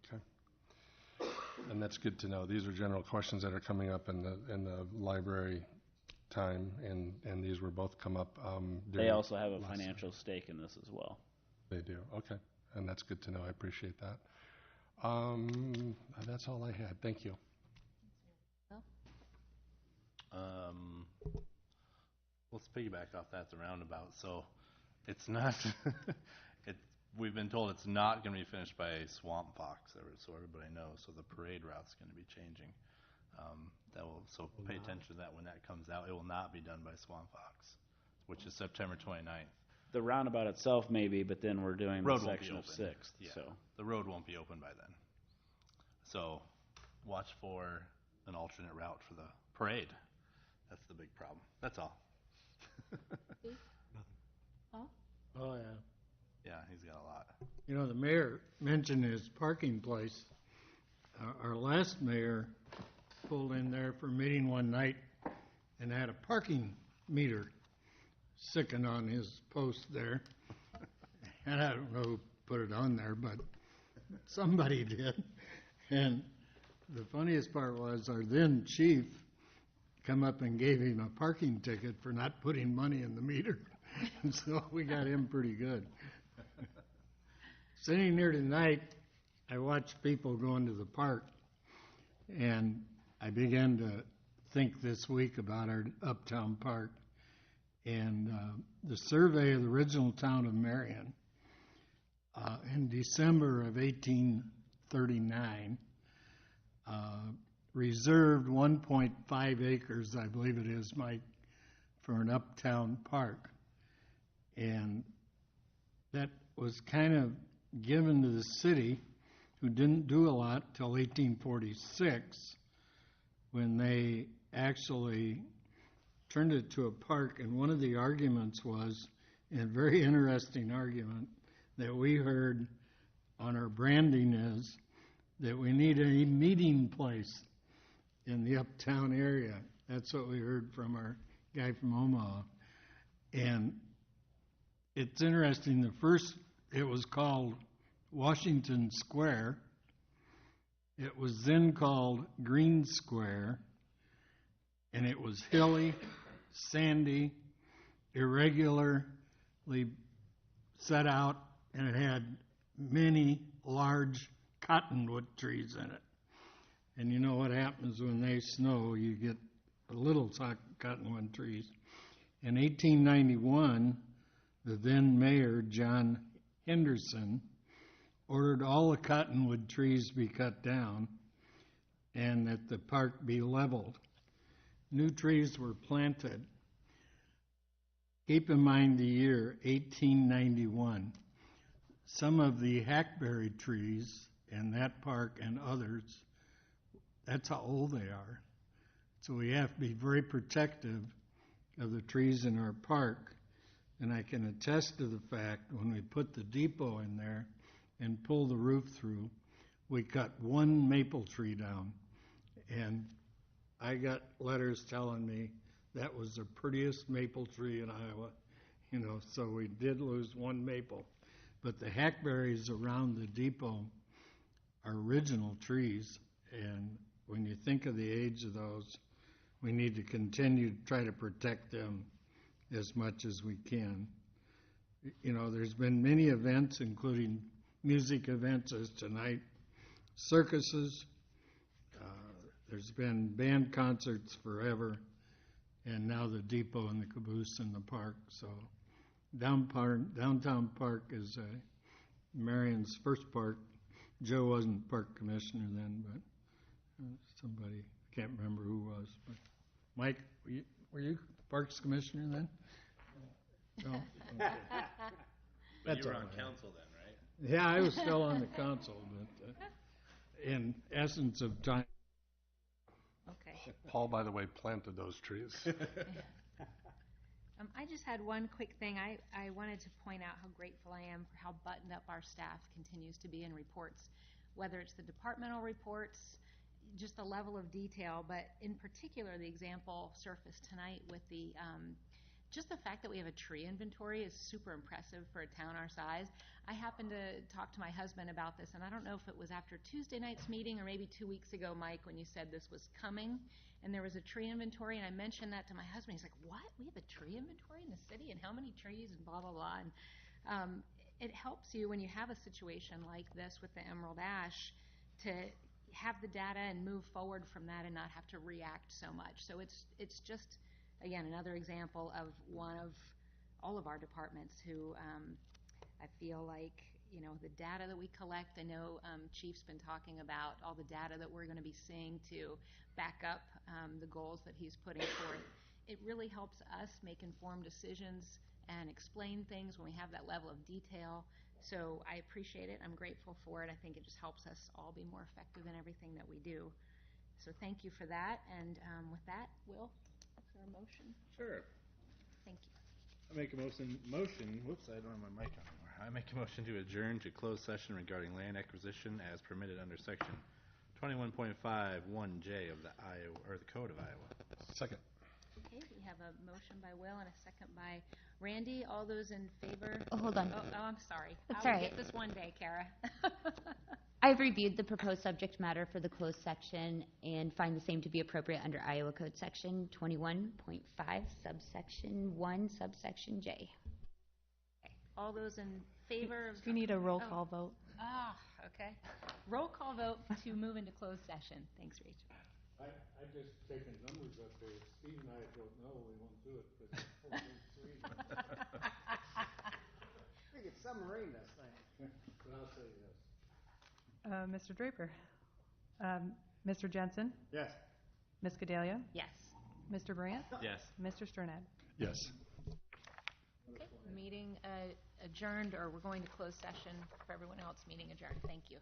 S8: Okay. And that's good to know. These are general questions that are coming up in the library time, and these were both come up.
S11: They also have a financial stake in this as well.
S8: They do. Okay, and that's good to know. I appreciate that. That's all I had. Thank you.
S2: Let's piggyback off that, the roundabout. So it's not, we've been told it's not going to be finished by Swamp Fox, so everybody knows. So the parade route's going to be changing. So pay attention to that when that comes out. It will not be done by Swamp Fox, which is September 29th.
S11: The roundabout itself maybe, but then we're doing the section of 6th.
S2: Yeah,
S11: so
S2: the road won't be open by then. So watch for an alternate route for the parade. That's the big problem. That's all.
S6: Oh, yeah.
S2: Yeah, he's got a lot.
S6: You know, the mayor mentioned his parking place. Our last mayor pulled in there for a meeting one night and had a parking meter sticking on his post there. And I don't know who put it on there, but somebody did. And the funniest part was our then chief come up and gave him a parking ticket for not putting money in the meter. And so we got him pretty good. Sitting here tonight, I watched people going to the park, and I began to think this week about our uptown park. And the survey of the original town of Marion in December of 1839 reserved 1.5 acres, I believe it is, Mike, for an uptown park. And that was kind of given to the city, who didn't do a lot till 1846, when they actually turned it to a park. And one of the arguments was, and a very interesting argument that we heard on our branding, is that we need a meeting place in the uptown area. That's what we heard from our guy from Omaha. And it's interesting, it was called Washington Square. It was then called Green Square, and it was hilly, sandy, irregularly set out, and it had many large cottonwood trees in it. And you know what happens when they snow, you get little cottonwood trees. In 1891, the then mayor, John Henderson, ordered all the cottonwood trees be cut down and that the park be leveled. New trees were planted. Keep in mind the year 1891. Some of the hackberry trees in that park and others, that's how old they are. So we have to be very protective of the trees in our park. And I can attest to the fact when we put the depot in there and pull the roof through, we cut one maple tree down. And I got letters telling me that was the prettiest maple tree in Iowa. You know, so we did lose one maple. But the hackberries around the depot are original trees. And when you think of the age of those, we need to continue to try to protect them as much as we can. You know, there's been many events, including music events as tonight, circuses. There's been band concerts forever. and now the depot and the caboose in the park. So downtown park is Marion's first park. Joe wasn't park commissioner then, but somebody, I can't remember who was. But Mike, were you parks commissioner then? No? Okay.
S2: But
S6: That's
S2: you were
S6: all
S2: on
S6: I have.
S2: council then, right?
S6: Yeah, I was still on the council, but in essence of time.
S4: Okay.
S8: Paul, by the way, planted those trees.
S4: I just had one quick thing. I wanted to point out how grateful I am for how buttoned up our staff continues to be in reports, whether it's the departmental reports, just the level of detail, but in particular, the example surfaced tonight with the just the fact that we have a tree inventory is super impressive for a town our size. I happened to talk to my husband about this, and I don't know if it was after Tuesday night's meeting or maybe 2 weeks ago, Mike, when you said this was coming, and there was a tree inventory, and I mentioned that to my husband. He's like, what? We have a tree inventory in the city, and how many trees, and blah, blah, blah. And it helps you when you have a situation like this with the Emerald Ash to have the data and move forward from that and not have to react so much. So it's just, again, another example of one of all of our departments who I feel like, the data that we collect, I know Chief's been talking about all the data that we're going to be seeing to back up the goals that he's putting forth. It really helps us make informed decisions and explain things when we have that level of detail. So I appreciate it. I'm grateful for it. I think it just helps us all be more effective in everything that we do. So thank you for that. And with that, Will, is there a motion?
S2: Sure.
S4: Thank you.
S2: I make a motion, whoops, I don't have my mic on anymore. I make a motion to adjourn to closed session regarding land acquisition as permitted under section 21.51J of the Iowa, or the Code of Iowa.
S8: Second.
S4: Okay, we have a motion by Will and a second by Randy. All those in favor?
S17: Oh, hold on.
S4: Oh, I'm sorry.
S17: That's
S4: I
S17: all
S4: will
S17: right.
S4: get this one day, Kara.
S17: I've reviewed the proposed subject matter for the closed section and find the same to be appropriate under Iowa Code Section 21.5, subsection 1, subsection J.
S4: Okay. All those in favor of...
S7: You need a roll call vote.
S4: Ah, okay. Roll call vote to move into closed session. Thanks, Rachel.
S6: I just taken numbers up there. Steve and I don't know we won't do it because it's only 3. We could submarine this thing. But I'll say yes.
S7: Mr. Draper. Mr. Jensen.
S5: Yes.
S7: Ms. Gedalia.
S4: Yes.
S7: Mr. Brandt.
S2: Yes.
S7: Mr. Sternad.
S8: Yes.
S4: Okay. Meeting adjourned, or we're going to closed session. For everyone else, meeting adjourned. Thank you.